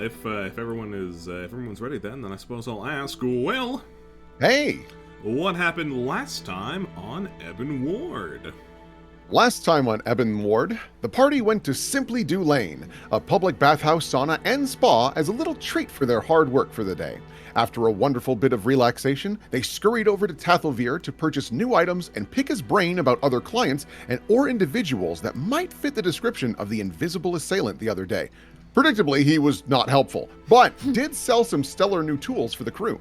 if everyone's ready, then I suppose I'll ask. Well, Hey! what happened last time on Ebon Ward? Last time on Ebon Ward, the party went to Simply Do Lane, a public bathhouse, sauna, and spa as a little treat for their hard work for the day. After a wonderful bit of relaxation, they scurried over to Tathelveer to purchase new items and pick his brain about other clients or individuals that might fit the description of the invisible assailant the other day. Predictably, he was not helpful, but did sell some stellar new tools for the crew.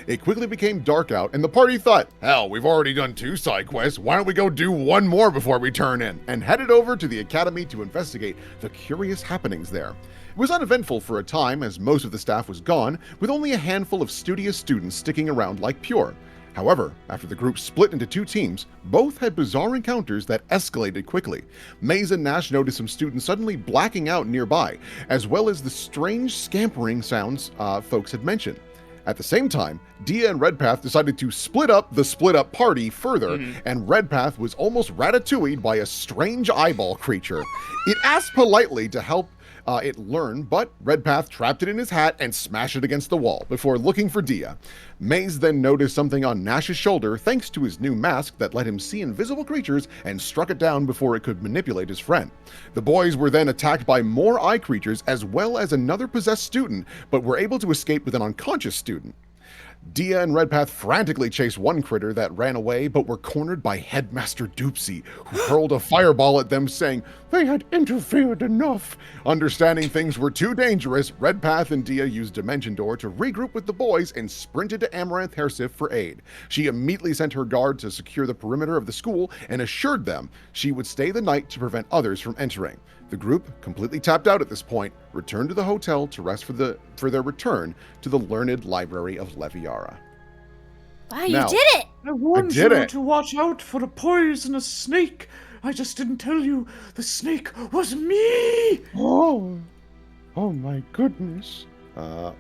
It quickly became dark out, and the party thought, hell, we've already done 2 side quests, why don't we go do 1 more before we turn in, and headed over to the academy to investigate the curious happenings there. It was uneventful for a time, as most of the staff was gone, with only a handful of studious students sticking around like Pure. However, after the group split into 2 teams, both had bizarre encounters that escalated quickly. Maze and Nash noticed some students suddenly blacking out nearby, as well as the strange scampering sounds folks had mentioned. At the same time, Dia and Redpath decided to split up the split-up party further, and Redpath was almost ratatouille'd by a strange eyeball creature. It asked politely to help it learn, but Redpath trapped it in his hat and smashed it against the wall before looking for Dia. Maze then noticed something on Nash's shoulder thanks to his new mask that let him see invisible creatures and struck it down before it could manipulate his friend. The boys were then attacked by more eye creatures as well as another possessed student, but were able to escape with an unconscious student. Dia and Redpath frantically chased one critter that ran away, but were cornered by Headmaster Doopsy, who hurled a fireball at them, saying they had interfered enough. Understanding things were too dangerous, Redpath and Dia used Dimension Door to regroup with the boys and sprinted to Amaranth Hairsif for aid. She immediately sent her guard to secure the perimeter of the school and assured them she would stay the night to prevent others from entering. The group, completely tapped out at this point, returned to the hotel to rest for their return to the learned library of Leviara. Wow, you did it! I warned you to watch out for a poisonous snake. I just didn't tell you the snake was me. Oh my goodness. I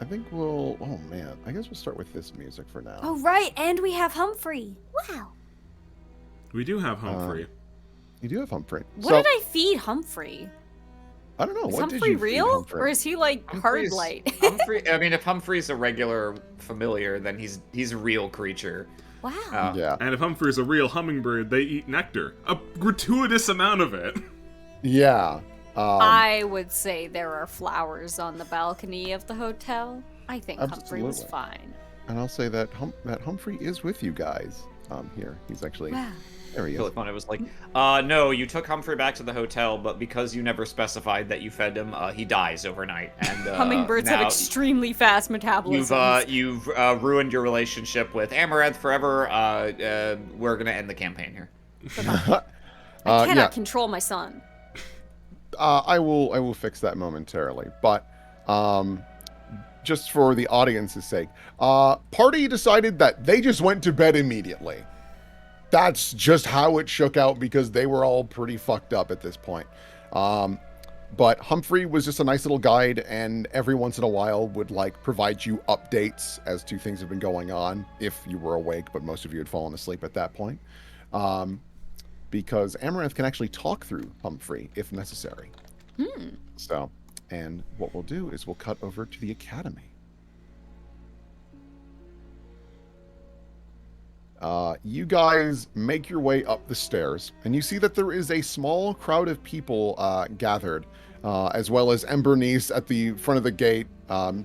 think we'll. Oh man, I guess we'll start with this music for now. Oh right, and we have Humphrey. Wow. We do have Humphrey. You do have Humphrey. What did I feed Humphrey? I don't know. Is What Humphrey did you real? feed Humphrey? Or is he like hard light? Humphrey. I mean, if Humphrey's a regular familiar, then he's a real creature. Wow. Yeah. And if Humphrey's a real hummingbird, they eat nectar. A gratuitous amount of it. Yeah. I would say there are flowers on the balcony of the hotel. I think Humphrey was Absolutely. fine. And I'll say that Humphrey is with you guys. Here, he's actually. Wow. There he Really is. fun. It was like, no, you took Humphrey back to the hotel, but because you never specified that you fed him, he dies overnight. And Hummingbirds have now extremely fast metabolisms. You've ruined your relationship with Amaranth forever. We're gonna end the campaign here. I cannot control my son. I will fix that momentarily, but just for the audience's sake, party decided that they just went to bed immediately. That's just how it shook out because they were all pretty fucked up at this point. But Humphrey was just a nice little guide, and every once in a while would like provide you updates as to things that have been going on if you were awake, but most of you had fallen asleep at that point. Because Amaranth can actually talk through Humphrey if necessary. So, and what we'll do is we'll cut over to the academy. You guys make your way up the stairs, and you see that there is a small crowd of people gathered, as well as Embernice at the front of the gate,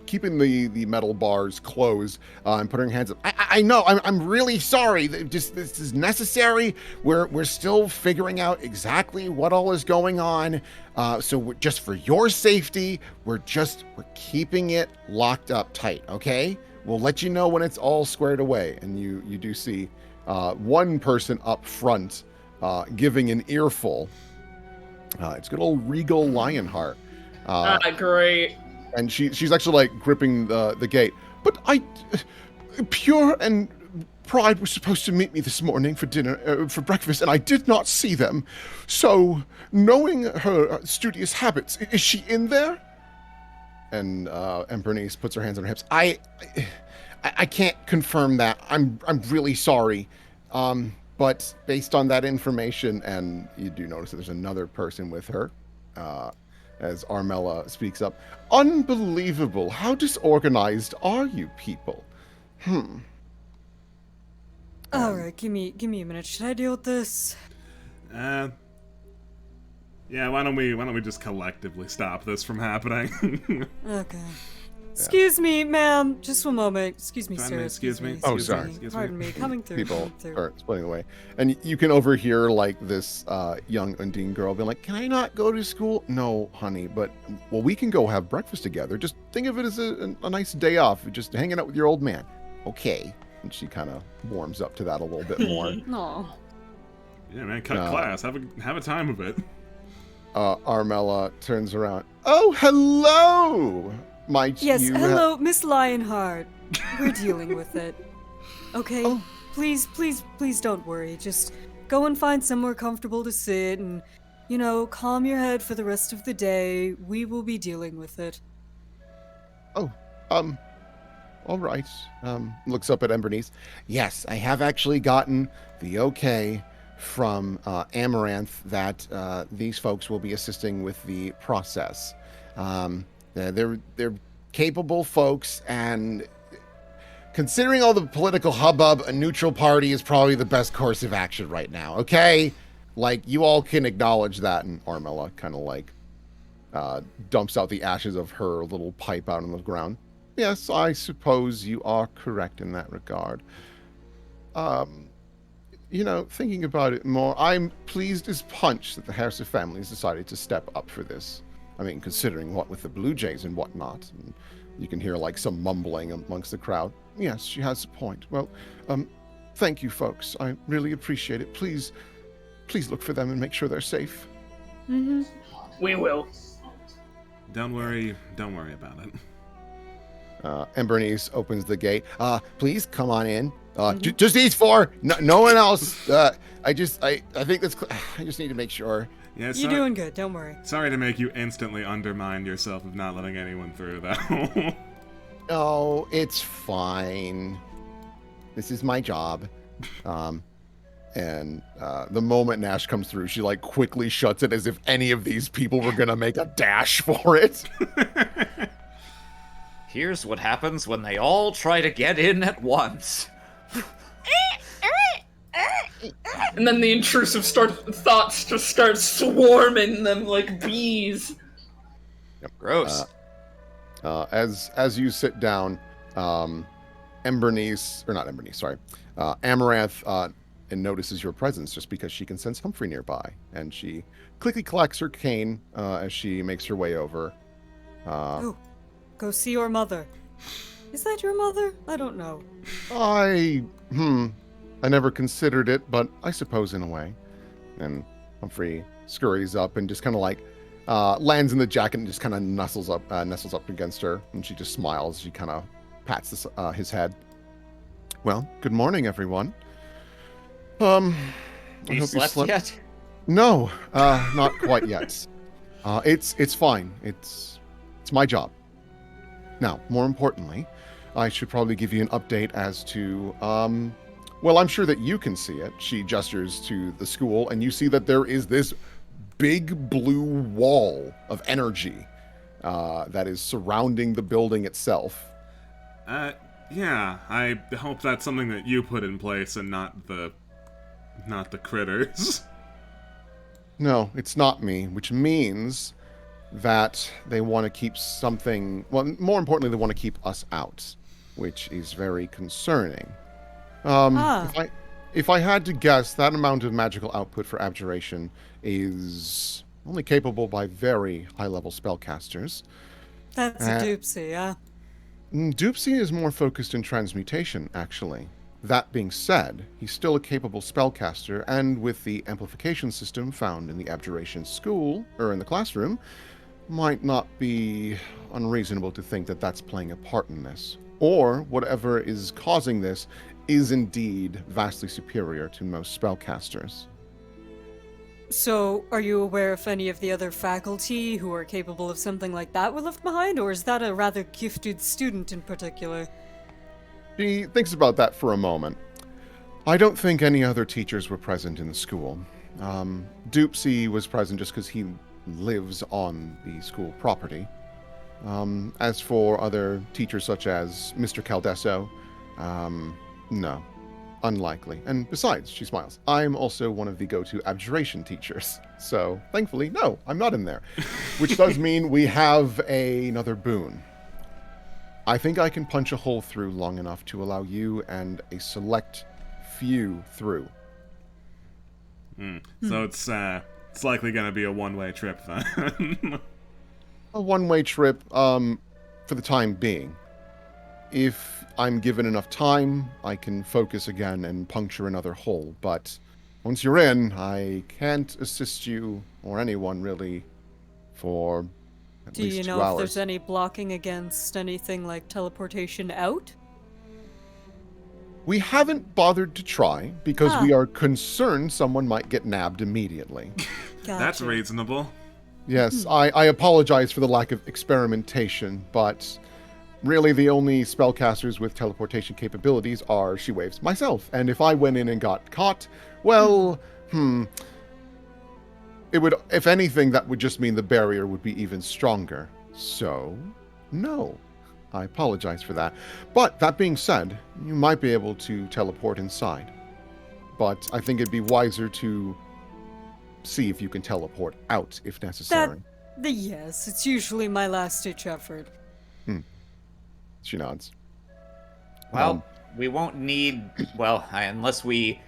keeping the metal bars closed and putting her hands up. I know, I'm really sorry. Just this is necessary. We're still figuring out exactly what all is going on. So just for your safety, we're keeping it locked up tight. Okay. We'll let you know when it's all squared away. And you do see one person up front giving an earful. It's good old Regal Lionheart. Great. And she's actually like gripping the gate. But Pure and Pride were supposed to meet me this morning for dinner, for breakfast, and I did not see them. So, knowing her studious habits, is she in there? And Bernice puts her hands on her hips. I can't confirm that. I'm really sorry. But based on that information, and you do notice that there's another person with her, as Armella speaks up. Unbelievable. How disorganized are you people? All right, give me a minute. Should I deal with this? Yeah, why don't we just collectively stop this from happening? Okay. Excuse me, ma'am. Just one moment. Excuse me, Pardon sir. me, excuse me. Oh, excuse sorry. me, excuse Pardon me. Coming through. People Coming through. are splitting away. And you can overhear, like, this young Undine girl being like, can I not go to school? No, honey, but, well, we can go have breakfast together. Just think of it as a nice day off. Just hanging out with your old man. Okay. And she kind of warms up to that a little bit more. No. Yeah, man, cut class. Have a time of it. Armella turns around. Oh, hello! Might Yes, you hello, Miss Lionheart. We're dealing with it. Okay? Oh. Please don't worry. Just go and find somewhere comfortable to sit and, calm your head for the rest of the day. We will be dealing with it. Oh, all right. Looks up at Embernice. Yes, I have actually gotten the okay from Amaranth that these folks will be assisting with the process. They're capable folks, and considering all the political hubbub, a neutral party is probably the best course of action right now. Okay, like you all can acknowledge that. And Armella kind of like dumps out the ashes of her little pipe out on the ground. Yes, I suppose you are correct in that regard. Thinking about it more, I'm pleased as punch that the Harrison family has decided to step up for this. I mean, considering what with the Blue Jays and whatnot. And you can hear, like, some mumbling amongst the crowd. Yes, she has a point. Well, thank you, folks. I really appreciate it. Please look for them and make sure they're safe. Mm-hmm. We will. Don't worry about it. Embernice opens the gate. Please come on in. Just these four. No one else. I think that's. I just need to make sure. Yeah, You're doing good. Don't worry. Sorry to make you instantly undermine yourself of not letting anyone through, though. No, it's fine. This is my job. And the moment Nash comes through, she like quickly shuts it as if any of these people were gonna make a dash for it. Here's what happens when they all try to get in at once. And then the intrusive thoughts just start swarming them like bees. Gross. As you sit down, Amaranth and notices your presence just because she can sense Humphrey nearby, and she quickly collects her cane as she makes her way over. Go see your mother. Is that your mother? I don't know. I never considered it, but I suppose in a way. And Humphrey scurries up and just kind of like lands in the jacket and just kind of nestles up against her, and she just smiles. She kind of pats his head. Well, good morning, everyone. I You hope slept yet? No, not quite yet. It's fine. It's my job. Now, more importantly, I should probably give you an update as to, well, I'm sure that you can see it. She gestures to the school, and you see that there is this big blue wall of energy that is surrounding the building itself. Yeah, I hope that's something that you put in place and not the critters. No, it's not me, which means that they want to keep something, well, more importantly, they want to keep us out, which is very concerning. If I had to guess, that amount of magical output for abjuration is only capable by very high-level spellcasters. That's a doopsie, yeah? Doopsie is more focused in transmutation, actually. That being said, he's still a capable spellcaster, and with the amplification system found in the abjuration school, or in the classroom, might not be unreasonable to think that that's playing a part in this. Or whatever is causing this is indeed vastly superior to most spellcasters. So, are you aware if any of the other faculty who are capable of something like that were left behind, or is that a rather gifted student in particular? She thinks about that for a moment. I don't think any other teachers were present in the school. Doopsie was present just because he lives on the school property. As for other teachers such as Mr. Caldesso, no, unlikely. And besides, she smiles, I'm also one of the go-to abjuration teachers. So, thankfully, no, I'm not in there. Which does mean we have another boon. I think I can punch a hole through long enough to allow you and a select few through. So it's likely going to be a one-way trip then. A one-way trip, for the time being. If I'm given enough time, I can focus again and puncture another hole, but once you're in, I can't assist you, or anyone really, for at Do least you 2 know hours. if there's any blocking against anything like teleportation out? We haven't bothered to try, because we are concerned someone might get nabbed immediately. That's Gotcha. reasonable. Yes, I apologize for the lack of experimentation, but really the only spellcasters with teleportation capabilities are, she waves, myself. And if I went in and got caught, well, it would, if anything, that would just mean the barrier would be even stronger. So, no. I apologize for that. But that being said, you might be able to teleport inside. But I think it'd be wiser to see if you can teleport out if necessary. Yes, it's usually my last-ditch effort. She nods. Well, we won't need, well, unless we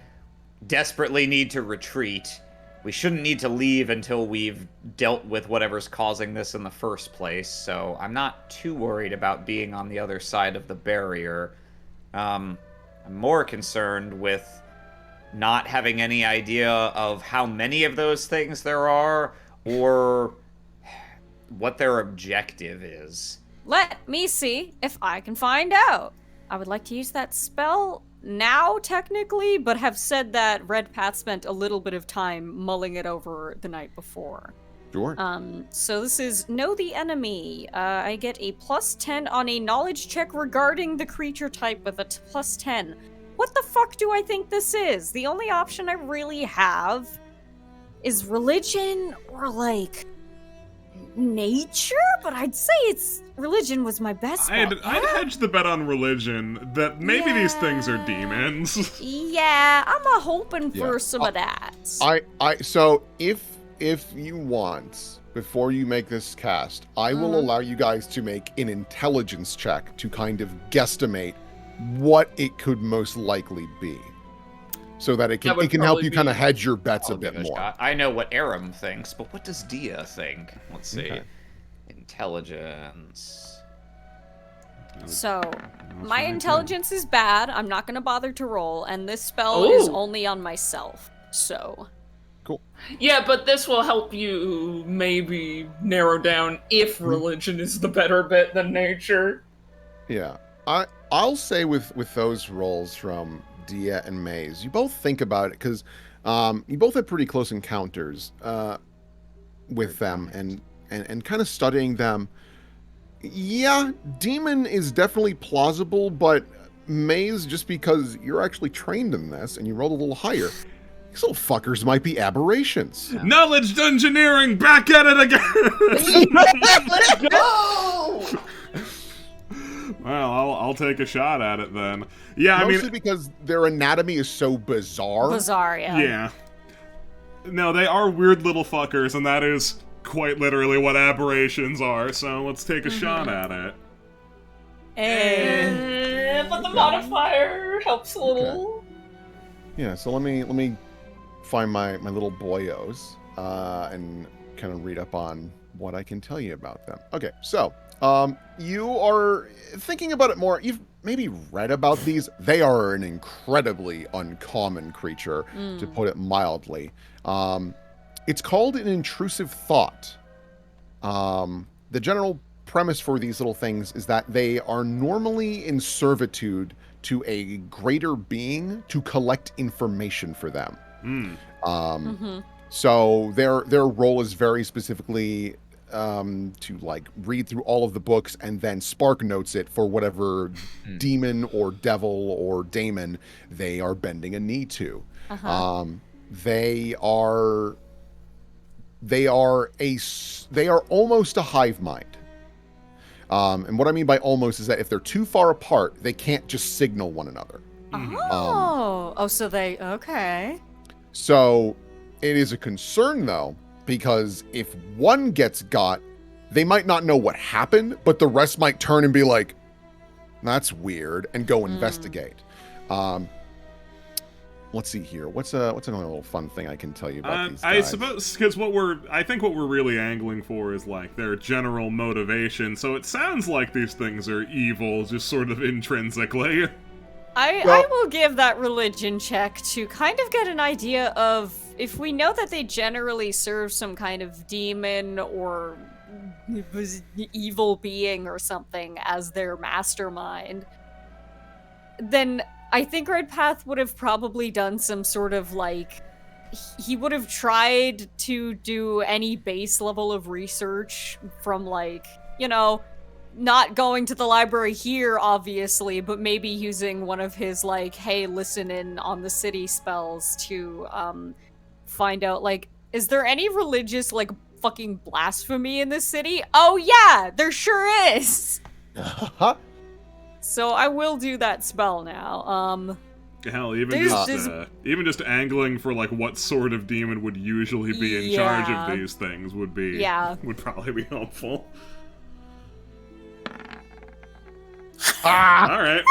desperately need to retreat, we shouldn't need to leave until we've dealt with whatever's causing this in the first place, so I'm not too worried about being on the other side of the barrier. I'm more concerned with not having any idea of how many of those things there are, or what their objective is. Let me see if I can find out. I would like to use that spell now, technically, but have said that Red Path spent a little bit of time mulling it over the night before. Sure. So this is Know the Enemy. I get a +10 on a knowledge check regarding the creature type with a +10. What the fuck do I think this is? The only option I really have is religion or, like, nature? But I'd say religion was my best bet. I'd hedge the bet on religion that maybe these things are demons. Yeah, I'm hoping for Yeah. some of that. So if you want, before you make this cast, I will allow you guys to make an intelligence check to kind of guesstimate what it could most likely be, so that it can would help probably you kind of be- hedge your bets a I'll bit give it more. shot. I know what Aram thinks, but what does Dia think? Let's see. Okay. Intelligence. So, my intelligence is bad. I'm not going to bother to roll, and this spell is Ooh. only on myself. So, Yeah, but this will help you maybe narrow down if religion is the better bet than nature. Yeah, I'll say with those rolls from Dia and Maze, you both think about it because you both had pretty close encounters with them and kind of studying them. Yeah, demon is definitely plausible, but Maze, just because you're actually trained in this and you rolled a little higher, these little fuckers might be aberrations. Knowledge engineering, back at it again! Let's go! Well, I'll take a shot at it then. Yeah, I Mostly mean, because their anatomy is so bizarre. bizarre, yeah. yeah. No, they are weird little fuckers, and that is quite literally what aberrations are, so let's take a shot at it. But the modifier helps a little. Yeah, so let me find my little boyos and kind of read up on what I can tell you about them. Okay, so you are thinking about it more. You've maybe read about these. They are an incredibly uncommon creature, to put it mildly. It's called an intrusive thought. The general premise for these little things is that they are normally in servitude to a greater being to collect information for them. So their role is very specifically to like read through all of the books and then spark notes it for whatever demon or devil or daemon they are bending a knee to. They are they are almost a hive mind. And what I mean by almost is that if they're too far apart, they can't just signal one another. So they, okay. So it is a concern, though, because if one gets got, they might not know what happened, but the rest might turn and be like, that's weird, and go investigate. Let's see here. What's another little fun thing I can tell you about these guys? I suppose, because I think what we're really angling for is, like, their general motivation, so it sounds like these things are evil, just sort of intrinsically. I will give that religion check to kind of get an idea of if we know that they generally serve some kind of demon or evil being or something as their mastermind, then I think Red Path would have probably done some sort of, like, he would have tried to do any base level of research from, like, you know, not going to the library here, obviously, but maybe using one of his, like, hey, listen in on the city spells to find out, like, is there any religious, like, fucking blasphemy in this city? Oh yeah, there sure is! So I will do that spell now. Hell, even just angling for, like, what sort of demon would usually be in charge of these things would probably be helpful. Alright.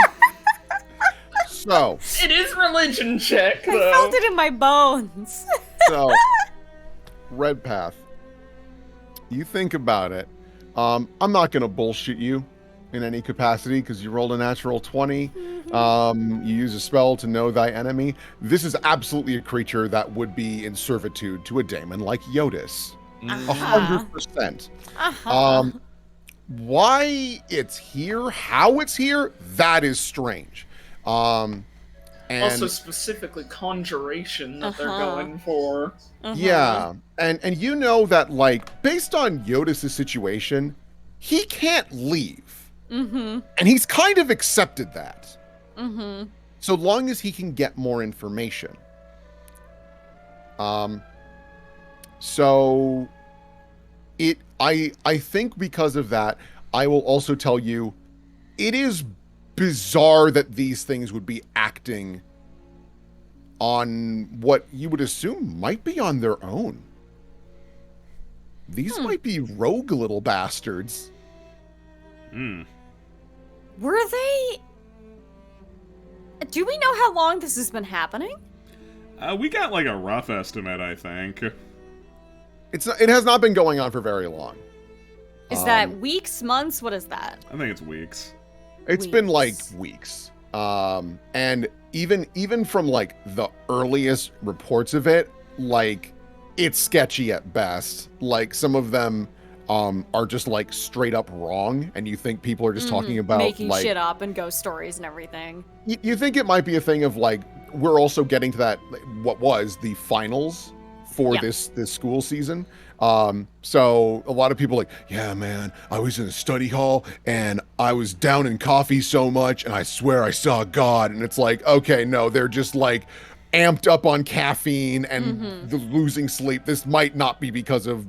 So It is religion check, though. I felt it in my bones. So, Red Path, you think about it. I'm not going to bullshit you in any capacity because you rolled a natural 20. You use a spell to know thy enemy. This is absolutely a creature that would be in servitude to a daemon like Yodis. 100%. Why it's here, how it's here, that is strange. And also specifically conjuration that they're going for. Yeah, and you know that, like, based on Yodis' situation, he can't leave. And he's kind of accepted that. So long as he can get more information. So I think because of that, I will also tell you, it is bizarre that these things would be acting on what you would assume might be on their own. These might be rogue little bastards. Were they... Do we know how long this has been happening? We got, like, a rough estimate, I think. It has not been going on for very long. Is that weeks, months? What is that? I think it's weeks. It's been like weeks. And even from, like, the earliest reports of it, like, it's sketchy at best. Like, some of them are just, like, straight up wrong, and you think people are just talking about, making like, shit up and ghost stories and everything. You think it might be a thing of, like, we're also getting to that, what was the finals for this school season. So a lot of people are like, yeah, man, I was in a study hall and I was down in coffee so much and I swear I saw God. And it's like, okay, no, they're just, like, amped up on caffeine and the losing sleep. This might not be because of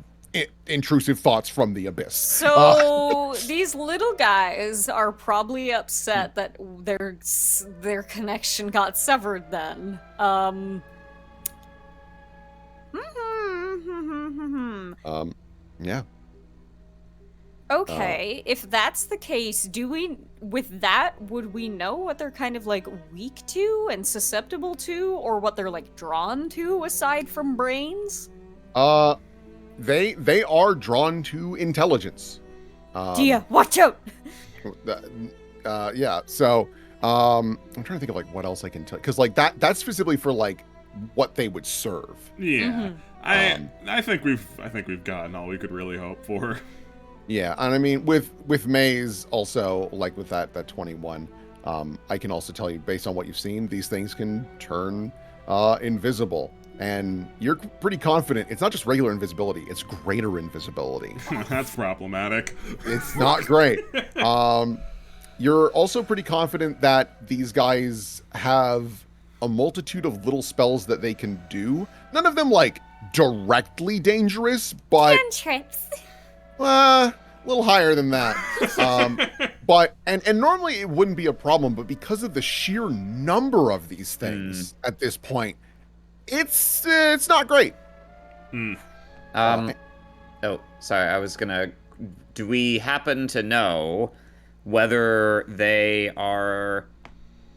intrusive thoughts from the abyss. So these little guys are probably upset that their connection got severed then. Yeah. Okay, if that's the case, would we know what they're kind of, like, weak to and susceptible to, or what they're, like, drawn to aside from brains? They are drawn to intelligence. Dia, watch out! Yeah, so I'm trying to think of, like, what else I can tell, because, like, that's specifically for, like, what they would serve. Yeah. I think we've gotten all we could really hope for. Yeah, and I mean, with Maze also, like, with that 21, I can also tell you, based on what you've seen, these things can turn invisible. And you're pretty confident it's not just regular invisibility, it's greater invisibility. That's problematic. It's not great. You're also pretty confident that these guys have a multitude of little spells that they can do. None of them, like, directly dangerous, but Cantrips. a little higher than that. But normally it wouldn't be a problem, but because of the sheer number of these things at this point, it's not great. Oh, sorry. I was gonna. Do we happen to know whether they are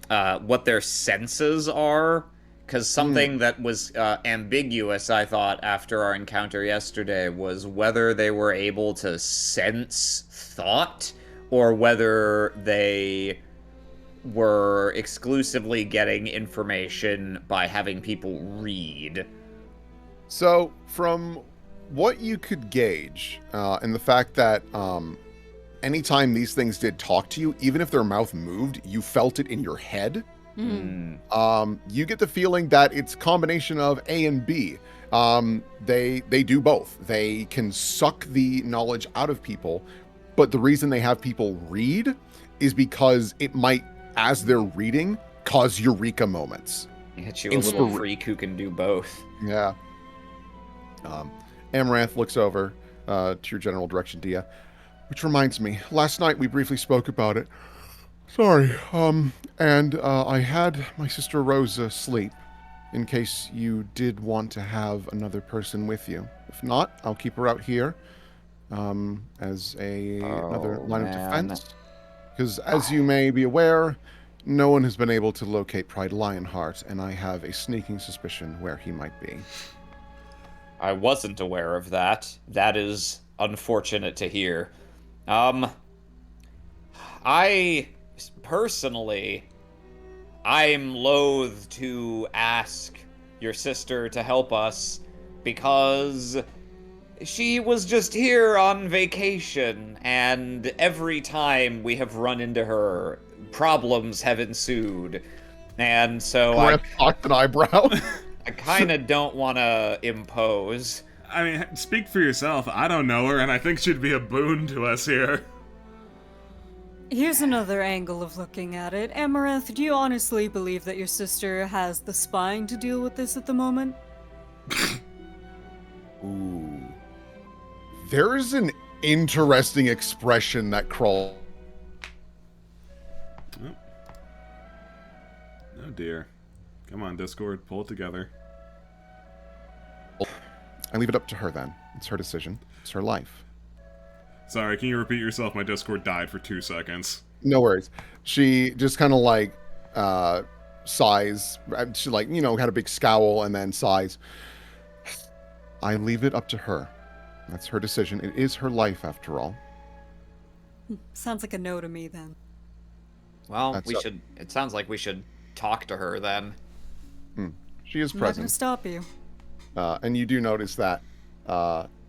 what their senses are? Because something that was ambiguous, I thought, after our encounter yesterday was whether they were able to sense thought or whether they were exclusively getting information by having people read. So, from what you could gauge, and the fact that anytime these things did talk to you, even if their mouth moved, you felt it in your head. You get the feeling that it's a combination of A and B. They do both. They can suck the knowledge out of people, but the reason they have people read is because it might, as they're reading, cause eureka moments. Hit you a little freak who can do both. Yeah. Amaranth looks over to your general direction, Dia. Which reminds me, last night we briefly spoke about it. Sorry. And I had my sister Rosa sleep, in case you did want to have another person with you. If not, I'll keep her out here as another line of defense. Because as you may be aware, no one has been able to locate Pride Lionheart, and I have a sneaking suspicion where he might be. I wasn't aware of that. That is unfortunate to hear. I personally, I'm loath to ask your sister to help us because she was just here on vacation, and every time we have run into her, problems have ensued. And so I cocked an eyebrow. I kind of don't want to impose. I mean, speak for yourself. I don't know her, and I think she'd be a boon to us here. Here's another angle of looking at it. Amaranth, do you honestly believe that your sister has the spine to deal with this at the moment? Ooh. There is an interesting expression that crawls. Oh dear. Come on, Discord, pull it together. I leave it up to her then. It's her decision. It's her life. Sorry, can you repeat yourself? My Discord died for 2 seconds. No worries. She just kind of like sighs. She like, had a big scowl and then sighs. I leave it up to her. That's her decision. It is her life after all. Sounds like a no to me then. Well, it sounds like we should talk to her then. She is I'm not gonna present. stop you. And you do notice that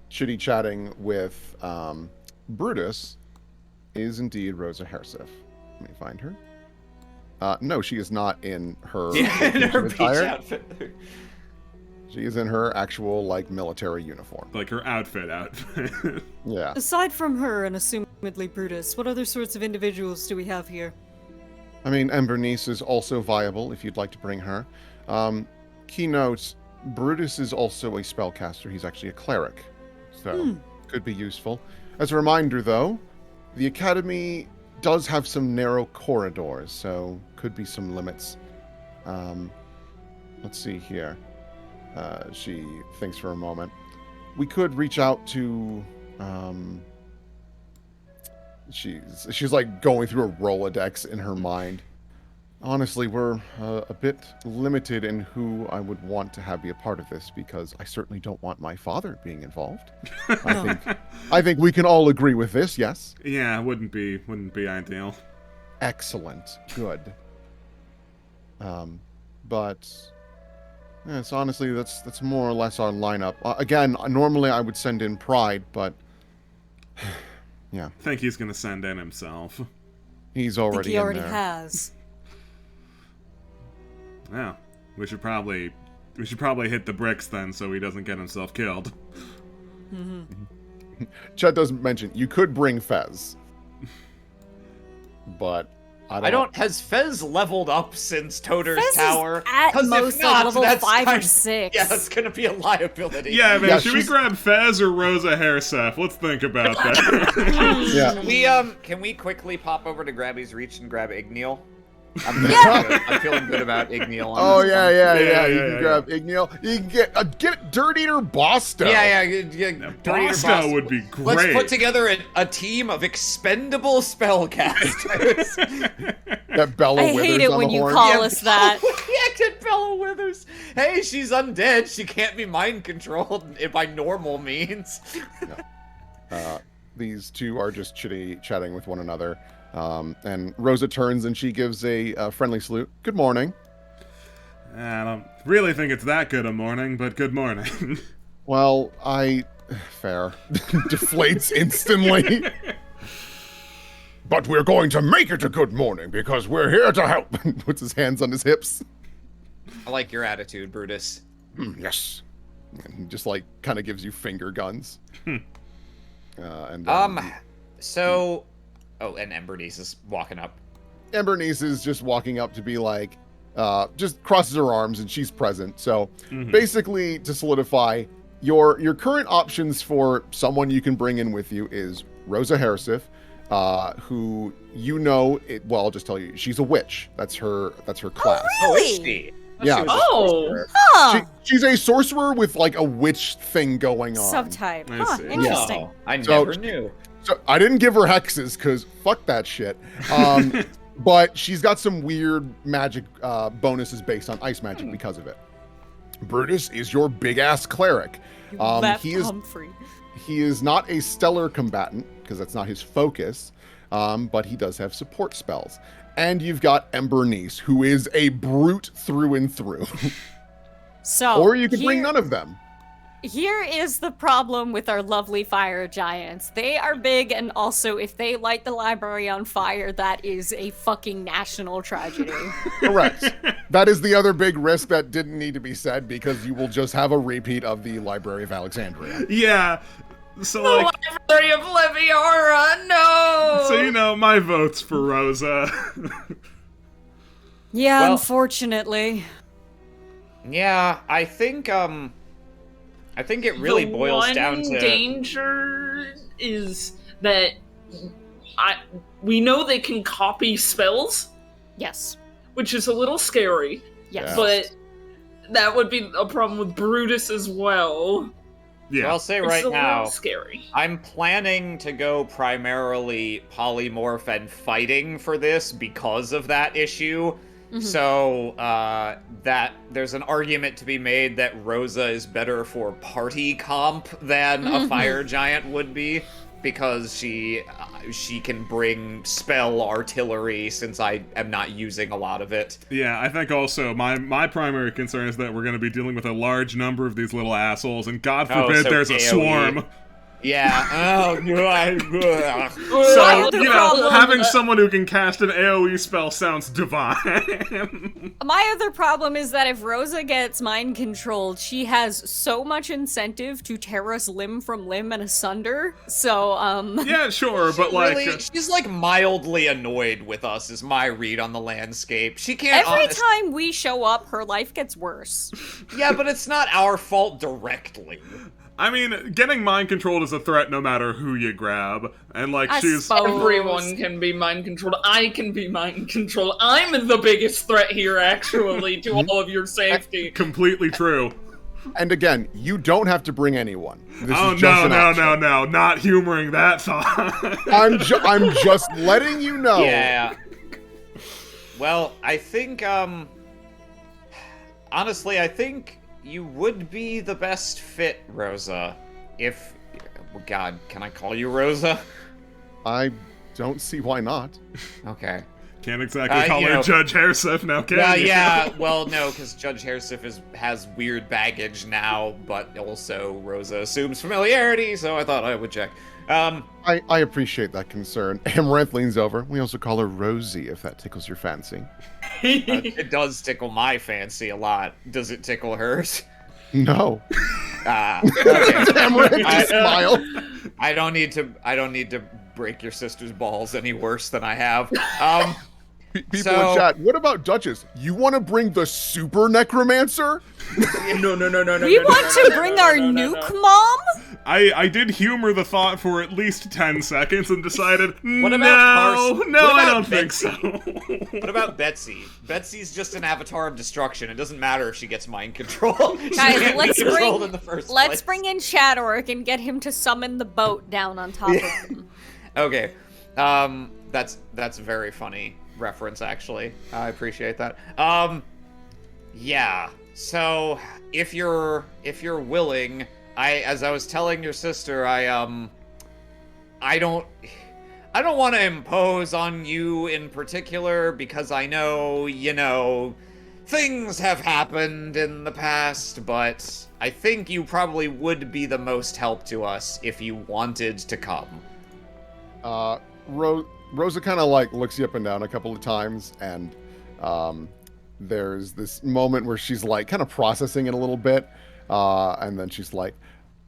chitty chatting with Brutus is indeed Rosa Hersif. Let me find her. No, she is not in her, in her beach attire. outfit. She is in her actual military uniform. Like her outfit. Yeah. Aside from her and assumedly Brutus, what other sorts of individuals do we have here? I mean, Embernice is also viable if you'd like to bring her. Keynote, Brutus is also a spellcaster. He's actually a cleric. So, could be useful. As a reminder, though, the Academy does have some narrow corridors, so could be some limits. Let's see here. She thinks for a moment. We could reach out to... She's like going through a Rolodex in her mind. Honestly, we're a bit limited in who I would want to have be a part of this because I certainly don't want my father being involved. I think we can all agree with this, yes? Yeah, wouldn't be ideal. Excellent. Good. But yes, honestly, that's more or less our lineup. Again, normally I would send in Pride, but yeah. I think he's gonna send in himself. He's I already think he already in there. has. Yeah, we should probably hit the bricks then, so he doesn't get himself killed. Chet doesn't mention you could bring Fez, but I don't. Has Fez leveled up since Toter's Fez Tower? is at 'Cause if most not, like level that's 5 or kind- 6. Yeah, that's gonna be a liability. Yeah, man, Yeah, should we she's- grab Fez or Rosa Hairseth? Let's think about that. Yeah. Can we quickly pop over to Grabby's Reach and grab Igneal? Yeah. I'm feeling good about Igneal. on Oh this yeah, one. yeah. You yeah, can grab Igneal. You can get Dirt Eater Bosto. Yeah. Dirty Eater Bosto Boss. would be great. Let's put together a team of expendable spellcasters. That Bella I Withers hate it on when the you horn. call us that. Yeah, Bella Withers. Hey, she's undead. She can't be mind controlled by normal means. These two are just chatting with one another. And Rosa turns and she gives a friendly salute. Good morning. I don't really think it's that good a morning, but good morning. Well, fair. Deflates instantly. But we're going to make it a good morning because we're here to help. Puts his hands on his hips. I like your attitude, Brutus. Yes. And he just kind of gives you finger guns. So, and Embernice is walking up. Embernice is just walking up to be like, just crosses her arms and she's present. So basically, to solidify, your current options for someone you can bring in with you is Rosa Hairseth, who well, I'll just tell you, she's a witch. That's her class. Oh, Really? is she? Yeah. She was a Oh. sorcerer. Huh. She's a sorcerer with a witch thing going on. Subtype. I Huh, see. interesting. Oh, I So- never knew. So I didn't give her hexes because fuck that shit. But she's got some weird magic bonuses based on ice magic because of it. Brutus is your big ass cleric. You left he is Humphrey. he is not a stellar combatant because that's not his focus, but he does have support spells. And you've got Embernice, who is a brute through and through. So, Or you could bring none of them. Here is the problem with our lovely fire giants. They are big, and also, if they light the library on fire, that is a fucking national tragedy. Correct. That is the other big risk that didn't need to be said because you will just have a repeat of the Library of Alexandria. Yeah. So, The Library of Leviora, no! so my vote's for Rosa. Yeah, Well- unfortunately. Yeah, I think it really the boils one down to danger is that we know they can copy spells, Yes. which is a little scary, Yes. but that would be a problem with Brutus as well. Yeah. I'll say It's right a now, little scary. I'm planning to go primarily polymorph and fighting for this because of that issue. So that there's an argument to be made that Rosa is better for party comp than a fire giant would be, because she can bring spell artillery since I am not using a lot of it. Yeah, I think also my primary concern is that we're going to be dealing with a large number of these little assholes, and God forbid so there's a AoE. swarm. Yeah. Oh, So, other problem- having someone who can cast an AoE spell sounds divine. My other problem is that if Rosa gets mind controlled, she has so much incentive to tear us limb from limb and asunder. So, Yeah, sure, but really, she's mildly annoyed with us, is my read on the landscape. She can't. every time we show up, her life gets worse. Yeah, but it's not our fault directly. I mean, getting mind controlled is a threat no matter who you grab, and I she's suppose. Everyone can be mind controlled. I can be mind controlled. I'm the biggest threat here, actually, to all of your safety. completely true. And again, you don't have to bring anyone. This Oh is just an option. no, not humoring that thought. I'm just letting you know. Yeah. Well, I think, honestly, I think you would be the best fit, Rosa, if... God, can I call you Rosa? I don't see why not. Okay. Can't exactly call you her know- Judge Hairseth now, can Yeah, you? yeah. Well, no, because Judge Hairseth has weird baggage now, but also Rosa assumes familiarity, so I thought I would check. I appreciate that concern. Amaranth leans over. We also call her Rosie, if that tickles your fancy. It does tickle my fancy a lot. Does it tickle hers? No. Okay. Amaranth just smile. I don't need to break your sister's balls any worse than I have. People So- in chat, what about Duchess? You want to bring the super necromancer? No. We want to bring our nuke mom? I did humor the thought for at least 10 seconds and decided, What no, about no, what I about don't Betsy? think so. What about Betsy? Betsy's just an avatar of destruction. It doesn't matter if she gets mind control. She Guys, can't let's be controlled bring in the first let's place. bring in Shadork and get him to summon the boat down on top of him. Okay, that's a very funny reference, actually. I appreciate that. Yeah. So if you're willing, as I was telling your sister, I don't want to impose on you in particular because I know, things have happened in the past, but I think you probably would be the most help to us if you wanted to come. Rosa kind of like looks you up and down a couple of times, and there's this moment where she's like kind of processing it a little bit, and then she's like,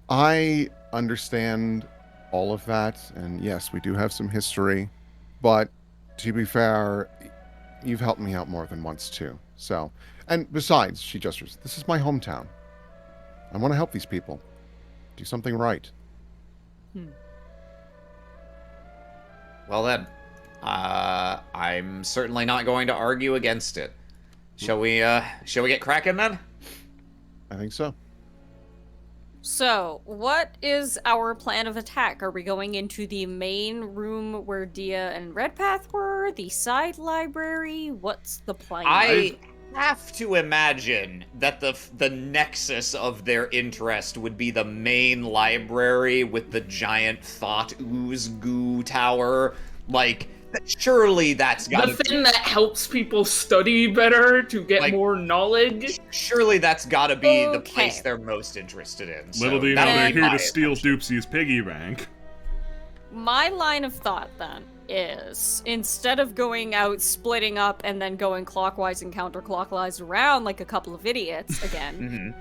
I understand all of that, and yes, we do have some history, but to be fair, you've helped me out more than once too. So, and besides, she gestures, this is my hometown. I want to help these people. Do something right. Well then, I'm certainly not going to argue against it. Shall we get cracking then? I think so. So, what is our plan of attack? Are we going into the main room where Dia and Redpath were? The side library? What's the plan? I have to imagine that the nexus of their interest would be the main library with the giant thought ooze goo tower. Like, surely that's got The thing that helps people study better to get more knowledge. Surely that's got to be the Okay. place they're most interested in. So Little do you know, that they're would be here my to steal assumption. Doopsy's piggy bank. My line of thought then is instead of going out, splitting up, and then going clockwise and counterclockwise around like a couple of idiots again,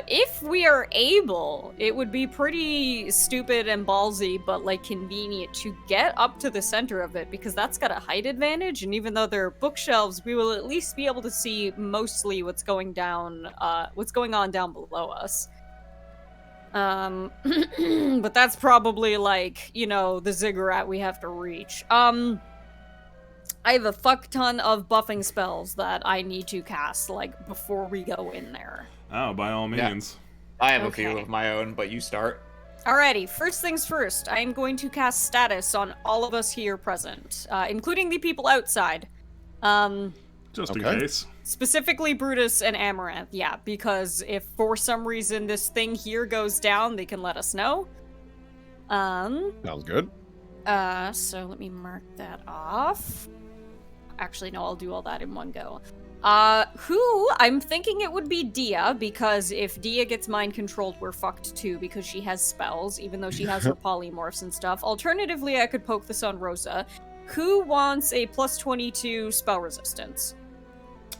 if we are able, it would be pretty stupid and ballsy, but like convenient to get up to the center of it because that's got a height advantage. And even though there are bookshelves, we will at least be able to see mostly what's going on down below us. But that's probably like, the ziggurat we have to reach. I have a fuck ton of buffing spells that I need to cast, like, before we go in there. Oh, by all Yeah. means. I have a few Okay. of my own, but you start. Alrighty, first things first, I am going to cast status on all of us here present, including the people outside. Just in Okay. case. Specifically Brutus and Amaranth, yeah, because if for some reason this thing here goes down, they can let us know. Sounds good. So let me mark that off. Actually, no, I'll do all that in one go. I'm thinking it would be Dia, because if Dia gets mind controlled, we're fucked too, because she has spells, even though she has her polymorphs and stuff. Alternatively, I could poke this on Rosa. Who wants a plus 22 spell resistance?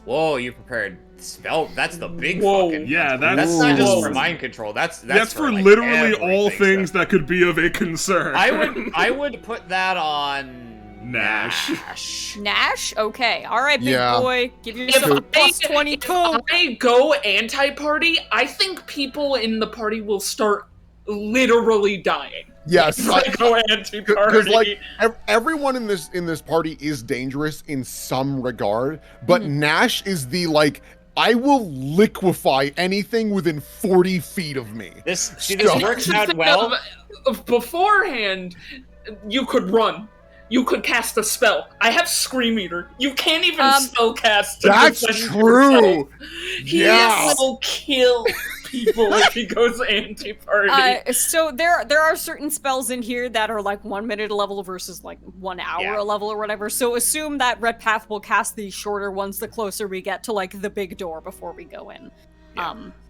Whoa, you prepared spell. That's the big Whoa. fucking. Yeah, That's not just Whoa. for mind control. That's For like, literally all everything things stuff. that could be of a concern. I would put that on Nash. Nash? Okay. Alright, big Yeah. boy. Give yourself a plus 22. If I go anti-party, I think people in the party will start literally dying. Yes, If I go anti-party. because like everyone in this party is dangerous in some regard, but Nash is the like, I will liquefy anything within 40 feet of me. This Stop. works out well. Beforehand, you could run. You could cast a spell. I have Scream Eater. You can't even spell cast. That's true. He Yeah. will kill people if he goes anti-party. So there are certain spells in here that are like 1 minute a level versus like 1 hour a level or whatever. So assume that Red Path will cast these shorter ones the closer we get to like the big door before we go in.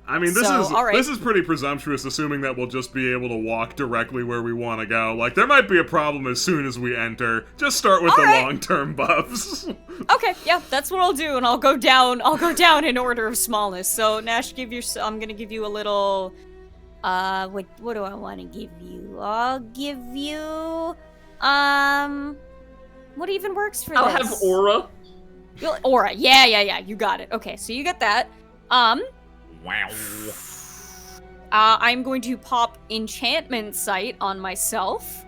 I mean, all right. this is pretty presumptuous, assuming that we'll just be able to walk directly where we want to go. Like, there might be a problem as soon as we enter. Just start with the right. long-term buffs. Okay, yeah, that's what I'll do, and I'll go down in order of smallness. So Nash, I'm gonna give you a little. What do I want to give you? I'll give you. What even works for I'll this? have Aura. Aura. Yeah. You got it. Okay, so you get that. Wow. I'm going to pop Enchantment Sight on myself.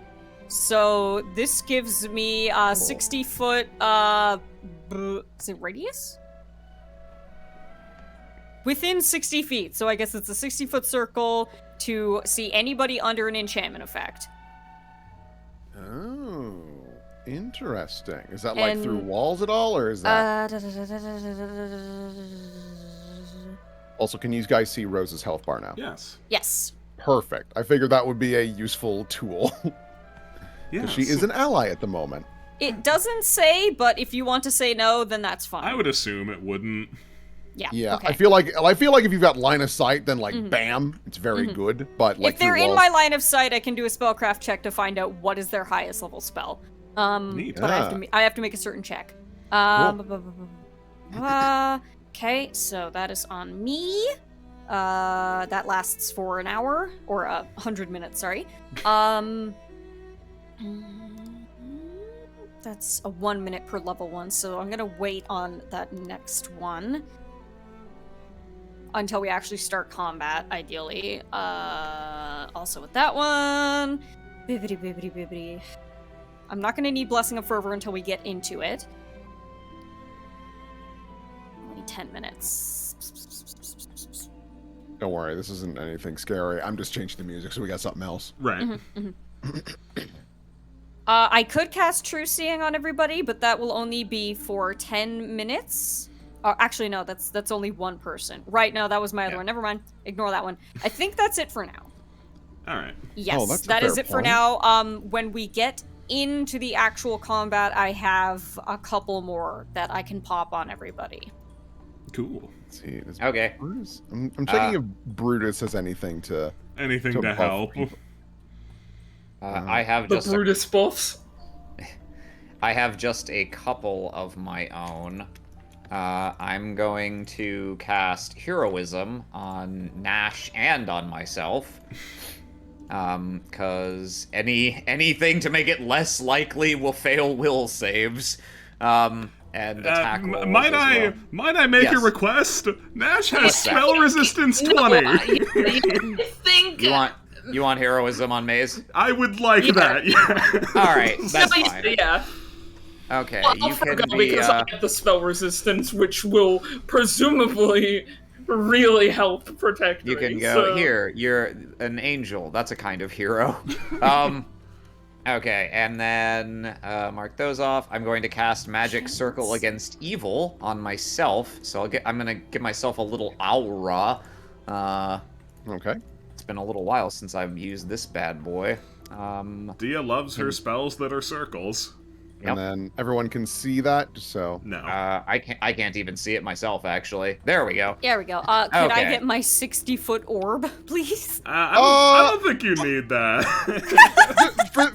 So this gives me 60 foot, is it radius? Within 60 feet. So I guess it's a 60-foot circle to see anybody under an enchantment effect. Oh, interesting. Is that like through walls at all, or is that... Also, can you guys see Rose's health bar now? Yes. Yes. Perfect. I figured that would be a useful tool. Yes. She is an ally at the moment. It doesn't say, but if you want to say no, then that's fine. I would assume it wouldn't. Yeah. Okay. I feel like if you've got line of sight, then like bam, it's very good. But like if they're through in walls... my line of sight, I can do a spellcraft check to find out what is their highest level spell. Neat. But I have to make a certain check. Okay, so that is on me. That lasts for an hour or 100 minutes. Sorry. That's a 1 minute per level one, so I'm gonna wait on that next one until we actually start combat, ideally. Also with that one. Bibbidi. I'm not gonna need Blessing of Fervor until we get into it. Only 10 minutes. Don't worry, this isn't anything scary. I'm just changing the music so we got something else. Right. I could cast True Seeing on everybody, but that will only be for 10 minutes. Actually, no, that's only one person. Right, no, that was my other one. Never mind. Ignore that one. I think that's it for now. All right. Yes, that is it for now. When we get into the actual combat, I have a couple more that I can pop on everybody. Cool. Let's see. Okay. Brutus? I'm checking if Brutus has anything to help. I have The just Brutus buffs. I have just a couple of my own. I'm going to cast Heroism on Nash and on myself. Because anything to make it less likely will fail will saves. And attack rolls might as I make a request? Nash has spell resistance 20. I think You want heroism on Maze? I would like that. Yeah. All right, that's fine. Yeah. Okay, Well, you I'll can forgo be. because I get the spell resistance, which will presumably really help protect You me. can go so... here. You're an angel. That's a kind of hero. Okay, and then mark those off. I'm going to cast Magic Circle Against Evil on myself. So I'm gonna give myself a little aura. Okay. It's been a little while since I've used this bad boy. Dia loves her spells that are circles. And then everyone can see that, so... No. I can't even see it myself, actually. There we go. There we go. Could I Okay. get my 60-foot orb, please? I don't think you need that.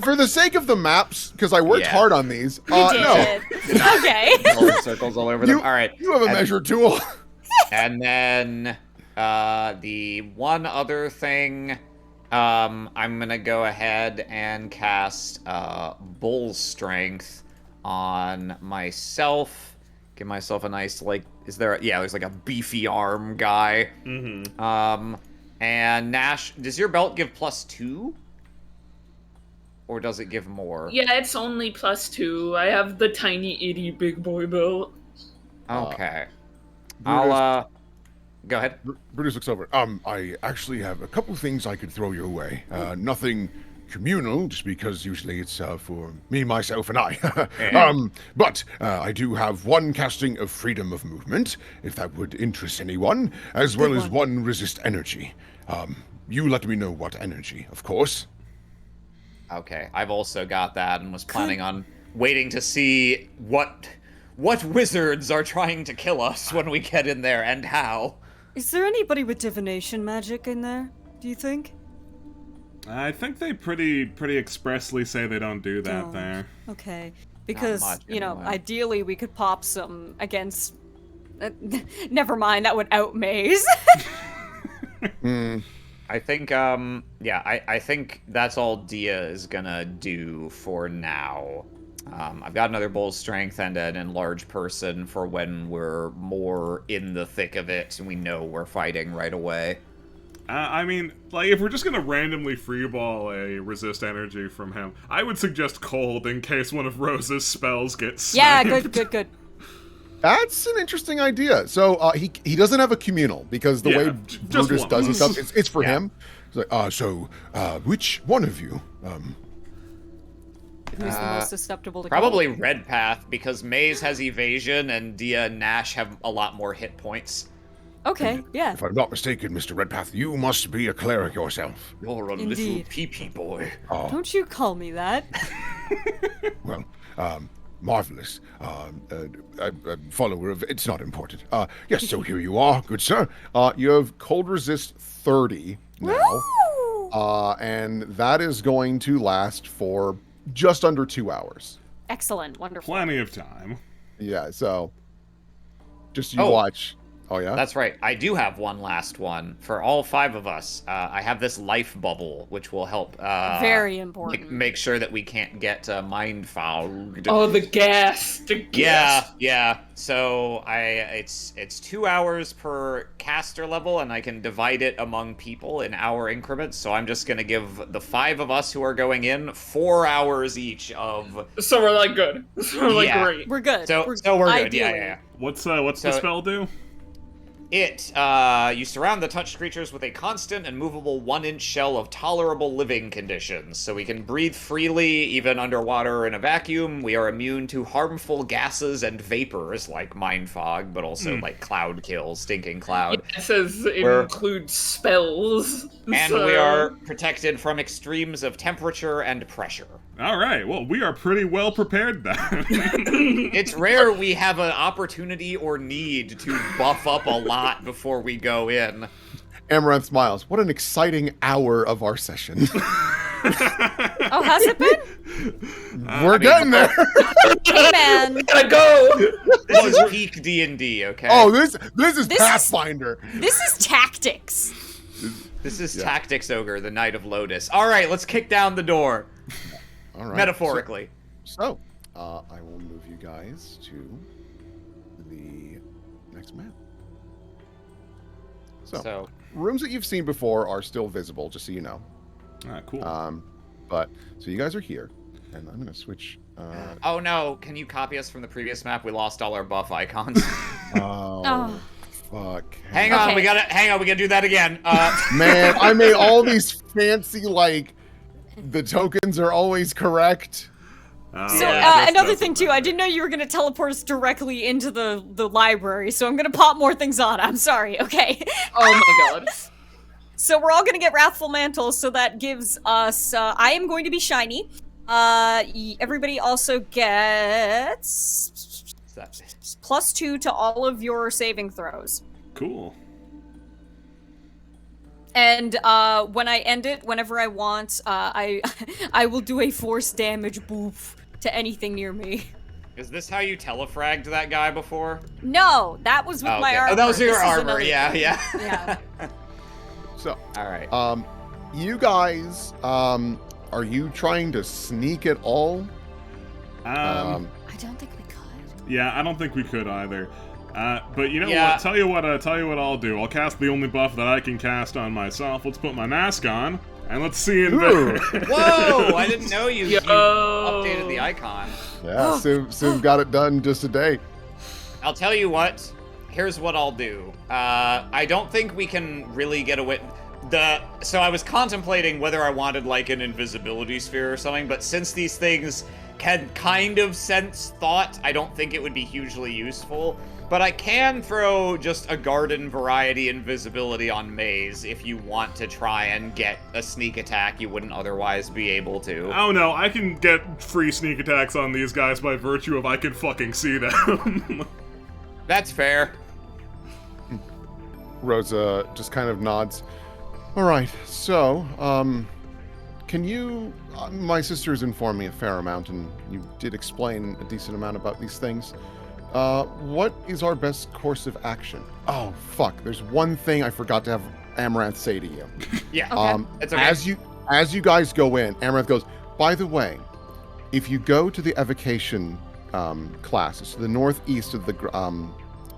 for the sake of the maps, because I worked hard on these, You no. did. Okay. Circles all over them. All right. You have a measure tool. And then the one other thing, I'm gonna go ahead and cast Bull Strength on myself. Give myself a nice there's like a beefy arm guy. Mm-hmm. And Nash, does your belt give +2? Or does it give more? Yeah, it's only +2. I have the tiny itty big boy belt. Okay. Brutus, I'll go ahead. Brutus looks over. I actually have a couple things I could throw your way. Nothing communal, just because usually it's for me, myself, and I. But I do have one casting of Freedom of Movement, if that would interest anyone, as well as one Resist Energy. You let me know what energy, of course. Okay, I've also got that and was planning on waiting to see what wizards are trying to kill us when we get in there and how. Is there anybody with divination magic in there, do you think? I think they pretty expressly say they don't do that there. Okay. Because, much, anyway. ideally we could pop some against... never mind, that would out-maze. I think, I think that's all Dia is gonna do for now. I've got another bull strength and an enlarged person for when we're more in the thick of it and we know we're fighting right away. I mean, like, if we're just gonna randomly freeball a resist energy from him, I would suggest cold in case one of Rose's spells gets Yeah, sniped. good. That's an interesting idea. So he doesn't have a communal because the Yeah, way just Brutus one. does his stuff, it's for him. It's like, which one of you? Who's the most susceptible to Probably cold? Red Path, because Maze has evasion and Dia and Nash have a lot more hit points. Okay, yeah. If I'm not mistaken, Mr. Redpath, you must be a cleric yourself. You're a Indeed. little pee-pee boy. Don't you call me that. Well, marvelous. A follower of... It's not important. Yes, so here you are, good sir. You have cold resist 30 now. Woo! And that is going to last for just under 2 hours. Excellent, wonderful. Plenty of time. Yeah, so... Just you Oh. watch. Oh, yeah? That's right. I do have one last one for all 5 of us. I have this life bubble, which will help Very important. make sure that we can't get mind fogged. Oh, the gas. The gas. Yeah. So it's 2 hours per caster level, and I can divide it among people in hour increments. So I'm just gonna give the 5 of us who are going in 4 hours each of. So we're like good. So we're like Yeah. great. We're good. So we're good. Yeah, ideally. yeah. What's the So- spell do? You surround the touched creatures with a constant and movable 1-inch shell of tolerable living conditions, so we can breathe freely, even underwater in a vacuum. We are immune to harmful gases and vapors, like mind fog, but also like cloud kill, stinking cloud. It says it We're- includes spells. And so- we are protected from extremes of temperature and pressure. All right, well, we are pretty well prepared then. It's rare we have an opportunity or need to buff up a lot before we go in. Amaranth smiles. What an exciting hour of our session. Oh, has it been? We're getting there. Hey, man. Gotta go! This is peak D&D, okay? Oh, this is This is- Pathfinder. This is tactics. This is Tactics Ogre, the Knight of Lotus. All right, let's kick down the door. All right. Metaphorically. So, I will move you guys to the next map. So, rooms that you've seen before are still visible, just so you know. Ah, cool. But so you guys are here, and I'm gonna switch. Oh no, can you copy us from the previous map? We lost all our buff icons. Oh, fuck. Hang on, Okay. we gotta do that again. Man, I made all these fancy, like, the tokens are always correct. So Yeah, this another doesn't thing too, I didn't know you were gonna teleport us directly into the library, so I'm gonna pop more things on. I'm sorry. Okay. Oh my god. So we're all gonna get Wrathful Mantles, so that gives us. I am going to be shiny. Everybody also gets +2 to all of your saving throws. Cool. And when I end it, whenever I want, I I will do a force damage boof to anything near me. Is this how you telefragged that guy before? No, that was with my armor. Oh, that was your This is armor. another Yeah, thing. yeah. Yeah. So, All right. you guys, are you trying to sneak at all? I don't think we could. Yeah, I don't think we could either. But you know Yeah. what? Tell you what I'll do. I'll cast the only buff that I can cast on myself. Let's put my mask on, and let's see in there. Whoa! I didn't know you Yo. updated the icon. Yeah, Sue got it done just today. I'll tell you what. Here's what I'll do. I don't think we can really get away. So I was contemplating whether I wanted like an invisibility sphere or something, but since these things can kind of sense thought, I don't think it would be hugely useful. But I can throw just a garden variety invisibility on Maze if you want to try and get a sneak attack you wouldn't otherwise be able to. Oh no, I can get free sneak attacks on these guys by virtue of I can fucking see them. That's fair. Rosa just kind of nods. All right, so, can you... my sister's informed me a fair amount, and you did explain a decent amount about these things. What is our best course of action? Oh, fuck, there's one thing I forgot to have Amaranth say to you. Yeah. Okay. It's okay. As you guys go in, Amaranth goes, by the way, if you go to the evocation classes, to the northeast of the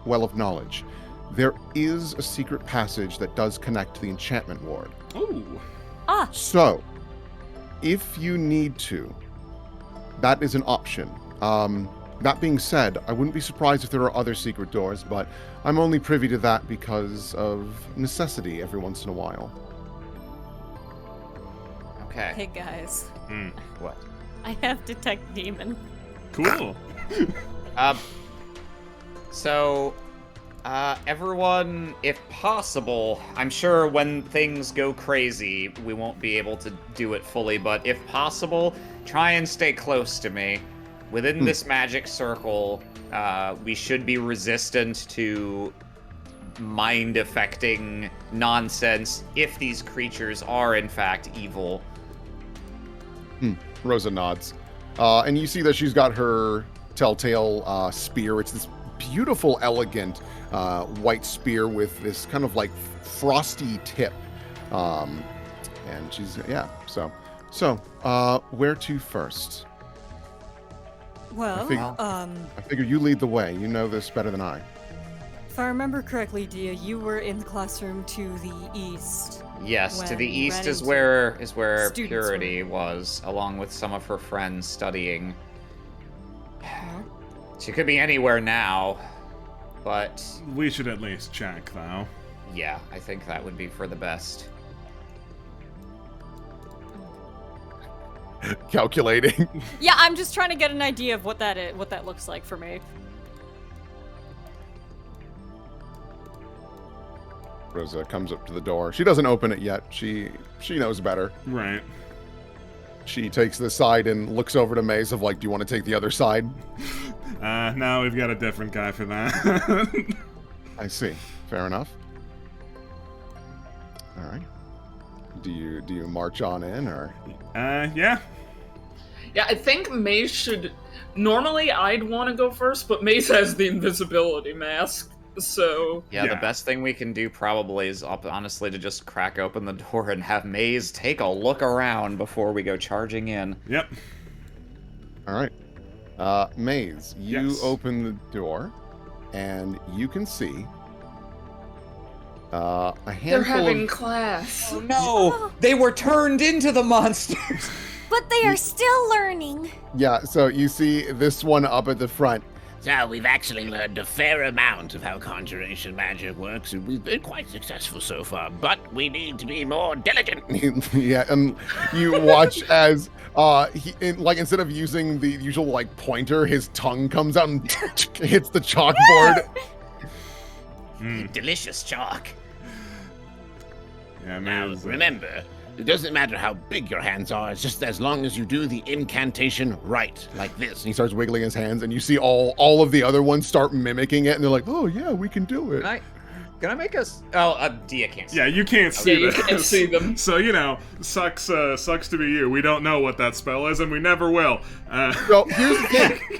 Well of Knowledge, there is a secret passage that does connect to the enchantment ward. Ooh. Ah, So, if you need to, that is an option. That being said, I wouldn't be surprised if there are other secret doors, but I'm only privy to that because of necessity every once in a while. Okay. hey guys, What? I have detect demon. Cool. So, everyone, if possible, I'm sure when things go crazy, we won't be able to do it fully, but if possible, try and stay close to me. Within this magic circle, we should be resistant to mind-affecting nonsense if these creatures are, in fact, evil. Rosa nods. And you see that she's got her telltale spear. It's this beautiful, elegant white spear with this kind of like frosty tip. And she's, yeah, so, where to first? Well, I figure you lead the way. You know this better than I. if I remember correctly, Dia, you were in the classroom to the east. Yes, to the When you east ran is into where students Purity was, along with some of her friends studying. Huh? She could be anywhere now, but We should at least check, though. yeah, I think that would be for the best. Calculating. Yeah, I'm just trying to get an idea of what that looks like for me. Rosa comes up to the door. She doesn't open it yet. She knows better. Right. She takes the side and looks over to Maze of like, do you want to take the other side? No, we've got a different guy for that. I see. Fair enough. All right. Do you march on in or? Yeah. Yeah, I think Maze should. Normally, I'd want to go first, but Maze has the invisibility mask, so. Yeah, the Yeah. best thing we can do probably is honestly to just crack open the door and have Maze take a look around before we go charging in. Yep. All right. Maze, you Yes. open the door, and you can see a They're handful having of. class. Oh no! They were turned into the monsters! But they are still learning. Yeah. So you see this one up at the front. So we've actually learned a fair amount of how conjuration magic works, and we've been quite successful so far, but we need to be more diligent. Yeah, and you watch as instead of using the usual like pointer, his tongue comes out and hits the chalkboard. Delicious chalk. Yeah, Now, Maze, remember, it doesn't matter how big your hands are, it's just as long as you do the incantation right, like this. And he starts wiggling his hands, and you see all of the other ones start mimicking it, and they're like, "Oh yeah, we can do it." Can I make us? Oh, Dia can't see. Yeah, you can't see Yeah, you this. can't see them. So, sucks to be you. We don't know what that spell is, and we never will. So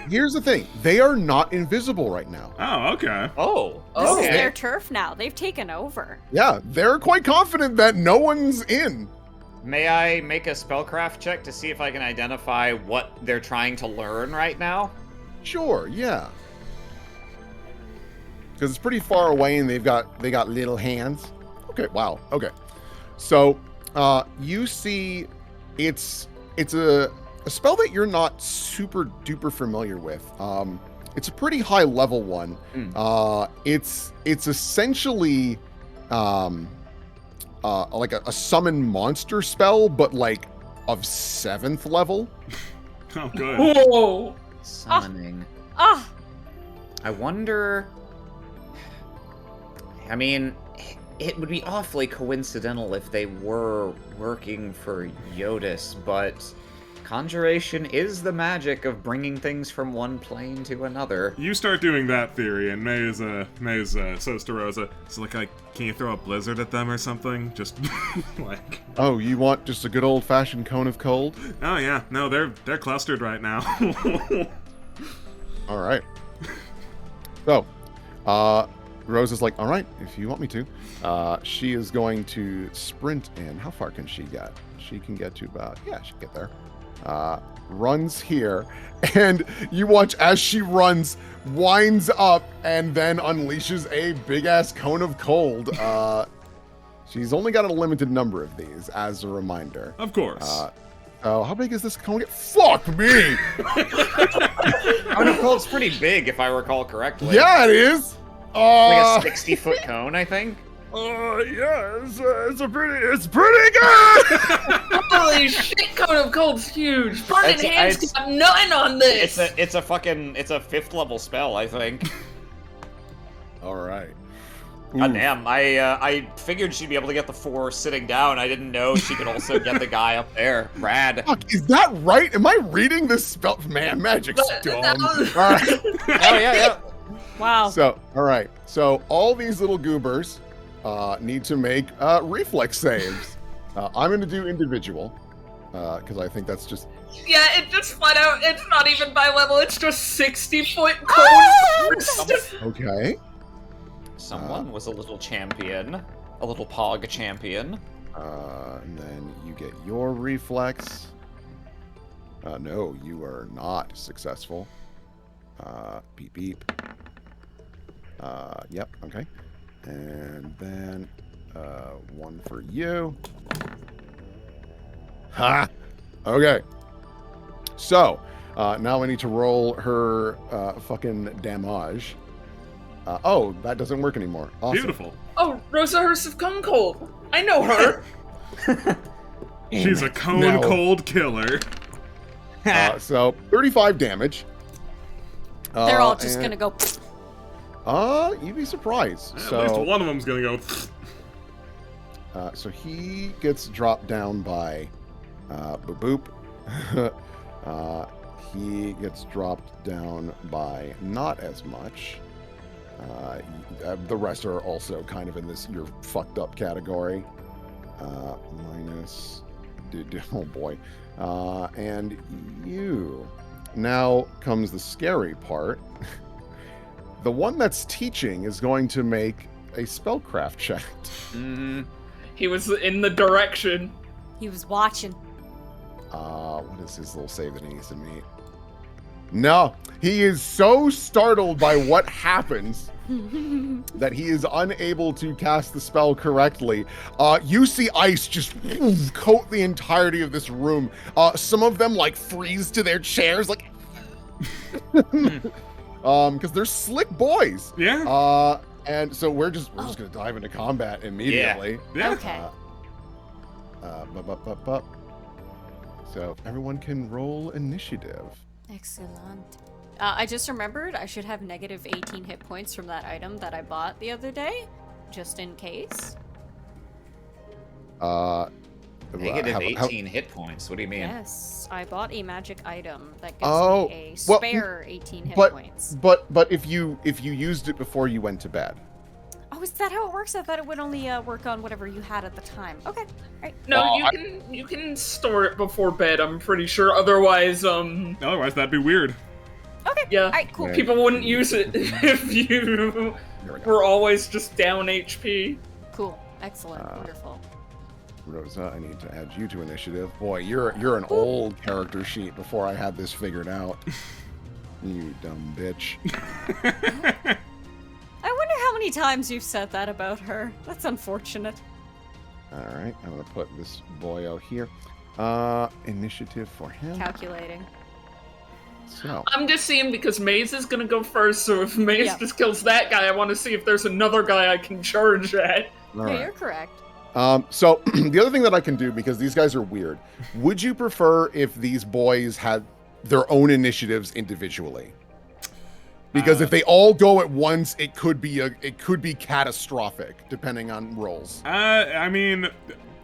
here's the thing. They are not invisible right now. Oh, okay. Oh, This okay. is their turf now. They've taken over. Yeah, they're quite confident that no one's in. May I make a spellcraft check to see if I can identify what they're trying to learn right now? Sure, yeah. Because it's pretty far away, and they got little hands. Okay, wow. Okay, so you see, it's a spell that you're not super duper familiar with. It's a pretty high level one. It's essentially like a summon monster spell, but like of 7th level. Oh, good. Whoa! Summoning. Ah, I wonder. I mean, it would be awfully coincidental if they were working for Yodis, but conjuration is the magic of bringing things from one plane to another. You start doing that theory, and Maze says to Rosa, "So, can you throw a blizzard at them or something? Just, like..." Oh, you want just a good old-fashioned cone of cold? Oh, yeah. No, they're clustered right now. All right. So, Rose is like, all right, if you want me to. She is going to sprint in. How far can she get? She can get to about, yeah, she can get there. runs here, and you watch as she runs, winds up, and then unleashes a big-ass cone of cold. She's only got a limited number of these, as a reminder. Of course. How big is this cone? Fuck me! Cone of cold's pretty big, if I recall correctly. Yeah, it is! Like a 60-foot cone, I think. Yeah, it's pretty good! Holy shit, Cone of Cold's huge. Burning hands got nothing on this. It's a 5th level spell, I think. All right. God damn, I figured she'd be able to get the 4 sitting down. I didn't know she could also get the guy up there. Rad. Fuck, is that right? Am I reading this spell? Man, magic's dumb. All right. Oh, yeah. Wow. So, all right. So, all these little goobers need to make reflex saves. I'm going to do individual, because I think that's just... Yeah, it just flat out, it's not even by level, it's just 60-foot cone. Okay. Someone was a little champion. A little pog champion. And then you get your reflex. No, you are not successful. Beep, beep. Yep, okay. And then, one for you. Ha! Okay. So, now I need to roll her, fucking damage. Oh, that doesn't work anymore. Awesome. Beautiful. Oh, Rosa Hearst of Cone Cold. I know her. She's a cone cold killer. So 35 damage. They're all just gonna go. You'd be surprised. At So least one of them's gonna go. so he gets dropped down by boop boop. He gets dropped down by not as much. The rest are also kind of in this you're fucked up category. Minus, oh boy. And you. Now comes the scary part. The one that's teaching is going to make a spellcraft check. Mm-hmm. He was in the direction. He was watching. What is his little save that he needs to meet? No, he is so startled by what happens that he is unable to cast the spell correctly. You see ice just coat the entirety of this room. Some of them like freeze to their chairs, like because they're slick boys. Yeah. And so we're just gonna dive into combat immediately. Yeah. Okay. So everyone can roll initiative. Excellent. I just remembered I should have negative 18 hit points from that item that I bought the other day, just in case. Negative 18 hit points. What do you mean? Yes, I bought a magic item that gives me a spare 18 hit points. But if you used it before you went to bed. Oh, is that how it works? I thought it would only work on whatever you had at the time. Okay, right. No, you can store it before bed, I'm pretty sure. Otherwise, Otherwise, that'd be weird. Okay. Yeah. Alright, cool. People wouldn't use it if you were always just down HP. Cool. Excellent. Wonderful. Rosa, I need to add you to initiative. Boy, you're an old character sheet before I had this figured out. You dumb bitch. I wonder how many times you've said that about her. That's unfortunate. All right, I'm gonna put this boyo here. Initiative for him. Calculating. So I'm just seeing because Maze is gonna go first, so if Maze Yeah. just kills that guy, I want to see if there's another guy I can charge at. all Yeah, right. you're correct. So the other thing that I can do, because these guys are weird, would you prefer if these boys had their own initiatives individually? Because if they all go at once, it could be catastrophic, depending on rolls. I mean,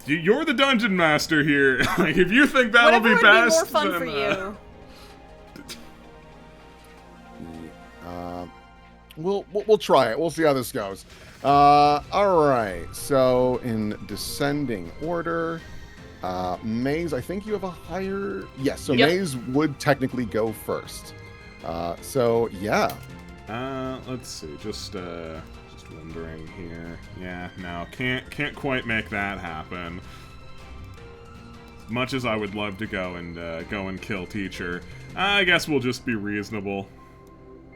you're the dungeon master here. Like, if you think that'll Whatever be would best, be more fun then, for you. We'll try it. We'll see how this goes. All right. So in descending order, Maze, I think you have a higher. Yes. So Yep. Maze would technically go first. So yeah. Let's see. Just wondering here. Yeah, no, can't quite make that happen. Much as I would love to go and kill teacher, I guess we'll just be reasonable.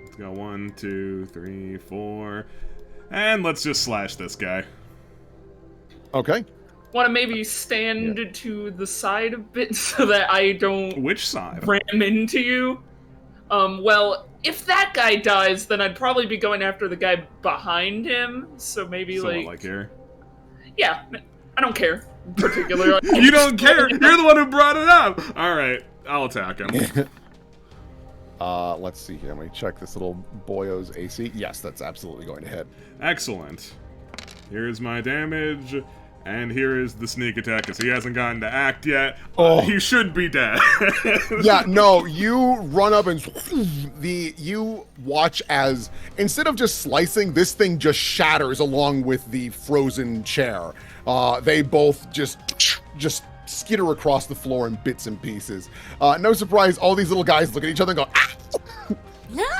Let's go 1, 2, 3, 4, and let's just slash this guy. Okay. Want to maybe stand to the side a bit so that I don't Which side? ram into you. Well, if that guy dies, then I'd probably be going after the guy behind him. So maybe like here. Yeah, I don't care particularly. You don't care. You're the one who brought it up. All right, I'll attack him. Let's see here. Let me check this little boyo's AC. Yes, that's absolutely going to hit. Excellent. Here's my damage, and here is the sneak attack, because he hasn't gotten to act yet. He should be dead. Yeah, no, you run up and you watch as, instead of just slicing, this thing just shatters along with the frozen chair. They both just skitter across the floor in bits and pieces. No surprise, all these little guys look at each other and go, ah!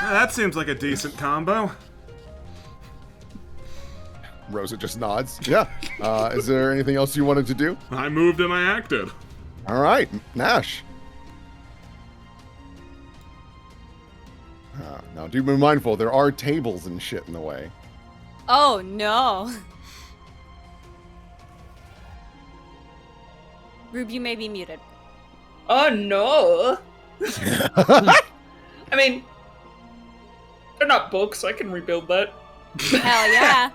That seems like a decent combo. Rosa just nods. Yeah. Is there anything else you wanted to do? I moved and I acted. All right, Nash. Now, do be mindful. There are tables and shit in the way. Oh, no. Rube, you may be muted. Oh, no. I mean, they're not books. I can rebuild that. Hell yeah.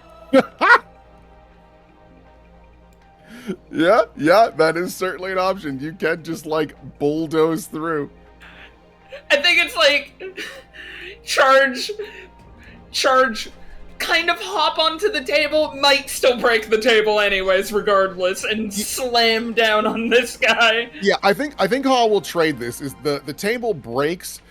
Yeah, that is certainly an option. You can just, like, bulldoze through. I think it's like charge, kind of hop onto the table, might still break the table anyways, regardless, and slam down on this guy. Yeah, I think how I will trade this is the table breaks.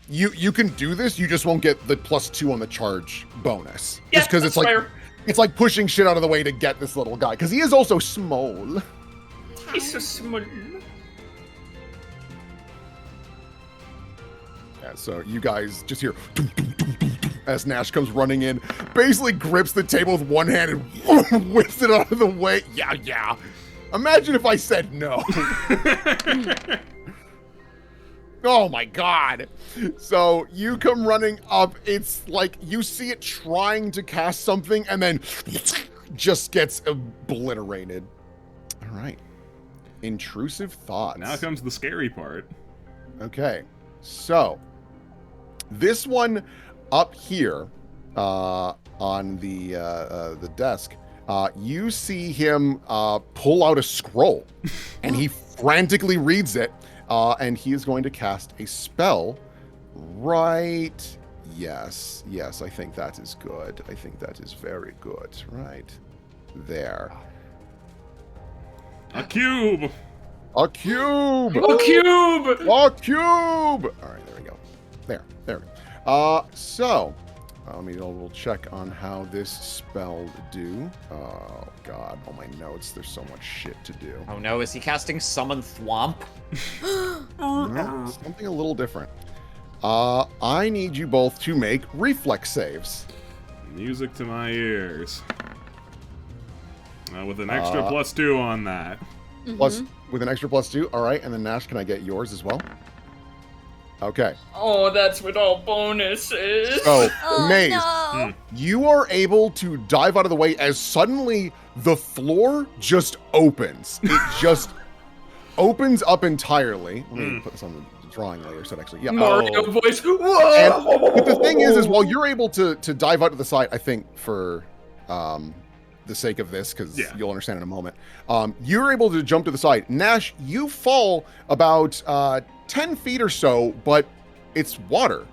You can do this, you just won't get the +2 on the charge bonus. Yeah, just because it's like fair. It's like pushing shit out of the way to get this little guy, because he is also small. He's so small. Yeah, so you guys just hear dum, dum, dum, dum, dum, as Nash comes running in, basically grips the table with one hand and whips it out of the way. Yeah. Imagine if I said no. Oh my god. So you come running up, it's like you see it trying to cast something and then just gets obliterated. All right. Intrusive thoughts. Now comes the scary part. Okay. So this one up here on the desk, you see him pull out a scroll and he frantically reads it. And he is going to cast a spell right... Yes, I think that is good. I think that is very good. Right there. A cube! A cube! A cube! A cube! All right, there we go. There we go. So, we'll check on how this spell do. Oh, God. All my notes. There's so much shit to do. Oh, no. Is he casting Summon Thwomp? No, something a little different. I need you both to make reflex saves. Music to my ears. With an extra +2 on that. Plus, with an extra +2. All right, and then Nash, can I get yours as well? Okay. Oh, that's with all bonuses. So, Maze, No. you are able to dive out of the way as suddenly the floor just opens. It just opens up entirely. Let me put this on the drawing later, so it actually, yeah. Mario voice. Whoa! But the thing is while you're able to dive out to the side, I think for the sake of this, because you'll understand in a moment, you're able to jump to the side. Nash, you fall about 10 feet or so, but it's water.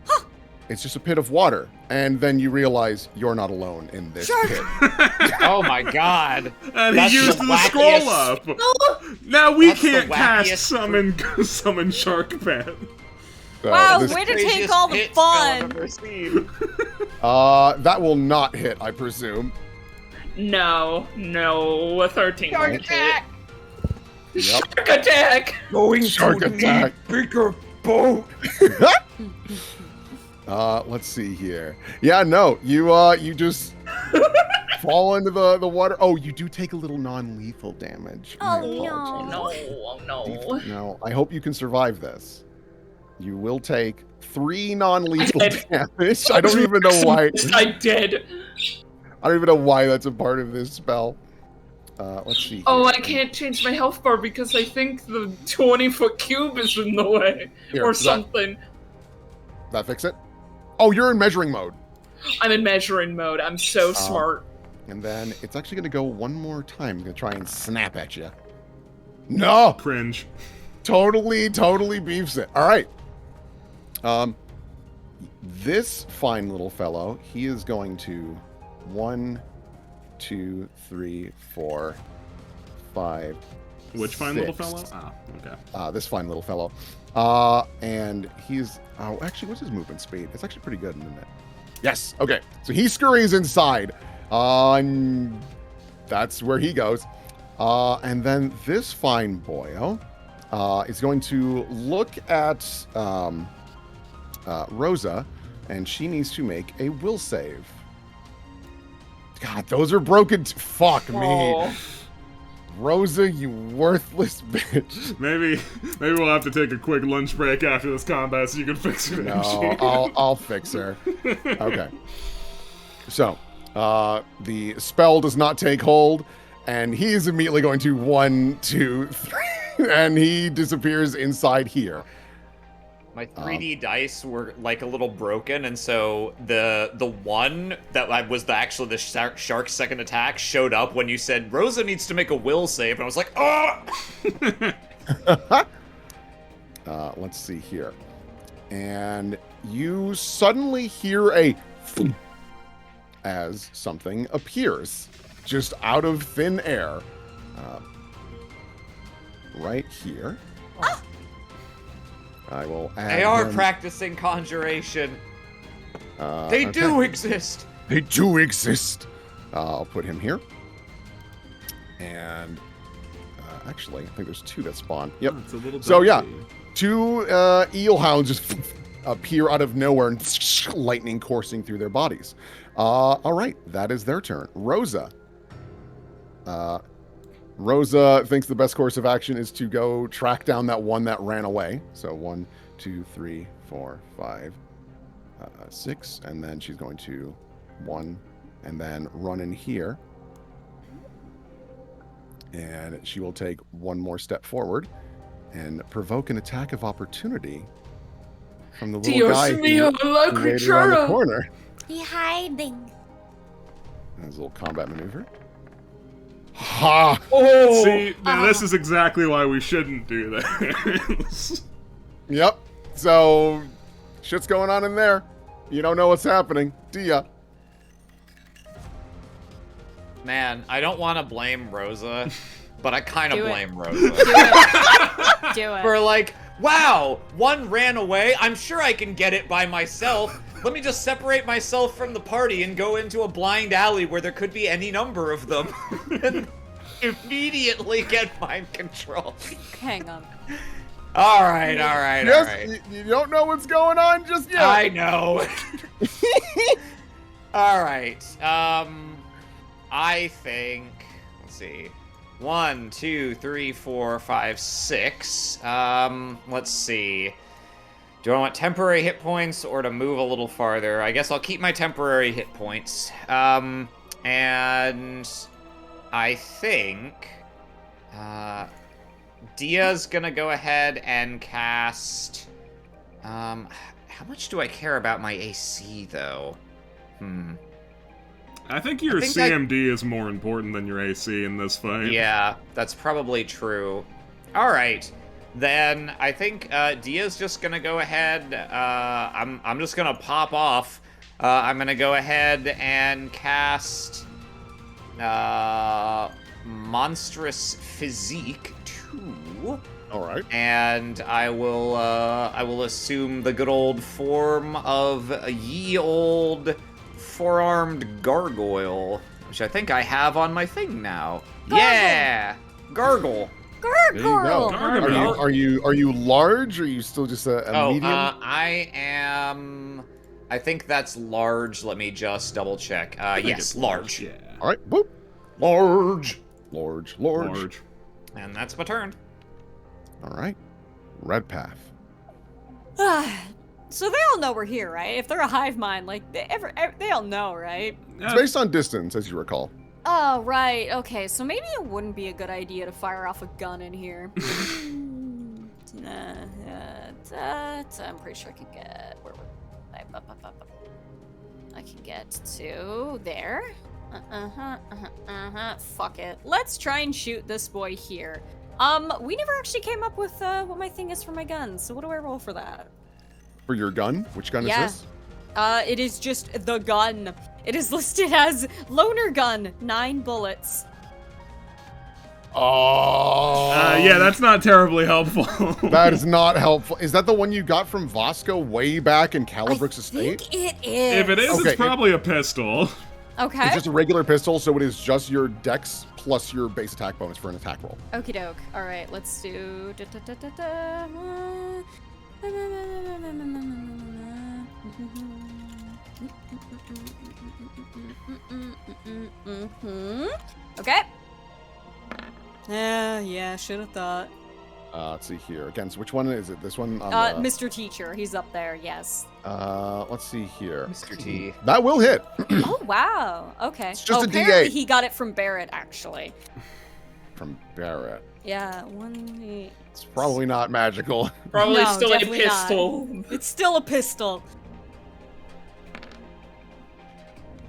Huh. It's just a pit of water. And then you realize you're not alone in this pit. Oh my god. And That's he used the scroll up. Now we can't cast summon Shark Pet. So Wow, this- way to take Craziest all the hit spell I've fun. ever seen. that will not hit, I presume. No, a 13 Shark won't hit. attack! Yep. Shark attack! Going Shark to attack. the bigger boat. Let's see here. Yeah, no, you just fall into the water. Oh, you do take a little non-lethal damage. My Oh, apologies. no. Oh no. No, I hope you can survive this. You will take 3 non-lethal I did. damage. I don't even know why. I did. I don't even know why that's a part of this spell. Let's see. Oh, here. I can't change my health bar because I think the 20-foot cube is in the way. Here, Or does something. that fix it? Oh, you're in measuring mode. I'm in measuring mode. I'm so smart. And then it's actually going to go one more time. I'm going to try and snap at you. No! Cringe. Totally beefs it. All right. This fine little fellow, he is going to 1, 2, 3, 4, 5. Which fine little 6. fellow? Ah, okay. This fine little fellow. And he's... Oh, actually, what's his movement speed? It's actually pretty good, isn't it? Yes. Okay. So he scurries inside. And that's where he goes. And then this fine boyo is going to look at Rosa, and she needs to make a will save. God, those are broken. Fuck me. Oh. Rosa, you worthless bitch. Maybe we'll have to take a quick lunch break after this combat so you can fix her. No, I'll fix her. Okay. So, the spell does not take hold, and he is immediately going to 1, 2, 3, and he disappears inside here. My 3D dice were like a little broken, and so the one that was actually the shark's second attack showed up when you said Rosa needs to make a will save, and I was like, oh! Let's see here. And you suddenly hear a thump as something appears just out of thin air. Right here. I will add They are him. practicing conjuration. Okay. They do exist. They do exist. I'll put him here. And actually, I think there's 2 that spawn. Yep. It's a little So, yeah. dusty. 2 eel hounds just appear out of nowhere and lightning coursing through their bodies. All right, that is their turn. Rosa. Rosa thinks the best course of action is to go track down that one that ran away. So 1, 2, 3, 4, 5, 6, and then she's going to 1, and then run in here. And she will take 1 more step forward and provoke an attack of opportunity from the little Dios guy mío, la who waited around the creatura. corner. Be hiding. That's a little combat maneuver. Ha! Oh. See, now this is exactly why we shouldn't do that. Yep. So, shit's going on in there. You don't know what's happening, do ya? Man, I don't want to blame Rosa, but I kind of Do it. blame Rosa. Do it. Do it. For like, wow, one ran away. I'm sure I can get it by myself. Let me just separate myself from the party and go into a blind alley where there could be any number of them. And immediately get mind control. Hang on. All right. Yes, you don't know what's going on just yet. I know. All right. I think. Let's see. 1, 2, 3, 4, 5, 6. Let's see. Do I want temporary hit points or to move a little farther? I guess I'll keep my temporary hit points. And I think Dia's gonna go ahead and cast. How much do I care about my AC though? I think your think CMD is more important than your AC in this fight. Yeah, that's probably true. All right. Then I think Dia's just gonna go ahead. I'm just gonna pop off. I'm gonna go ahead and cast Monstrous Physique 2. All right. And I will assume the good old form of a ye old four-armed gargoyle, which I think I have on my thing now. Gargle. Yeah, gargle. There you go. Gargoyle. Are you large, or are you still just a medium? I am. I think that's large. Let me just double check. I think Yes, it's large. Yeah. All right, whoop. Large. Large. And that's my turn. All right, red path. So they all know we're here, right? If they're a hive mind, like, they all know, right? It's based on distance, as you recall. Oh, right. Okay, so maybe it wouldn't be a good idea to fire off a gun in here. I'm pretty sure I can get... I can get to there. Fuck it. Let's try and shoot this boy here. We never actually came up with what my thing is for my gun, so what do I roll for that? For your gun? Which gun is this? It is just the gun. It is listed as loner gun, 9 bullets. Oh. Yeah, that's not terribly helpful. That is not helpful. Is that the one you got from Vasco way back in Calibrick's estate? I think it is. If it is, Okay, it's probably a pistol. Okay. It's just a regular pistol, so it is just your dex plus your base attack bonus for an attack roll. Okie doke. All right, let's do. Okay. Yeah, should have thought. Let's see here. Again, so which one is it? This one? Mr. Teacher, he's up there. Yes. Let's see here. Mr. T. That will hit. Oh wow. Okay. It's just a apparently D8. he got it from Barrett, actually. From Barrett. Yeah. 1, It's probably not magical. Probably No, still a definitely not. pistol. It's still a pistol.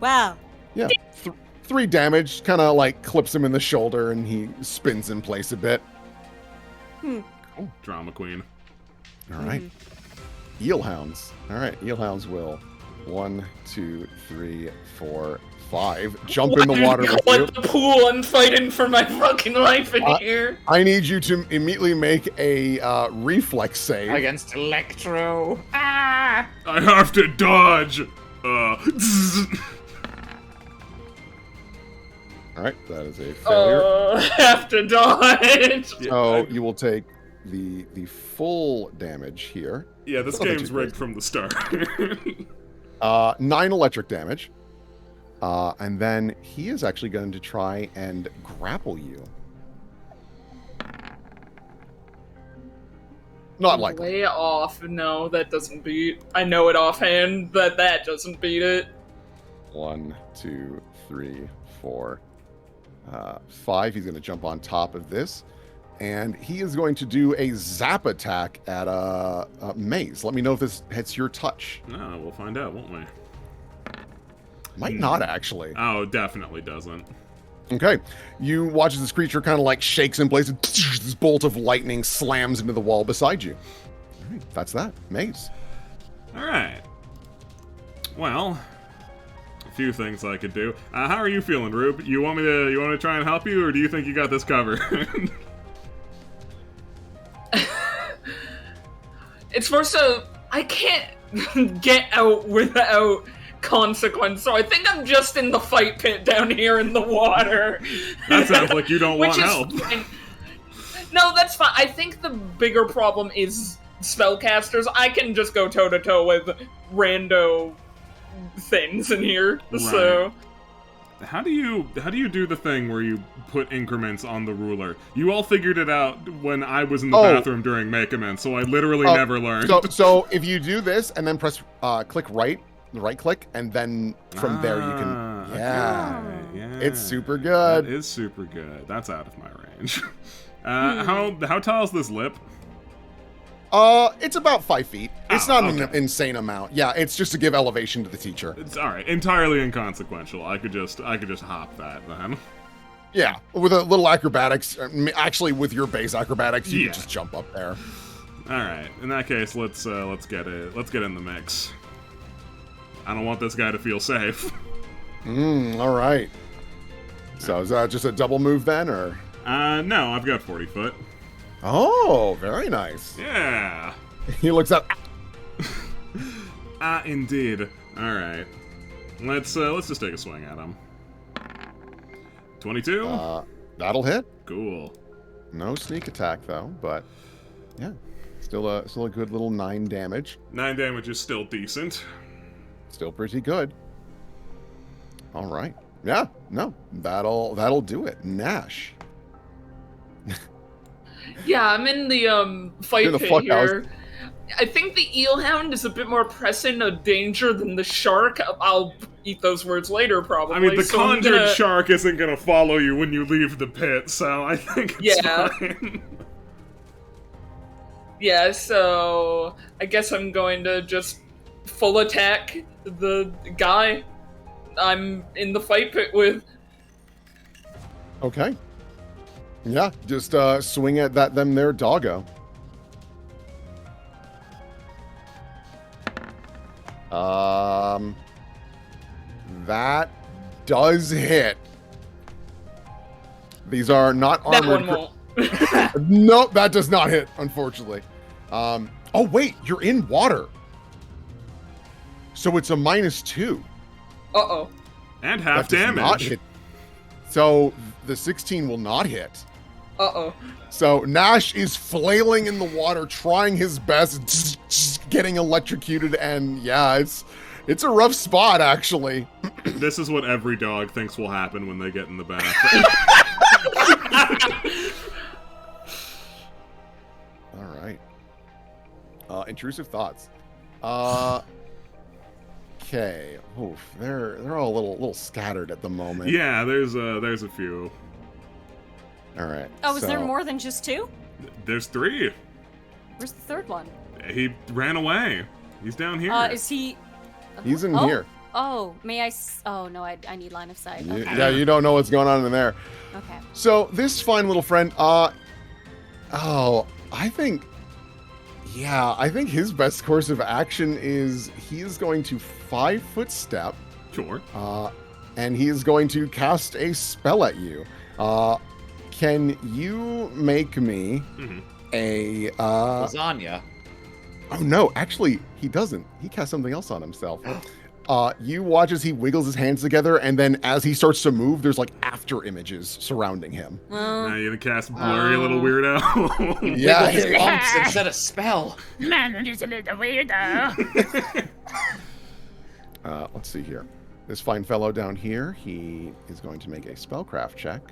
Wow. Yeah. 3 damage. Kind of like clips him in the shoulder, and he spins in place a bit. Drama queen. All right. Eelhounds. All right. Eelhounds will 1, 2, 3, 4, 5 jump in the water with you. At the pool, I'm fighting for my fucking life in here. I need you to immediately make a reflex save. Against Electro. Ah! I have to dodge. All right, that is a failure. Have to dodge. So you will take the full damage here. Yeah, this Nothing game's too rigged crazy. from the start. 9 electric damage. And then he is actually going to try and grapple you. Not likely. Way off. No, that doesn't beat. I know it offhand, but that doesn't beat it. 1, 2, 3, 4, 5. He's going to jump on top of this. And he is going to do a zap attack at Maze. Let me know if this hits your touch. No, we'll find out, won't we? Might not, actually. Oh, definitely doesn't. Okay. You watch as this creature kind of like shakes in place and this bolt of lightning slams into the wall beside you. All right, that's that. Maze. All right. Well, a few things I could do. How are you feeling, Rube? You want me to try and help you, or do you think you got this covered? It's first I can't get out without consequence, so I think I'm just in the fight pit down here in the water. That sounds like you don't want Which is help. fine. No, that's fine. I think the bigger problem is spellcasters. I can just go toe to toe with rando things in here. Right. So How do you do the thing where you put increments on the ruler? You all figured it out when I was in the bathroom during Make Amends, so I literally never learned. So if you do this and then press click right click, and then from there you can. Yeah. Okay, yeah. It's super good. That is super good. That's out of my range. How tall is this lip? It's about 5 feet. It's not an insane amount. Yeah, it's just to give elevation to the teacher. It's all right. Entirely inconsequential. I could just hop that then. Yeah, with a little acrobatics. Actually, with your base acrobatics, you Yeah. can just jump up there. All right. In that case, let's get in the mix. I don't want this guy to feel safe. All right. So is that just a double move then, or? No, I've got 40 foot. Oh, very nice. Yeah. He looks up. Indeed. All right. Let's just take a swing at him. 22. That'll hit. Cool. No sneak attack though, but yeah, still a good little 9 damage. 9 damage is still decent. Still pretty good. All right, Yeah, no, that'll do it. Nash. Yeah, I'm in the fight You're the pit fuck here. I think the eelhound is a bit more pressing a danger than the shark. I'll eat those words later, probably. I mean, the so I'm conjured gonna... shark isn't gonna follow you when you leave the pit, so I think it's fine. Yeah, so I guess I'm going to just full attack the guy I'm in the fight pit with. Okay. Yeah, just swing at them there doggo. That does hit. These are not That armored. one won't. Nope, that does not hit, unfortunately. Oh wait, you're in water. So it's a -2. Uh-oh. And half That does not damage. hit. So the 16 will not hit. Uh-oh. So Nash is flailing in the water, trying his best, getting electrocuted, and yeah, it's a rough spot, actually. This is what every dog thinks will happen when they get in the bath. All right. Intrusive thoughts. Okay. Oof, they're all a little scattered at the moment. Yeah, there's a few. All right. Oh, is there so- more than just 2? There's 3. Where's the third one? He ran away. He's down here. Is he... He's in Oh. here. Oh, may I... Oh, no, I need line of sight. Okay. Yeah, you don't know what's going on in there. Okay. So this fine little friend, I think his best course of action is he is going to 5-foot step, Sure. and he is going to cast a spell at you. Can you make me a Lasagna. Oh no, actually he doesn't. He casts something else on himself. You watch as he wiggles his hands together, and then as he starts to move, there's like after images surrounding him. Now you're gonna cast blurry little weirdo. Yeah, His lumps instead of spell. Man, I'm just a little weirdo. let's see here. This fine fellow down here, he is going to make a spellcraft check.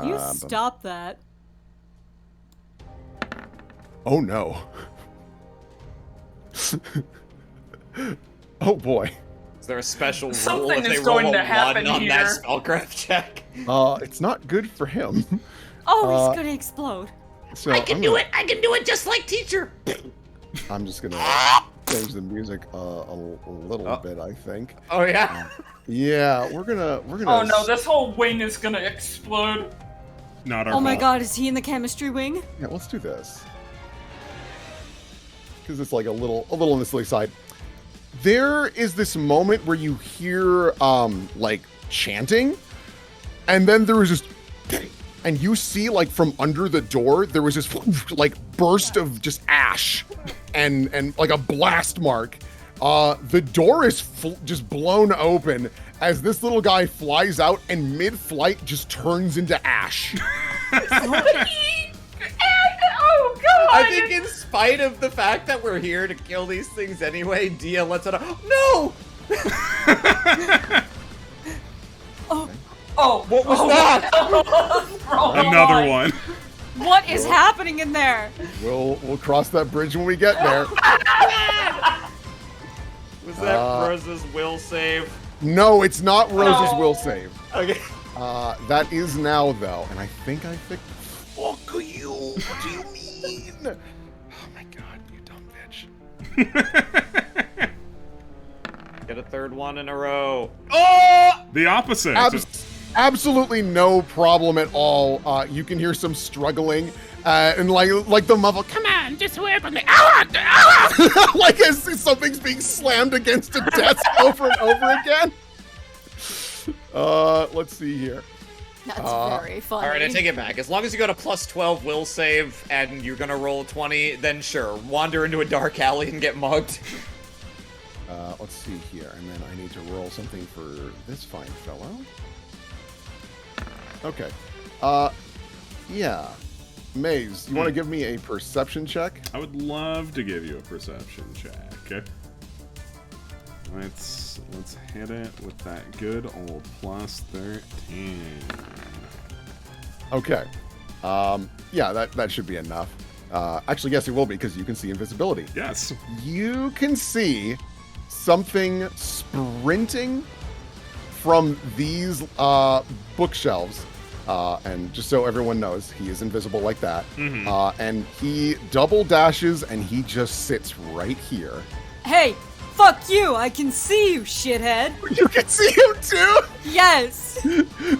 You stop that. Oh no. Oh boy. Is there a special rule Something if they is roll going a to happen 1 on here. that spellcraft check? It's not good for him. Oh, he's gonna explode. So I can do it. I can do it just like teacher. I'm just gonna change the music a little bit, I think. Oh yeah. Yeah, we're gonna. Oh no, this whole wing is gonna explode. Not our Oh my fault. god, is he in the chemistry wing? Yeah, let's do this. Because it's like a little on the silly side. There is this moment where you hear like chanting, and then there was just, and you see like from under the door there was this like burst of just ash, and like a blast mark. The door is just blown open as this little guy flies out and mid-flight just turns into ash. Oh god! I think in spite of the fact that we're here to kill these things anyway, Dia lets out a no! Oh, What was that? Another one. What is happening in there? We'll cross that bridge when we get there. Was that Rose's will save? No, it's not Rose's will save. Okay. That is now though, and I think I fixed. Fuck you! What do you mean? Oh my god, you dumb bitch! Get a third one in a row. The opposite. Absolutely no problem at all. You can hear some struggling, and like the muffle. Come Man, just work with me. Ow! on, like as something's being slammed against a desk over and over again. Let's see here. That's very funny. All right, I take it back. As long as you got a +12 will save and you're gonna roll 20, then sure, wander into a dark alley and get mugged. Let's see here, and then I need to roll something for this fine fellow. Okay. Yeah. Maze, you want to give me a perception check? I would love to give you a perception check. Let's hit it with that good old plus 13. Okay. Yeah, that should be enough. Actually, yes, it will be, because you can see invisibility. Yes. You can see something sprinting from these bookshelves. And just so everyone knows, he is invisible like that. And he double dashes, and he just sits right here. Hey, fuck you! I can see you, shithead! You can see him too? Yes!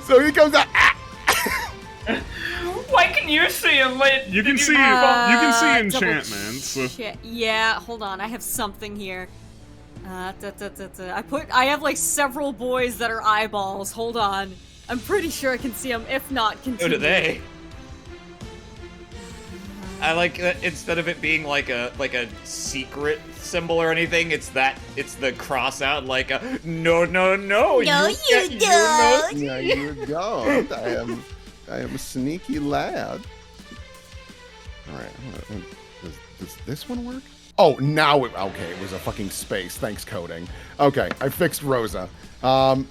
So he comes out. Why can you see him? Wait, You can see double enchantments. Yeah, hold on. I have something here. I have like several boys that are eyeballs. Hold on. I'm pretty sure I can see them. If not, continue. So do they. I like that instead of it being like a secret symbol or anything, it's the cross out like a no. No, you don't. Yeah, you don't. I am a sneaky lad. All right. Does this one work? Oh, now okay. It was a fucking space. Thanks, coding. Okay, I fixed Rosa. Okay,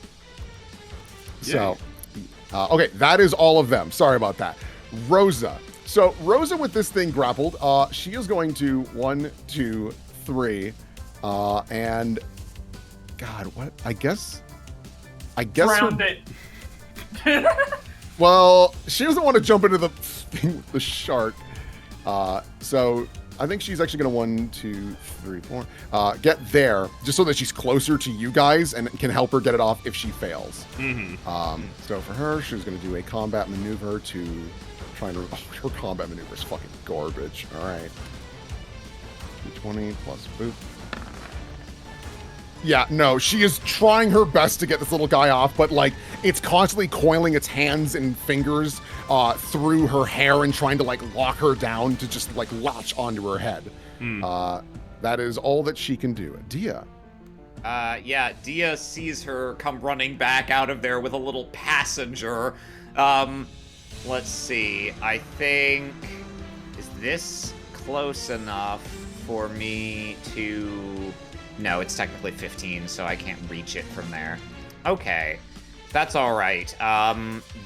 that is all of them. Sorry about that. Rosa. So Rosa with this thing grappled, she is going to 1, 2, 3, and God, what? I guess. Drowned it. Well, she doesn't want to jump into the thing with the shark. So I think she's actually going to 1, 2, 3, 4, get there just so that she's closer to you guys and can help her get it off if she fails. So for her, she's going to do a combat maneuver to try and. Oh, her combat maneuver is fucking garbage. All right. 20 plus boot. Yeah, no, she is trying her best to get this little guy off, but like it's constantly coiling its hands and fingers through her hair and trying to like lock her down to just like latch onto her head. That is all that she can do. Dia. Yeah, Dia sees her come running back out of there with a little passenger. Let's see. I think is this close enough for me to? No, it's technically 15, so I can't reach it from there. Okay. That's all right.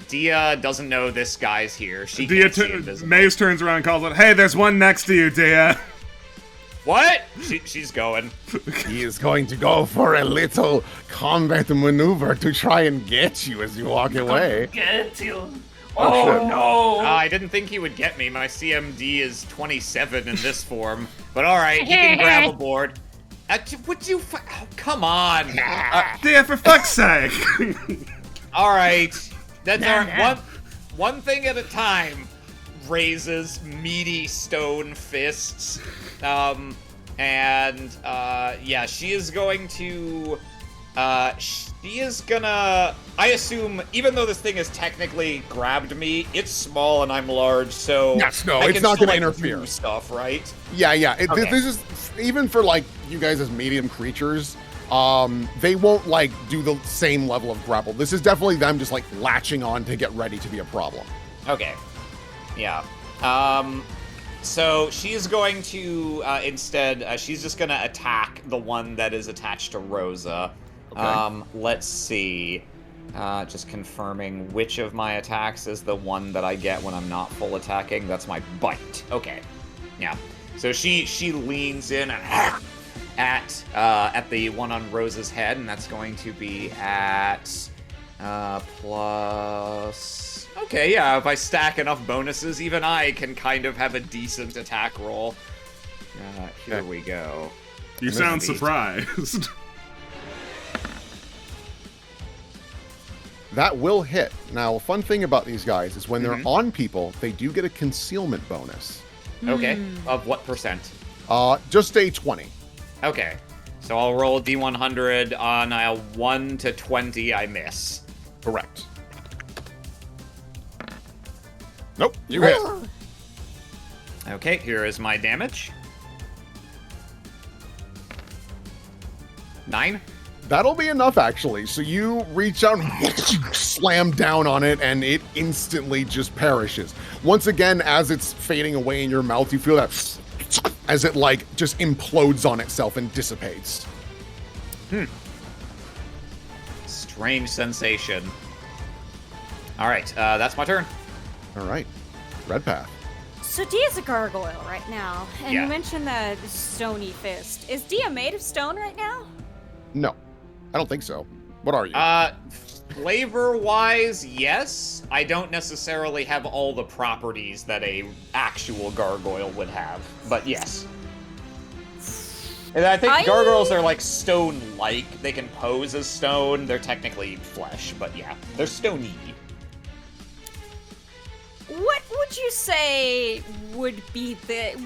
Dia doesn't know this guy's here. She can't see invisible. Maze turns around and calls out, "Hey, there's one next to you, Dia." What? She's going. He is going to go for a little combat maneuver to try and get you as you walk away. Get you. Oh no! I didn't think he would get me. My CMD is 27 in this form. But all right, he can grab a board. Would you? Oh, come on. Dia, for fuck's sake. All right. That's all right. One thing at a time. Raises meaty stone fists. Yeah, she is going to. She is gonna. I assume, even though this thing has technically grabbed me, it's small and I'm large, so yes, no, I it's can not still, going to like, interfere. do stuff, right? Yeah. Okay. This is even for like you guys as medium creatures. They won't like do the same level of grapple. This is definitely them just like latching on to get ready to be a problem. Okay. Yeah. So she's going to instead. She's just gonna attack the one that is attached to Rosa. Okay. Let's see. Just confirming which of my attacks is the one that I get when I'm not full attacking. That's my bite. Okay. Yeah. So she leans in and at the one on Rosa's head, and that's going to be at plus. Okay, yeah. If I stack enough bonuses, even I can kind of have a decent attack roll. Here we go. You sound surprised. That will hit. Now, a fun thing about these guys is when they're on people, they do get a concealment bonus. Okay. Of what percent? Just a 20. Okay. So I'll roll D100 on a 1 to 20. I miss. Correct. Nope, you hit. Okay, here is my damage. 9. That'll be enough, actually. So you reach out and slam down on it, and it instantly just perishes. Once again, as it's fading away in your mouth, you feel that as it, like, just implodes on itself and dissipates. Strange sensation. All right, that's my turn. All right. Red Path. So Dia's a gargoyle right now, and Yeah. you mentioned that stony fist. Is Dia made of stone right now? No, I don't think so. What are you? Flavor-wise, yes. I don't necessarily have all the properties that a actual gargoyle would have, but yes. And I think gargoyles are like stone-like. They can pose as stone. They're technically flesh, but yeah, they're stony. What would you say would be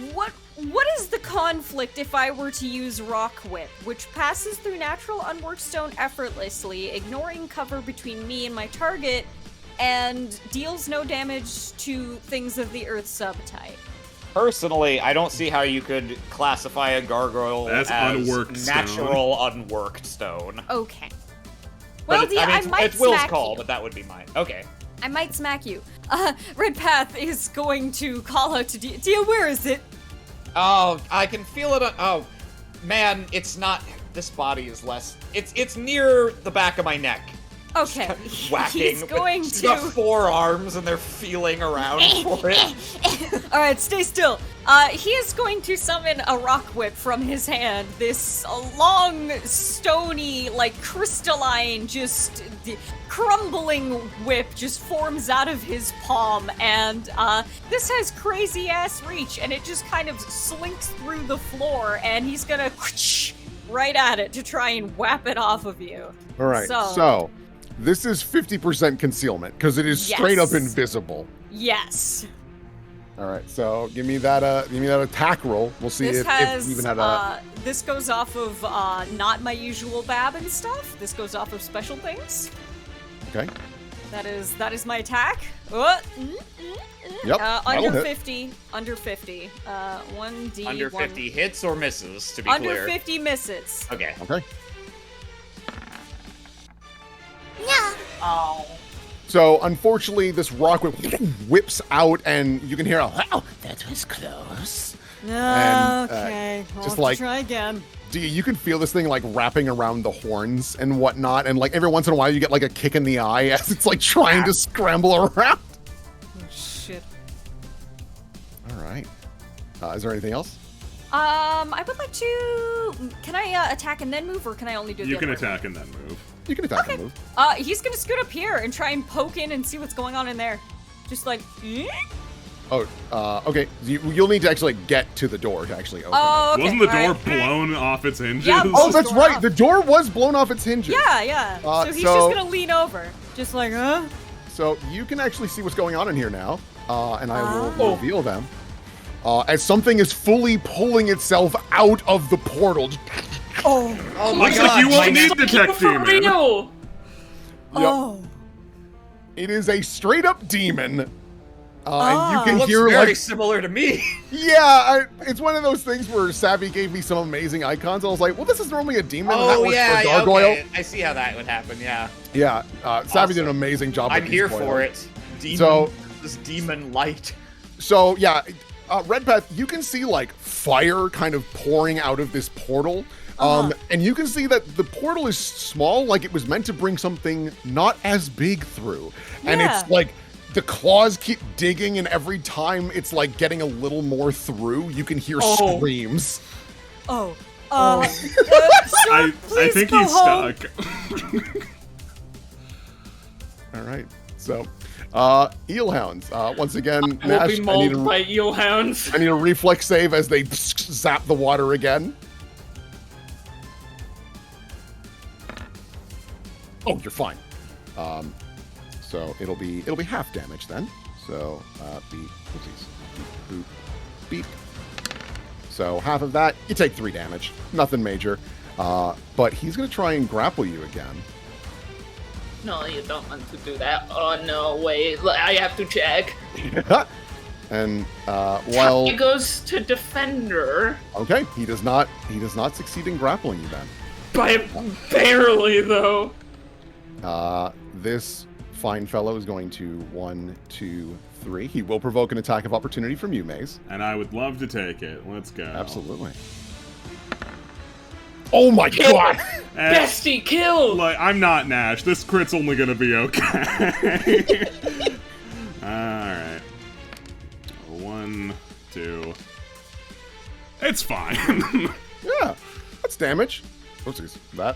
what is the conflict if I were to use Rock Whip, which passes through natural unworked stone effortlessly, ignoring cover between me and my target, and deals no damage to things of the Earth subtype? Personally, I don't see how you could classify a gargoyle as unworked natural unworked stone. Okay. Well, Dia, I I mean, might it's Will's smack call, you. but that would be mine. Okay. I might smack you. Red Path is going to call out to Dia. Dia, where is it? Oh, I can feel it. Oh, man, it's not. This body is less. It's near the back of my neck. Okay. Whacking. He's going She's to. got 4 arms and they're feeling around for it. All right, stay still. He is going to summon a rock whip from his hand. This long, stony, like crystalline, just crumbling whip just forms out of his palm, and this has crazy ass reach, and it just kind of slinks through the floor, and he's gonna right at it to try and whap it off of you. All right. So this is 50% concealment because it is straight up invisible. Yes. All right. So give me that attack roll. We'll see if we even had a. This goes off of not my usual bab and stuff. This goes off of special things. Okay. That is my attack. Yep. Under hit. 50. Under 50. 1d. Under 50 hits or misses, to be Under clear. 50 misses. Okay. Okay. Yeah. Oh. So unfortunately, this rock whip whips out, and you can hear a. Oh, that was close. And, Okay, I'll just have to like- try again. You can feel this thing like wrapping around the horns and whatnot, and like every once in a while you get like a kick in the eye as it's like trying to scramble around. Oh, shit. All right. Is there anything else? I would like to. Can I attack and then move, or can I only do the You can other way? attack and then move. You can attack and move. He's gonna scoot up here and try and poke in and see what's going on in there. Just like. Oh, okay. You'll need to actually get to the door to actually open it. Oh, okay. Wasn't the door alright. blown off its hinges? Yeah, Oh, It's that's going right. off. The door was blown off its hinges. Yeah. So he's so- just gonna lean over. Just like, huh? So you can actually see what's going on in here now, and I will reveal them. As something is fully pulling itself out of the portal. Oh my Looks god. like you won't my need neck- Detect For Demon. real. Yep. Oh. It is a straight up demon. And you It can looks hear very like, similar to me. yeah, it's one of those things where Savvy gave me some amazing icons. I was like, well, this is normally a demon, and that Oh works yeah, for a gargoyle. okay. I see how that would happen. Yeah. Yeah, Savvy did an Awesome. amazing job. I'm with here these for coils. it. Demon, So- this demon light. So yeah, Red Path, you can see like fire kind of pouring out of this portal. And you can see that the portal is small, like it was meant to bring something not as big through. And Yeah. it's like the claws keep digging, and every time it's like getting a little more through, you can hear screams. Oh. I please think go he's home. stuck. All right. So, eelhounds. Once again, Will Nash, be mauled by eelhounds. I need a reflex save as they zap the water again. Oh, you're fine. So it'll be half damage then. So beep, oopsies, beep, boop, beep. So half of that, you take 3 damage. Nothing major. But he's gonna try and grapple you again. No, you don't want to do that. Oh no, wait. I have to check. And while It goes to defender. okay, he does not succeed in grappling you then. By barely though. This fine fellow is going to 1, 2, 3. He will provoke an attack of opportunity from you, Maze. And I would love to take it. Let's go. Absolutely. Oh my god! And, Bestie, kill! like, I'm not Nash. This crit's only gonna be okay. Alright. 1, 2. It's fine. Yeah, that's damage. Oopsies, that.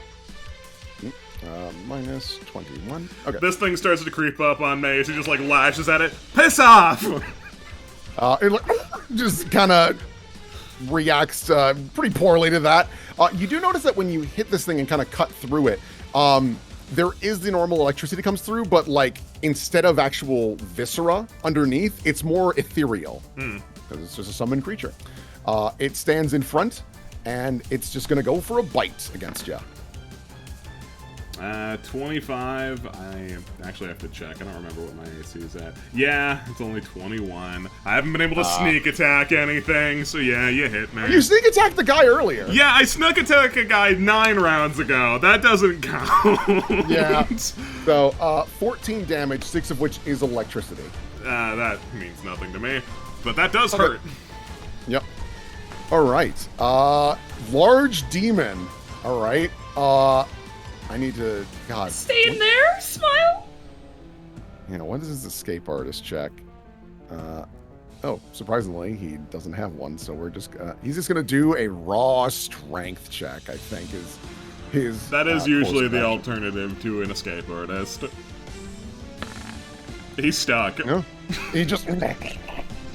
Minus 21. Okay. This thing starts to creep up on Maze. He just, like, lashes at it. Piss off! It like, just kind of reacts pretty poorly to that. You do notice that when you hit this thing and kind of cut through it, there is the normal electricity comes through, but like instead of actual viscera underneath, it's more ethereal because it's just a summoned creature. It stands in front, and it's just going to go for a bite against you. 25. I actually have to check. I don't remember what my AC is at. Yeah, it's only 21. I haven't been able to sneak attack anything, so yeah, you hit me. You sneak attacked the guy earlier. Yeah, I sneak attacked a guy 9 rounds ago. That doesn't count. Yeah. So, 14 damage, 6 of which is electricity. That means nothing to me, but that does hurt. Yep. All right. Large demon. All right. I need to. God. Stay in there, smile. You know, what is his escape artist check? Oh, surprisingly, he doesn't have one, so we're just. He's just gonna do a raw strength check. I think is his. That is usually the action. alternative to an escape artist. He's stuck. No, he just.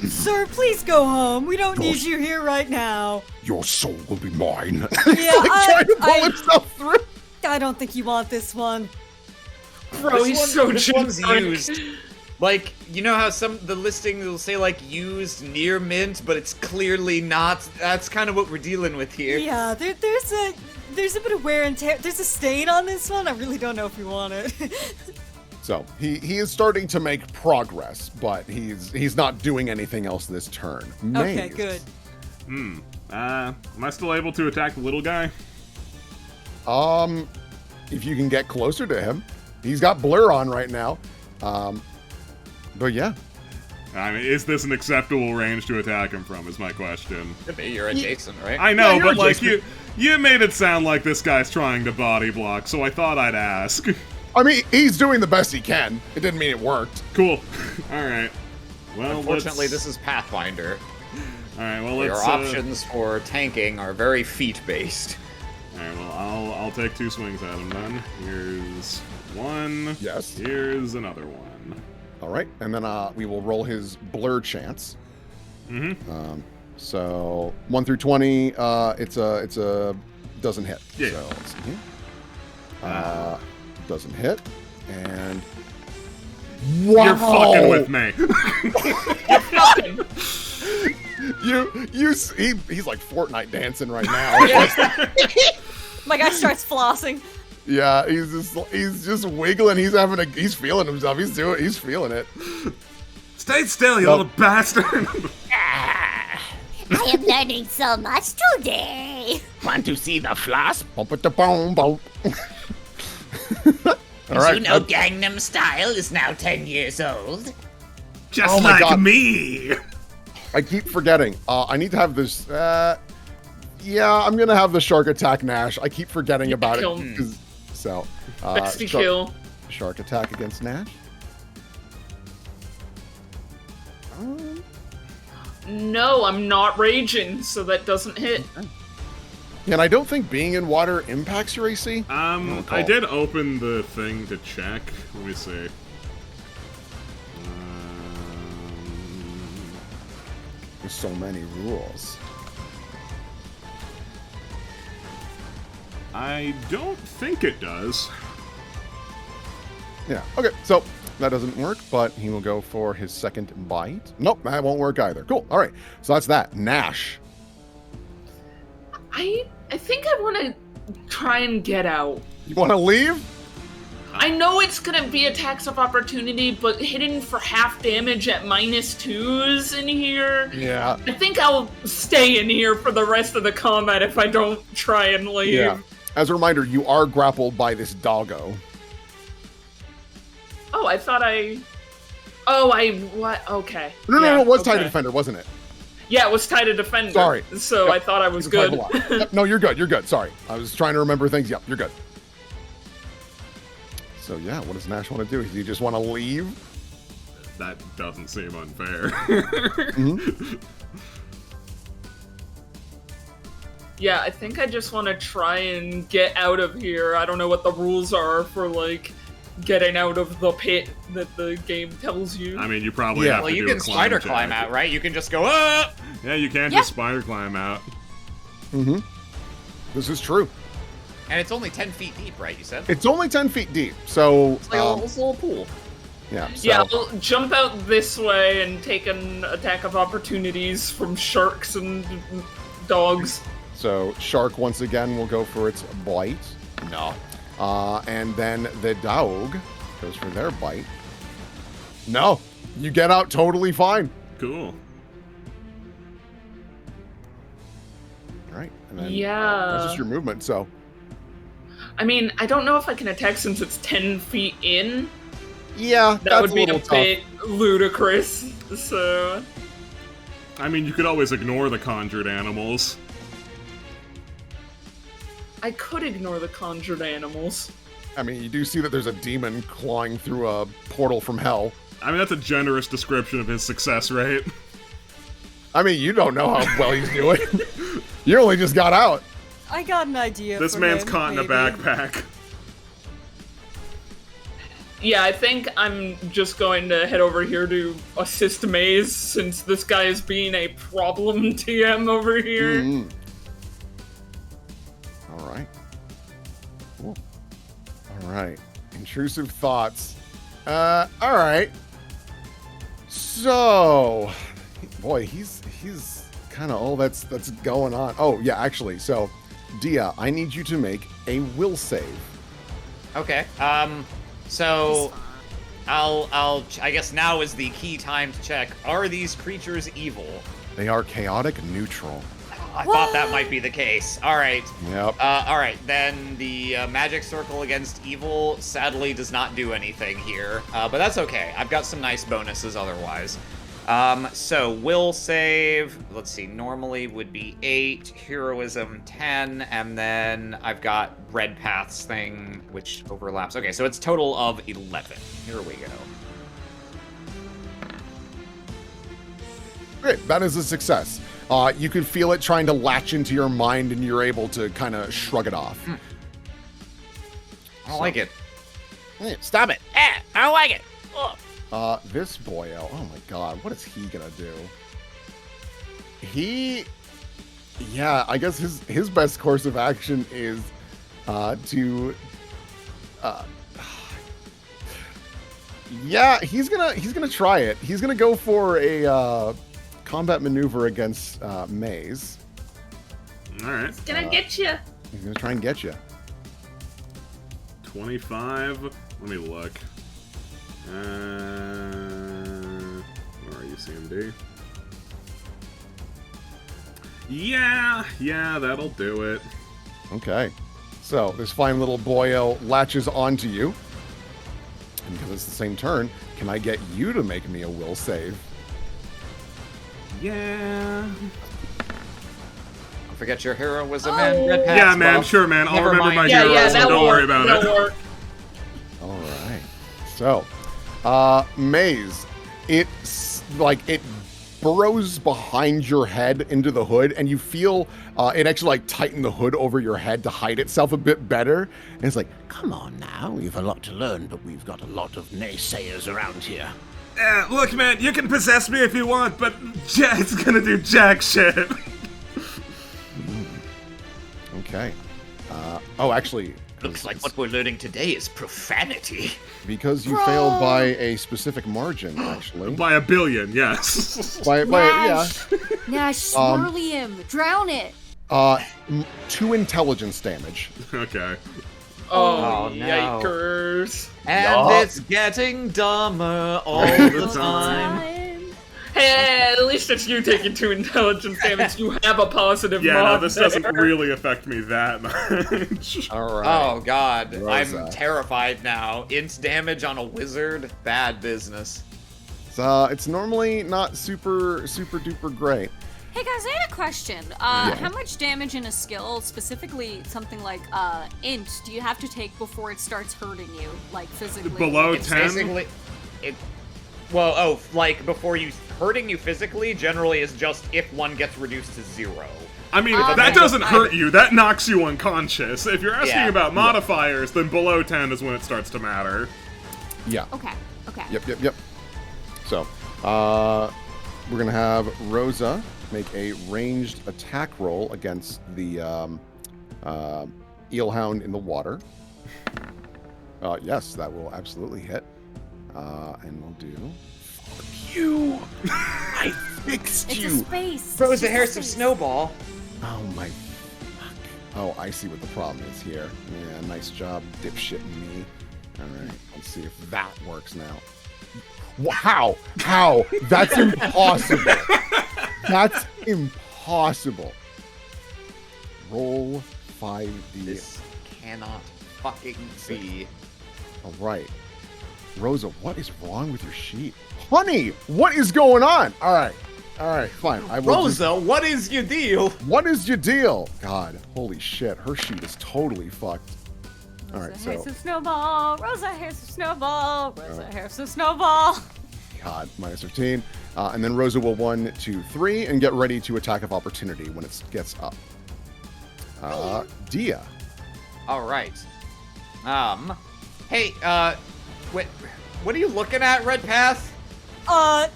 Sir, please go home. We don't need you here right now. Your soul will be mine. Yeah, trying to pull himself through. I don't think you want this one. Bro, he's so this one's generic. used. Like, you know how the listing will say like used near mint, but it's clearly not. That's kind of what we're dealing with here. Yeah, there's a bit of wear and tear. There's a stain on this one. I really don't know if we want it. So he is starting to make progress, but he's not doing anything else this turn. Okay, Maze. good. Am I still able to attack the little guy? If you can get closer to him, he's got blur on right now. But yeah, I mean, is this an acceptable range to attack him from? Is my question. You're adjacent, right? I know, Yeah, but you're like you made it sound like this guy's trying to body block, so I thought I'd ask. I mean, he's doing the best he can. It didn't mean it worked. Cool. All right. Well, Unfortunately, this is Pathfinder. All right. Well, Your let's. options for tanking are very feat-based. All right. Well, I'll take 2 swings at him then. Here's one. Yes. Here's another one. All right, and then we will roll his blur chance. Mm-hmm. So 1 through 20, it's a doesn't hit. Yeah. So let's see here. Doesn't hit, and wow! You're fucking with me. He's like Fortnite dancing right now. My guy starts flossing. Yeah, he's just wiggling. He's feeling himself. He's feeling it. Stay still, you little bastard. I am learning so much today. Want to see the floss? Bump it to boom, boom. All As right. you know, Gangnam Style is now 10 years old. Just Oh my like God. me. I keep forgetting. I need to have this. Yeah, I'm gonna have the shark attack Nash. I keep forgetting about kill it. him. 'Cause- So, Bestie kill. shark attack against Nash. No, I'm not raging, so that doesn't hit. Yeah, and I don't think being in water impacts your AC. I did open the thing to check. Let me see. There's so many rules. I don't think it does. Yeah. Okay. So that doesn't work, but he will go for his second bite. Nope, that won't work either. Cool. All right. So that's that. Nash. I think I want to try and get out. You want to leave? I know it's gonna be a tax of opportunity, but hitting for half damage at -2s in here. Yeah. I think I'll stay in here for the rest of the combat if I don't try and leave. Yeah. As a reminder, you are grappled by this doggo. Oh, I thought I. Oh, what? Okay. No, Yeah, it was okay. Titan Defender, wasn't it? Yeah, it was tied to defender. Sorry. So Yep. I thought I was You can good. type a lot. Yep, no, you're good. You're good. Sorry. I was trying to remember things. Yep, you're good. So, yeah, what does Nash want to do? Does he just want to leave? That doesn't seem unfair. Yeah, I think I just want to try and get out of here. I don't know what the rules are for, like, getting out of the pit that the game tells you. I mean, you probably have Well, to you do can a spider check. climb out, right? You can just go, ah! Yeah, you can just spider climb out. This is true. And it's only 10 feet deep, right, you said? It's only 10 feet deep, so... It's like a little pool. Yeah, so... Yeah, I'll jump out this way and take an attack of opportunities from sharks and dogs. So, Shark once again will go for its bite. No. And then the dog goes for their bite. No, you get out totally fine. Cool. All right, and then Yeah. that's just your movement. So, I mean, I don't know if I can attack since it's 10 feet in. yeah, That that's would be a little tough. bit ludicrous, so... I mean, you could always ignore the conjured animals. I could ignore the conjured animals. I mean, you do see that there's a demon clawing through a portal from hell. I mean, that's a generous description of his success rate. I mean, you don't know how well he's doing. You only just got out. I got an idea. This for man's him, caught in a maybe. backpack. Yeah, I think I'm just going to head over here to assist Maze, since this guy is being a problem TM over here. Mm-hmm. All right. Cool. All right. Intrusive thoughts. All right. So, boy, he's kind of all that's going on. Oh yeah, actually. So, Dia, I need you to make a will save. Okay. So I guess now is the key time to check. Are these creatures evil? They are chaotic neutral. I thought that might be the case. All right. Yep. All right. Then the magic circle against evil sadly does not do anything here, but that's okay. I've got some nice bonuses otherwise. So will save. Let's see. Normally would be 8, heroism 10, and then I've got red paths thing, which overlaps. Okay, so it's total of 11. Here we go. Great. That is a success. You can feel it trying to latch into your mind, and you're able to kind of shrug it off. I don't like it. Stop it. I don't like it. Oh. This boyo, oh my god, what is he gonna do? Yeah, I guess his best course of action is yeah, he's gonna try it. He's gonna go for a combat maneuver against Maze. All right. It's gonna get you. He's gonna try and get you. 25. Let me look. Where are you, CMD? Yeah, that'll do it. Okay. So this fine little boyo latches onto you. And because it's the same turn, can I get you to make me a will save? Yeah. Don't forget your heroism and red paths. Yeah, man, Bob. sure, man. I'll Never remember mind. my Yeah, heroes, so that'll don't worry work. about That'll it. work. All right. So, Maze, it burrows behind your head into the hood, and you feel it actually like tighten the hood over your head to hide itself a bit better. And it's like, Come on now, we've a lot to learn, but we've got a lot of naysayers around here. Look, man, you can possess me if you want, but it's gonna do jack shit. okay. Actually, Looks like what we're learning today is profanity. because you failed by a specific margin, actually. By a billion, yes. Yeah. Nash, swirly him. Drown it. 2 intelligence damage. Okay. Oh, no. yikers. And it's getting dumber all the time. Hey, at least it's you taking 2 intelligence damage. You have a positive Yeah, no, mod this there. doesn't really affect me that much. All right. Oh god, Rosa. I'm terrified now. Int damage on a wizard, bad business. It's normally not super duper great. Hey guys, I had a question. How much damage in a skill, specifically something like int, do you have to take before it starts hurting you, like physically? Below It's 10? basically like before you hurting you physically generally is just if one gets reduced to 0. I mean, that doesn't hurt you. That knocks you unconscious. If you're asking about modifiers, then below 10 is when it starts to matter. Yeah. Okay. Yep. So, we're gonna have Rosa make a ranged attack roll against the eelhound in the water. Yes, that will absolutely hit. And we'll do. Fuck you! I fixed you. It's a space. Rosa Harris of Snowball. Oh my fuck. Oh, I see what the problem is here. Yeah, nice job, dipshitting me. Alright, let's see if that works now. How? That's impossible. That's impossible. Roll 5d. This cannot fucking be. Alright. Rosa, what is wrong with your sheet? Honey, what is going on? Alright, fine. I will Rosa, what is your deal? What is your deal? God, holy shit, her sheet is totally fucked. Alright, so. Rosa Snowball. Rosa Harris of Snowball. Rosa Harris of Snowball. God, minus 15. And then Rosa will 1, 2, 3, and get ready to attack of opportunity when it gets up. Dia. All right. Hey, what are you looking at, Red Path?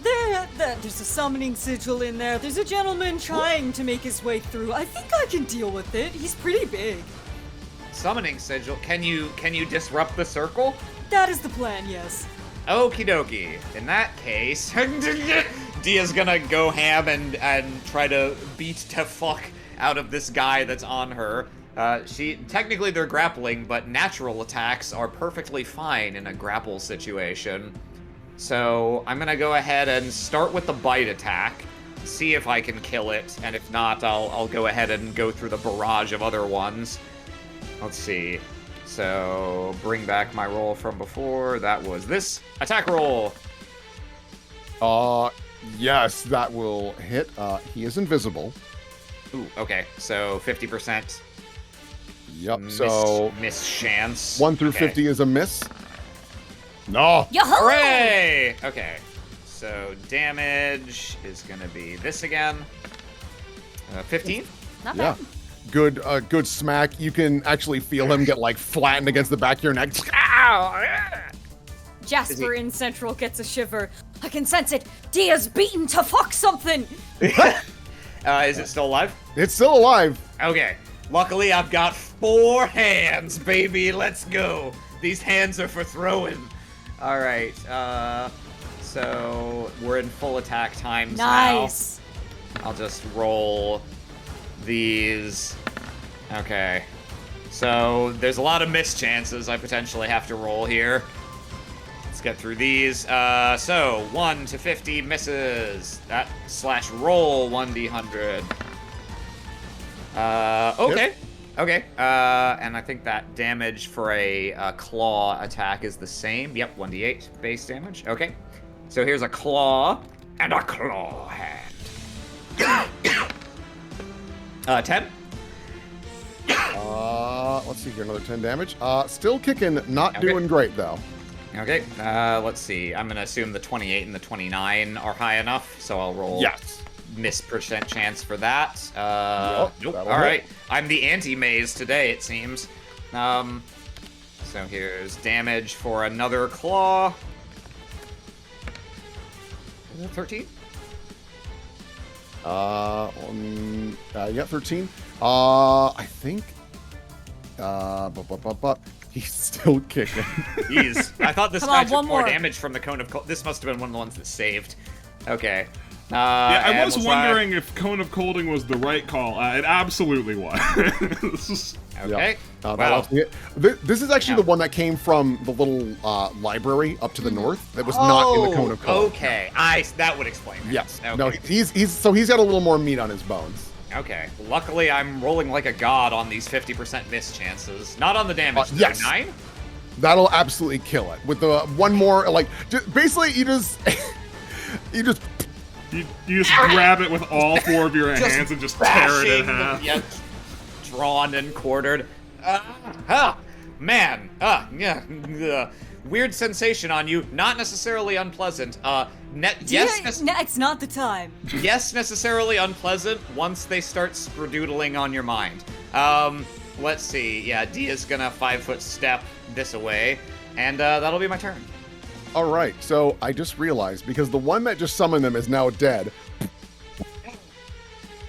There's a summoning sigil in there. There's a gentleman trying to make his way through. I think I can deal with it. He's pretty big. Summoning sigil. Can you disrupt the circle? That is the plan, yes. Okie dokie. In that case, Dia's gonna go ham and try to beat the fuck out of this guy that's on her. Technically they're grappling, but natural attacks are perfectly fine in a grapple situation. So I'm gonna go ahead and start with the bite attack, see if I can kill it, and if not, I'll go ahead and go through the barrage of other ones. Let's see. So bring back my roll from before. That was this attack roll. Yes, that will hit. He is invisible. Ooh, okay. So 50%. Yep. So miss chance. 1 through 50 is a miss. No. Yahoo! Hooray! Okay. So damage is gonna be this again. 15. Not Yeah. bad. Good smack. You can actually feel him get like flattened against the back of your neck. Jasper in Central gets a shiver. I can sense it. Dia's beaten to fuck something. Is it still alive? It's still alive. Okay. Luckily, I've got 4 hands, baby. Let's go. These hands are for throwing. All right. So we're in full attack times Nice. now. I'll just roll these. Okay. So there's a lot of miss chances I potentially have to roll here. Let's get through these. So 1 to 50 misses. That / roll 1d100. Okay. Yep. Okay. And I think that damage for a claw attack is the same. Yep, 1d8 base damage. Okay. So here's a claw and a claw hand. 10. Let's see here, another 10 damage. Still kicking, not Okay. doing great though. Okay. Let's see. I'm gonna assume the 28 and the 29 are high enough, so I'll roll. Yes. Miss percent chance for that. Yep, Nope. that'll All hit. right. I'm the anti-maze today, it seems. So here's damage for another claw. Is it 13? Yeah, 13. I think. He's still kicking. Jeez. I thought this Come guy on, took one more more. damage from the Cone of Cold. This must have been one of the ones that saved. Okay. Yeah, I and was we'll try- wondering if Cone of Colding was the right call. It absolutely was. Okay. That'll Wow. have to hit. This is actually Yeah. the one that came from the little library up to the north that was not in the Cone of Cold. Okay. That would explain it. Yes. Okay. No, he's got a little more meat on his bones. Okay. Luckily, I'm rolling like a god on these 50% miss chances. Not on the damage. though. Yes. 9? That'll absolutely kill it. With the one more, like, basically you just You just grab it with all 4 of your hands and just tear it in bashing half. Yeah, drawn and quartered. Man. Yeah. Weird sensation on you. Not necessarily unpleasant. It's not the time. Yes, necessarily unpleasant once they start spradoodling on your mind. Let's see. Yeah, D is gonna 5-foot step this away, and that'll be my turn. All right, so I just realized, because the one that just summoned them is now dead.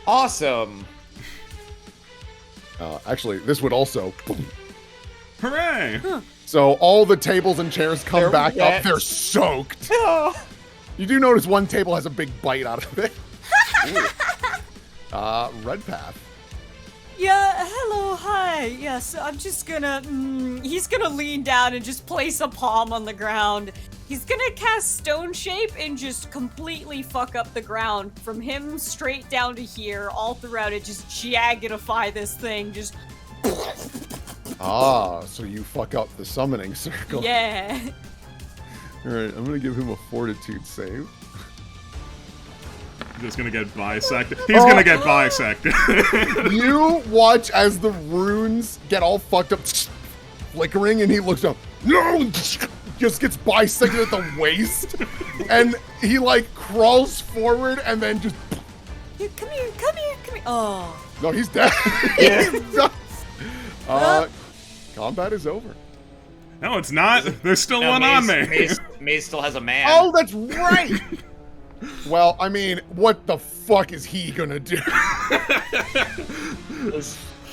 Awesome. Actually, this would also... Hooray! So all the tables and chairs come They're back wet. up. They're soaked. You do notice one table has a big bite out of it. Red Path. Yeah, hello, hi. Yes, I'm just gonna... he's gonna lean down and just place a palm on the ground. He's gonna cast Stone Shape and just completely fuck up the ground. From him straight down to here, all throughout it, just jaggedify this thing, just... So you fuck up the summoning circle. Yeah. Alright, I'm gonna give him a fortitude save. He's just gonna get bisected. He's gonna get bisected. You watch as the runes get all fucked up, flickering, and he looks up. No! Just gets bisected at the waist. And he, like, crawls forward and then just... Yeah, come here. Oh. No, he's dead. He's done. Combat is over. No, it's not. There's still one on me. Maze still has a man. Oh, that's right! Well, I mean, what the fuck is he gonna do?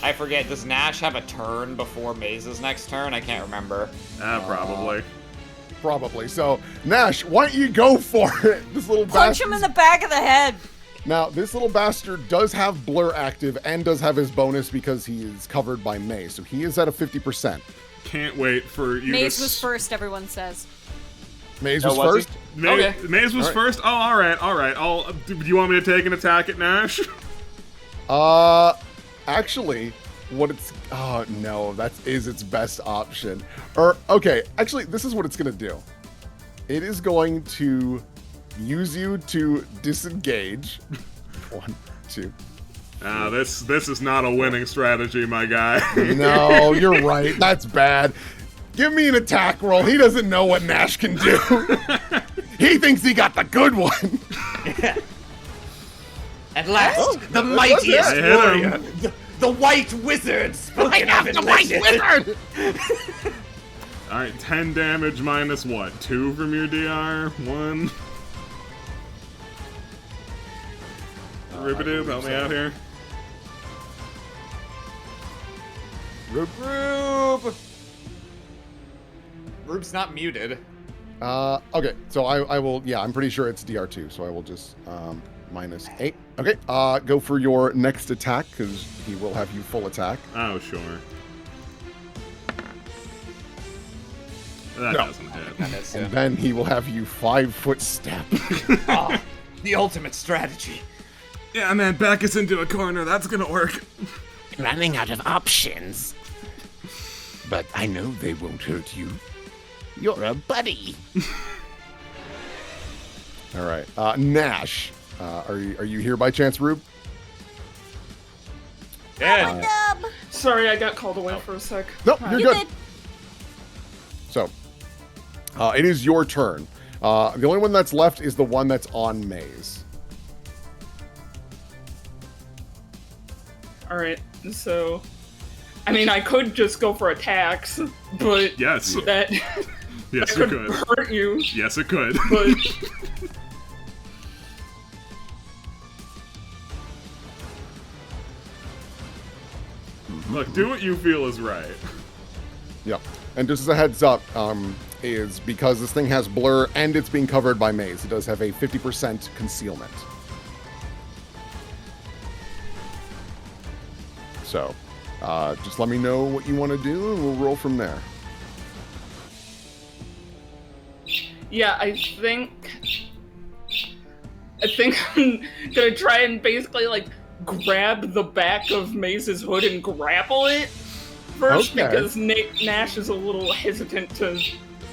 I forget, does Nash have a turn before Maze's next turn? I can't remember. Probably. Probably. So, Nash, why don't you go for it? This little Punch him in the back of the head. Now, this little bastard does have Blur active and does have his bonus because he is covered by Maze, so he is at a 50%. Can't wait for you Maze to... was first, everyone says. Maze was first? Maze was first? Oh, alright. Do you want me to take an attack at Nash? Actually, what it's... Oh, no, that is its best option. Okay, actually, this is what it's gonna do. It is going to use you to disengage. 1, 2. This is not a winning strategy, my guy. No, you're right. That's bad. Give me an attack roll. He doesn't know what Nash can do. He thinks he got the good one. At last, the mightiest I hit warrior, him. the White Wizard, spoken of in The White legend. Wizard! Alright, 10 damage minus what? 2 from your DR? 1? Rubidoob, help me out here. Rube's not muted. Okay, so I will, yeah, I'm pretty sure it's DR2, so I will just, minus 8. Okay, go for your next attack, because he will have you full attack. Oh, sure. That doesn't hit. And then he will have you 5-foot step. The ultimate strategy. Yeah, man, back us into a corner. That's gonna work. Running out of options. But I know they won't hurt you. You're a buddy. All right, Nash, are you here by chance, Rube? Dead. Sorry, I got called away for a sec. Nope, you're good. So, it is your turn. The only one that's left is the one that's on Maze. Alright, so... I mean, I could just go for attacks, but... Yes. That... Yes, that you could could. hurt you, Yes, it could. but... Look, do what you feel is right. Yeah, and just as a heads up, is because this thing has blur and it's being covered by Maze, it does have a 50% concealment. So, just let me know what you want to do and we'll roll from there. Yeah, I think I'm gonna try and basically, like, grab the back of Maze's hood and grapple it first, Okay. because Nash is a little hesitant to,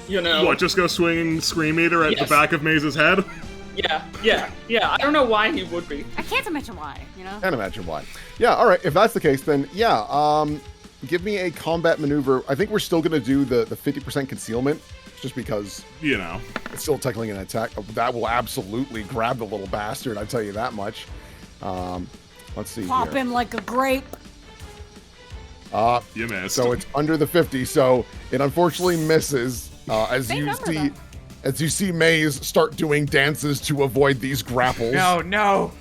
you know... What, just go swinging Scream Eater at the Yes. back of Maze's head? Yeah. I don't know why he would be. I can't imagine why, you know? Can't imagine why. Yeah, all right. If that's the case, then yeah. Give me a combat maneuver. I think we're still going to do the 50% concealment, just because, You know. it's still technically an attack. That will absolutely grab the little bastard, I tell you that much. Let's see Pop here. him like a grape. You missed. So it's under the 50, so it unfortunately misses. As Same you number, see, though. as you see Maze start doing dances to avoid these grapples. No.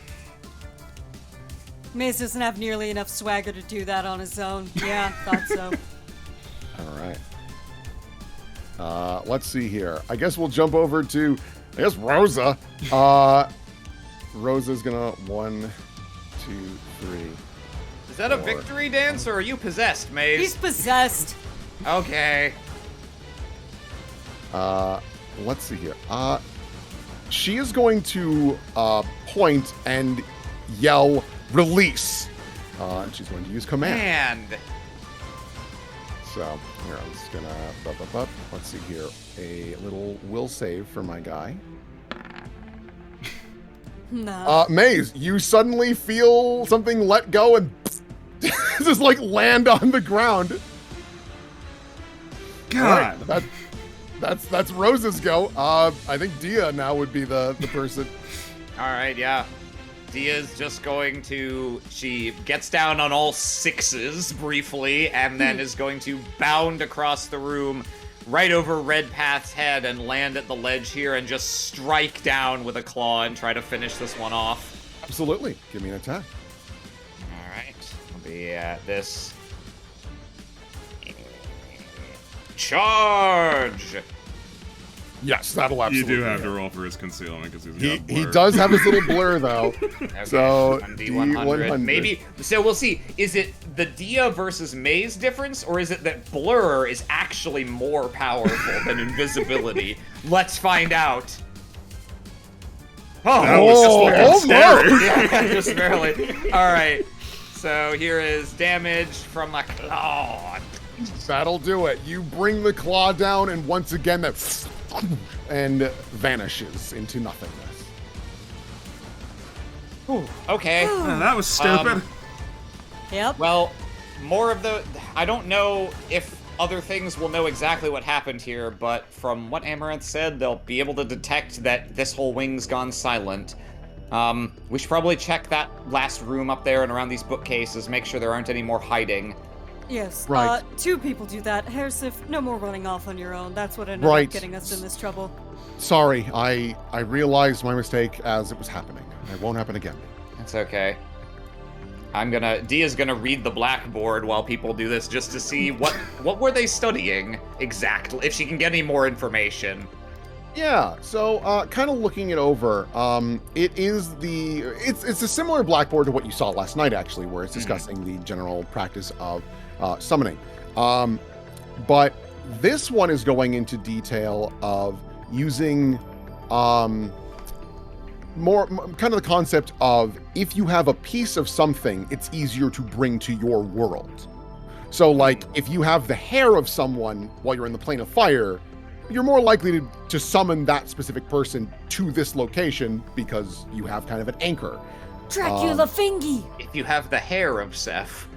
Mace doesn't have nearly enough swagger to do that on his own. Yeah, thought so. All right. Let's see here. I guess we'll jump over to, Rosa. Rosa's gonna 1, 2, 3. Is that a 4. victory dance, or are you possessed, Maze? He's possessed. Okay. Let's see here. She is going to point and yell, "Release!" And she's going to use command. And So here, I'm just gonna let's see here. A little will save for my guy. No. Maze, you suddenly feel something let go and just like land on the ground. God. All right, that's Rose's go. I think Dia now would be the person. all right, yeah. Dia's just going to. She gets down on all sixes briefly, and then is going to bound across the room, right over Red Path's head, and land at the ledge here, and just strike down with a claw and try to finish this one off. Absolutely. Give me an attack. All right, I'll be at this. Charge! Yes, that'll You absolutely. do have hit. to roll for his concealment because he's He got he blur. does have his little blur though. Okay, So 1d100. D100. Maybe. So we'll see. Is it the Dia versus Maze difference, or is it that blur is actually more powerful than invisibility? Let's find out. That Oh, was just scary. yeah, just barely. All right. So here is damage from the claw. That'll do it. You bring the claw down, and once again that and vanishes into nothingness. Okay. That was stupid. Yep. Well, more of the. I don't know if other things will know exactly what happened here, but from what Amaranth said, they'll be able to detect that this whole wing's gone silent. We should probably check that last room up there and around these bookcases, make sure there aren't any more hiding. Yes. Right. 2 people do that. Harsif, no more running off on your own. That's what ended Right. up getting us in this trouble. Sorry, I realized my mistake as it was happening. It won't happen again. That's okay. Dia's gonna read the blackboard while people do this just to see what were they studying exactly, if she can get any more information. Yeah, so kind of looking it over, it's a similar blackboard to what you saw last night, actually, where it's discussing the general practice of summoning. But this one is going into detail of using more kind of the concept of if you have a piece of something, it's easier to bring to your world. So, like, if you have the hair of someone while you're in the plane of fire, you're more likely to summon that specific person to this location because you have kind of an anchor. Dracula Fingy! If you have the hair of Seth.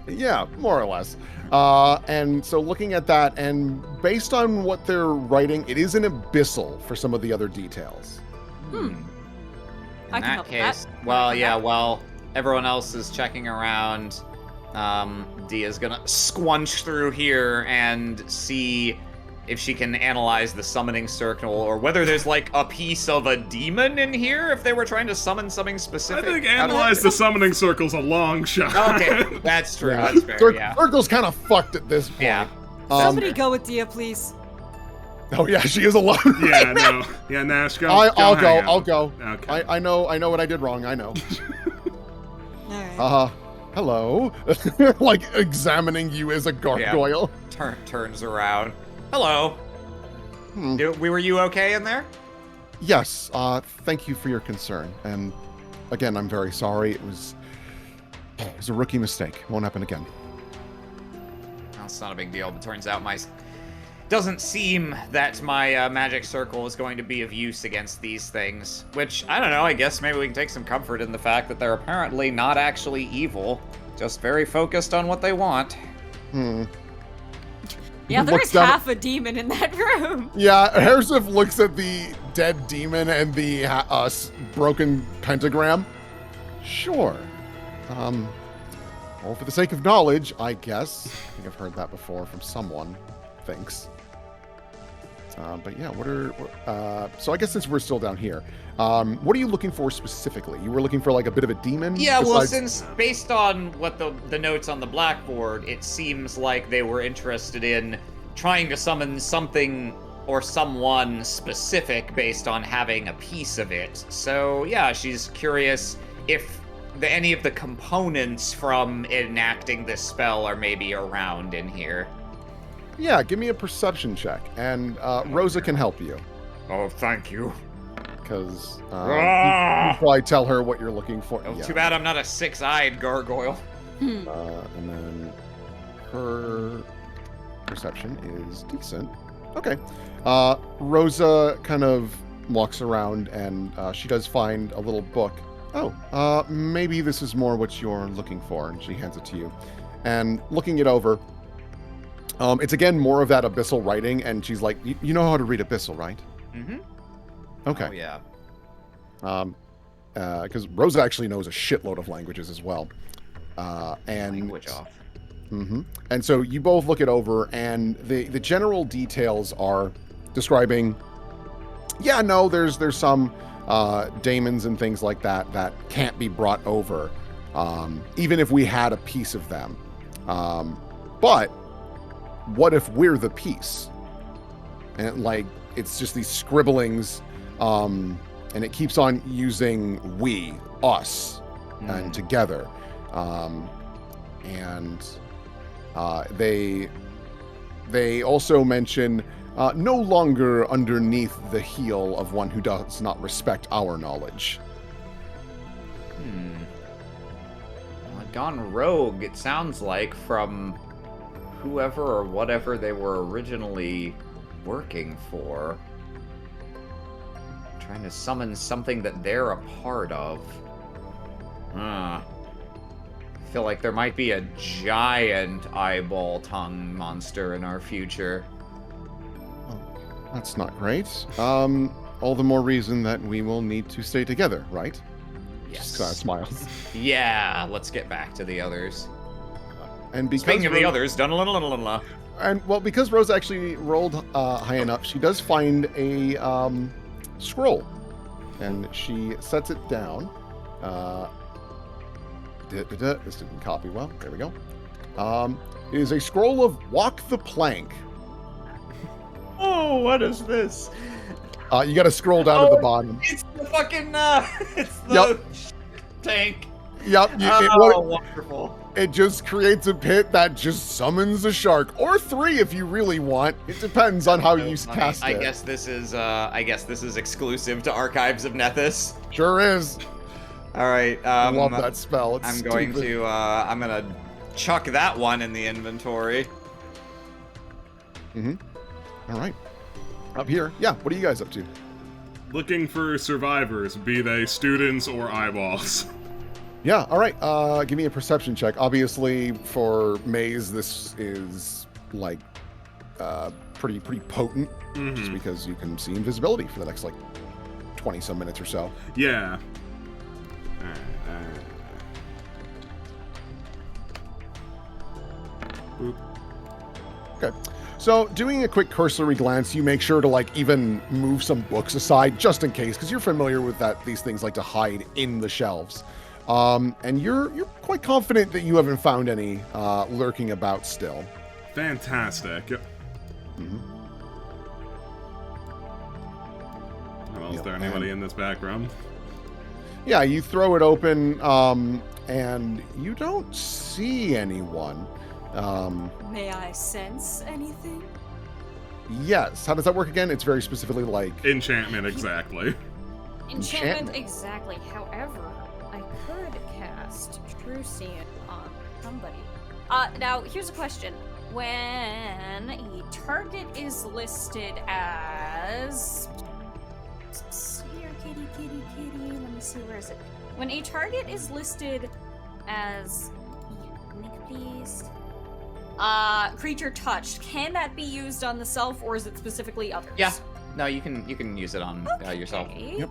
Yeah, more or less. And so looking at that, and based on what they're writing, it is an abyssal for some of the other details. In I can that help with that. case, well, yeah, while everyone else is checking around, Dia's gonna squunch through here and see if she can analyze the summoning circle, or whether there's like a piece of a demon in here if they were trying to summon something I specific. think analyze the summoning circle's a long shot. Okay, that's true. Yeah. That's fair. Yeah. Circle's kind of fucked at this point. Yeah. Somebody go with Dia, please. Oh yeah, she is alone. Yeah, no. Yeah, Nash, go. I'll hang go. out. I'll go. Okay. I know what I did wrong. I know. Alright. Hello. Like examining you as a gargoyle. Turns around. Hello. Were you okay in there? Yes. Thank you for your concern. And again, I'm very sorry. It was a rookie mistake. Won't happen again. Well, it's not a big deal. But turns out my doesn't seem that my magic circle is going to be of use against these things. Which, I don't know, I guess maybe we can take some comfort in the fact that they're apparently not actually evil, just very focused on what they want. Yeah, there's half a demon in that room. Yeah, Harsif looks at the dead demon and the broken pentagram. Sure. Well, for the sake of knowledge, I guess. I think I've heard that before from someone, thinks. But yeah, so I guess since we're still down here, what are you looking for specifically? You were looking for like a bit of a demon? Yeah, well, since based on what the notes on the blackboard, it seems like they were interested in trying to summon something or someone specific based on having a piece of it. So yeah, she's curious if any of the components from enacting this spell are maybe around in here. Yeah, give me a perception check, and Rosa can help you. Oh, thank you. Because you probably tell her what you're looking for. Oh, yeah. Too bad I'm not a six-eyed gargoyle. And then her perception is decent. Okay. Rosa kind of walks around, and she does find a little book. Oh, maybe this is more what you're looking for, and she hands it to you. And looking it over, it's again more of that abyssal writing, and she's like, you know how to read abyssal, right? Mm-hmm. Okay. Oh, yeah. Because Rosa actually knows a shitload of languages as well. And language off. Mm-hmm. And so you both look it over, and the general details are describing, yeah, no, there's some daemons and things like that can't be brought over, even if we had a piece of them. But what if we're the piece? And like, it's just these scribblings, and it keeps on using we, us, and together. They also mention no longer underneath the heel of one who does not respect our knowledge. Well, gone rogue, it sounds like, from whoever or whatever they were originally working for. Trying to summon something that they're a part of. I feel like there might be a giant eyeball tongue monster in our future. That's not great. All the more reason that we will need to stay together, right? Yes. Just smiles. Yeah, let's get back to the others. And because speaking of the others, and well, because Rose actually rolled high enough, she does find a scroll, and she sets it down. This didn't copy well. There we go. It is a scroll of Walk the Plank. Oh, what is this? You got to scroll down to the bottom. It's the fucking it's the tank. Yep. Wonderful. It just creates a pit that just summons a shark, or 3 if you really want. It depends on how you cast it. I guess this is exclusive to Archives of Nethys. Sure is. All right. I love that spell. It's I'm going to chuck that one in the inventory. All right. Up here. Yeah, what are you guys up to? Looking for survivors, be they students or eyeballs. Yeah, all right. Give me a perception check. Obviously, for Maze, this is like pretty potent, just because you can see invisibility for the next like 20-some minutes or so. Yeah. Okay. So, doing a quick cursory glance, you make sure to like even move some books aside just in case, because you're familiar with that. These things like to hide in the shelves. And you're quite confident that you haven't found any lurking about still. Fantastic. Yep. Well, is there anybody in this back room? Yeah, you throw it open, and you don't see anyone. May I sense anything? Yes. How does that work again? It's very specifically like... Enchantment, exactly. Enchantment, exactly. However, I could cast True Seeing on somebody. Now, here's a question. When a target is listed as... Here, kitty, kitty, kitty. Let me see, where is it? When a target is listed as... Nick, please. Creature touched. Can that be used on the self, or is it specifically others? Yeah. No, you can use it on yourself. Yep.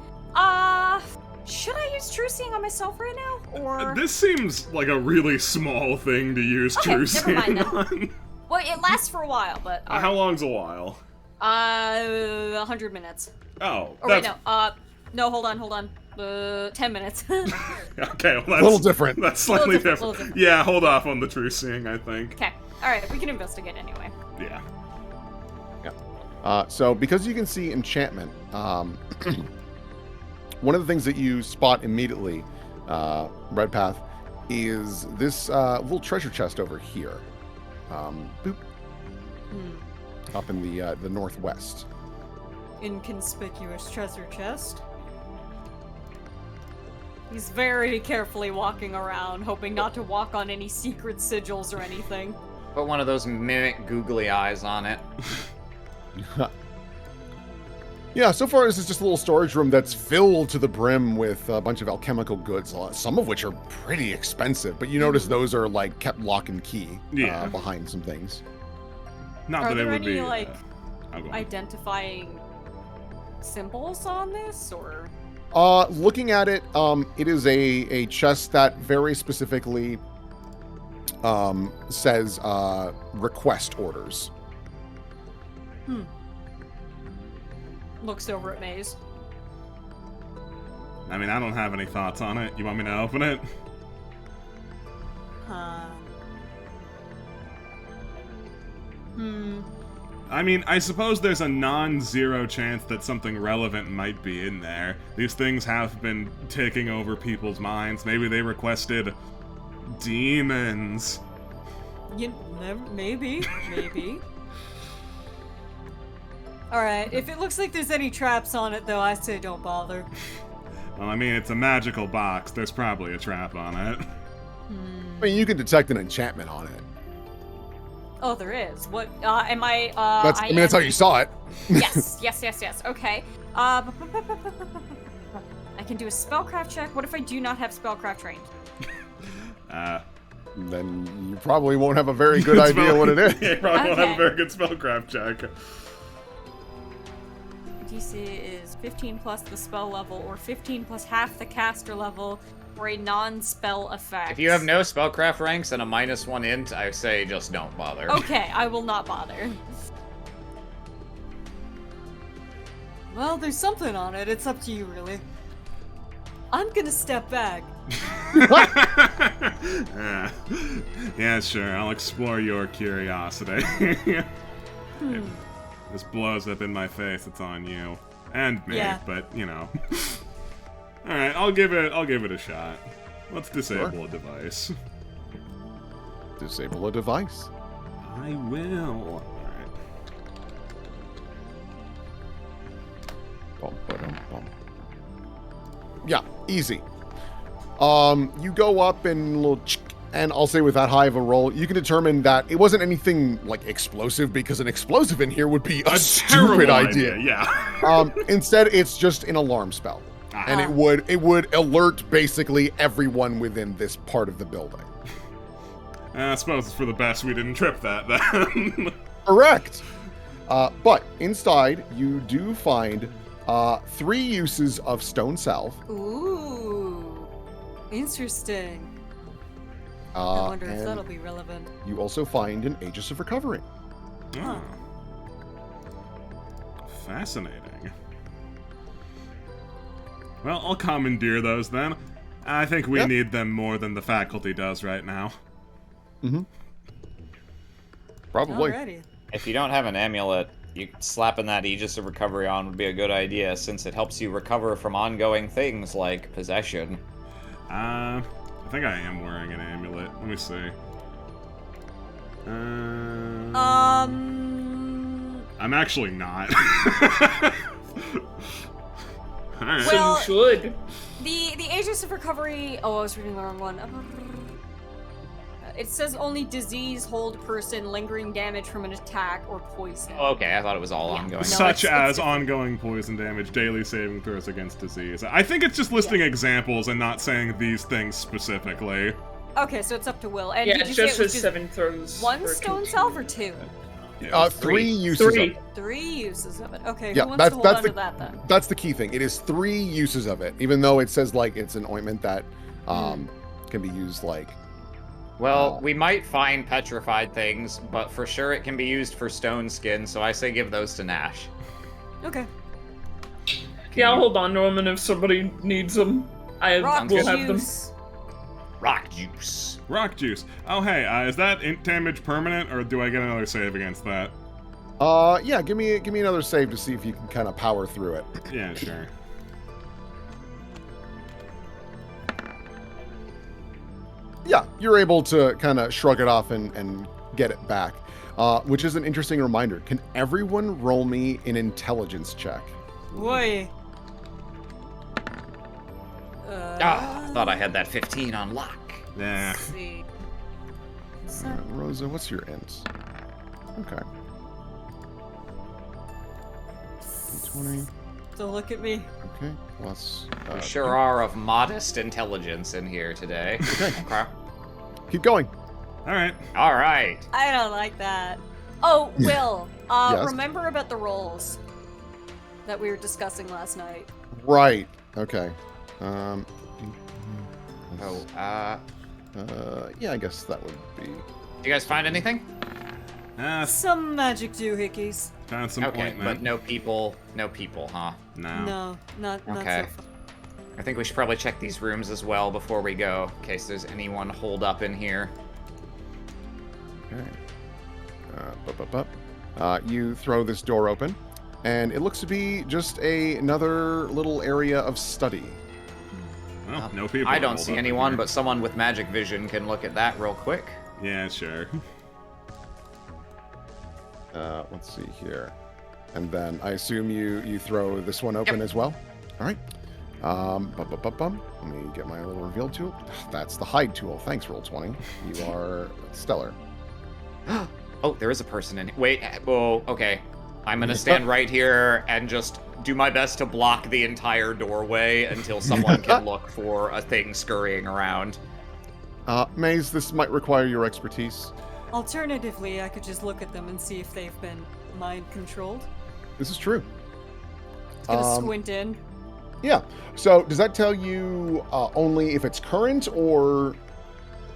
Should I use True Seeing on myself right now, or? This seems like a really small thing to use Okay, True never Seeing mind then. on. Well, it lasts for a while, but. How long's a while? 100 minutes. Oh, Or wait, no. No, hold on. 10 minutes. Okay, well, that's A little different. That's slightly Little different. different. Yeah, hold off on the True Seeing, I think. Okay. Alright, we can investigate anyway. Yeah. So because you can see enchantment, one of the things that you spot immediately, Red Path, is this little treasure chest over here. Boop. Up in the northwest. Inconspicuous treasure chest. He's very carefully walking around, hoping not to walk on any secret sigils or anything. Put one of those mimic googly eyes on it. Yeah, so far this is just a little storage room that's filled to the brim with a bunch of alchemical goods, some of which are pretty expensive, but you notice those are like kept lock and key behind some things. Not Are that it there would any, be like, I'll go on. identifying symbols on this, or? Looking at it, it is a chest that very specifically says request orders. Looks over at Maze. I mean, I don't have any thoughts on it. You want me to open it? I mean, I suppose there's a non-zero chance that something relevant might be in there. These things have been taking over people's minds. Maybe they requested demons. Maybe. Alright, if it looks like there's any traps on it, though, I say don't bother. Well, I mean, it's a magical box. There's probably a trap on it. I mean, you can detect an enchantment on it. Oh, there is. What, am I, That's how you saw it. Yes. Okay. I can do a spellcraft check. What if I do not have spellcraft trained? Then you probably won't have a very good idea what it is. Yeah, you probably won't have a Okay. very good spellcraft check. DC is 15 plus the spell level, or 15 plus half the caster level, for a non-spell effect. If you have no spellcraft ranks and a -1 int, I say just don't bother. Okay, I will not bother. Well, there's something on it. It's up to you, really. I'm gonna step back. Yeah, sure. I'll explore your curiosity. If this blows up in my face, it's on you and me. Yeah. But you know. All right, I'll give it a shot. Let's disable a device. Disable a device. I will. All right. Bum, ba-dum, bum. Yeah, easy. You go up and I'll say with that high of a roll, you can determine that it wasn't anything like explosive, because an explosive in here would be a stupid Terrible idea. Yeah. Instead, it's just an alarm spell, and it would alert basically everyone within this part of the building. I suppose it's for the best we didn't trip that then. Correct. But inside, you do find 3 uses of stone salve. Ooh. Interesting. I wonder if and that'll be relevant. you also find an Aegis of Recovery. Oh. Fascinating. Well, I'll commandeer those then. I think we need them more than the faculty does right now. Mm-hmm. Probably. Alrighty. If you don't have an amulet, slapping that Aegis of Recovery on would be a good idea, since it helps you recover from ongoing things like possession. I think I am wearing an amulet. Let me see. I'm actually not. Alright. Well, So you should. The Aegis of Recovery... Oh, I was reading the wrong one. It says only disease, hold person, lingering damage from an attack, or poison. Okay, I thought it was all Yeah. ongoing. No, Such it's as different. ongoing poison damage, daily saving throws against disease. I think it's just listing examples and not saying these things specifically. Okay, so it's up to Will. And Yeah, did it you say just it was says just 7 throws. one per stone container. salve or 2? Yeah, 3 uses of 3. it. 3 uses of it. Okay, Yeah, who wants that's- to hold that's on the- to that then? That's the key thing. It is 3 uses of it, even though it says like it's an ointment that can be used like. Well, we might find petrified things, but for sure it can be used for stone skin, so I say give those to Nash. Okay. Yeah, I'll hold on to them, and if somebody needs them, I Rock will have them. juice. Rock juice. Rock juice. Oh, hey, is that int damage permanent, or do I get another save against that? Yeah, give me another save to see if you can kind of power through it. Yeah, sure. Yeah, you're able to kind of shrug it off and get it back, which is an interesting reminder. Can everyone roll me an intelligence check? Boy. I thought I had that 15 on lock. Yeah. Let's see. Rosa, what's your int? Okay. 20. Don't look at me. Okay, plus. We sure are of modest intelligence in here today. Okay. Keep going. All right. All right. I don't like that. Oh, Will. Yes? Remember about the rolls that we were discussing last night. Right. Okay. Yeah, I guess that would be. You guys find anything? Some magic doohickeys. Found some Okay, ointment. but no people, huh? No. No, not Okay. so far. I think we should probably check these rooms as well before we go, in case there's anyone holed up in here. Okay. You throw this door open, and it looks to be just another little area of study. Well, no people. I are don't holed see up in anyone, here. but someone with magic vision can look at that real quick. Yeah, sure. Let's see here. And then I assume you throw this one open as well? All right. Let me get my little reveal tool. That's the hide tool. Thanks, Roll20. You are stellar. Oh, there is a person in here. Wait, oh, okay. I'm gonna stand right here and just do my best to block the entire doorway until someone can look for a thing scurrying around. Maze, this might require your expertise. Alternatively, I could just look at them and see if they've been mind controlled. This is true. Just gonna squint in. Yeah. So does that tell you only if it's current or?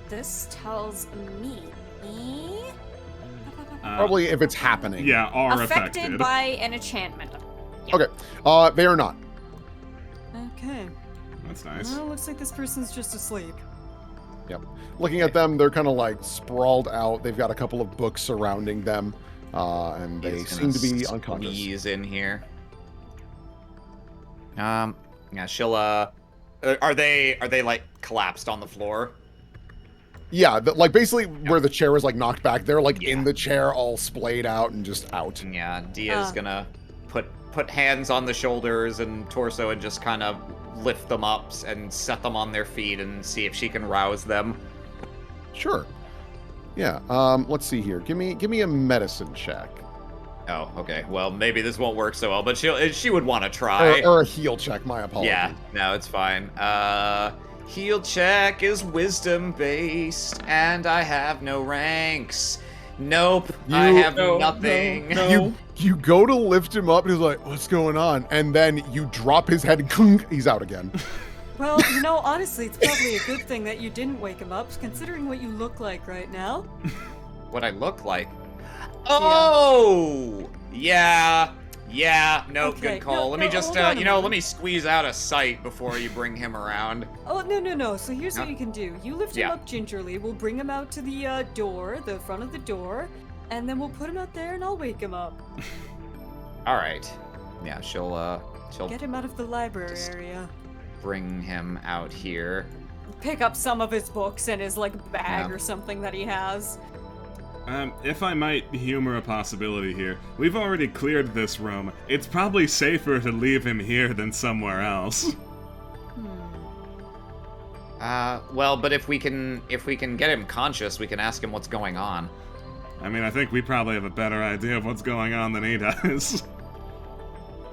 This tells me Probably if it's happening. Yeah, are affected affected. by an enchantment. Okay. They are not. Okay. That's nice. Well, looks like this person's just asleep. Yep. Looking at them, they're kind of like sprawled out. They've got a couple of books surrounding them, and they He's seem to gonna be unconscious. Squeeze in here. Yeah, she'll. Are they like collapsed on the floor? Yeah, like basically where the chair was like knocked back, they're like in the chair, all splayed out and just out. Yeah, Dia's gonna put hands on the shoulders and torso and just kind of lift them up and set them on their feet and see if she can rouse them. Sure. Yeah. Let's see here. Give me a medicine check. Oh, okay. Well, maybe this won't work so well, but she would want to try. Or a heal check. My apologies. Yeah. No, it's fine. Heal check is wisdom based, and I have no ranks. Nope, I have nothing. No. You go to lift him up, and he's like, "What's going on?" And then you drop his head, and clunk, he's out again. Well, honestly, it's probably a good thing that you didn't wake him up, considering what you look like right now. What I look like? Oh, yeah. No, Okay, good call. Let me just, hold on a let moment. me squeeze out a sight before you bring him around. Oh, no. So here's what Huh? you can do. You lift him up gingerly. We'll bring him out to the door, the front of the door, and then we'll put him out there and I'll wake him up. All right. Yeah, she'll Get him out of the library area. bring him out here. Pick up some of his books and his, bag Yeah. or something that he has. If I might humor a possibility here, we've already cleared this room. It's probably safer to leave him here than somewhere else. Well, but if we can get him conscious, we can ask him what's going on. I mean, I think we probably have a better idea of what's going on than he does.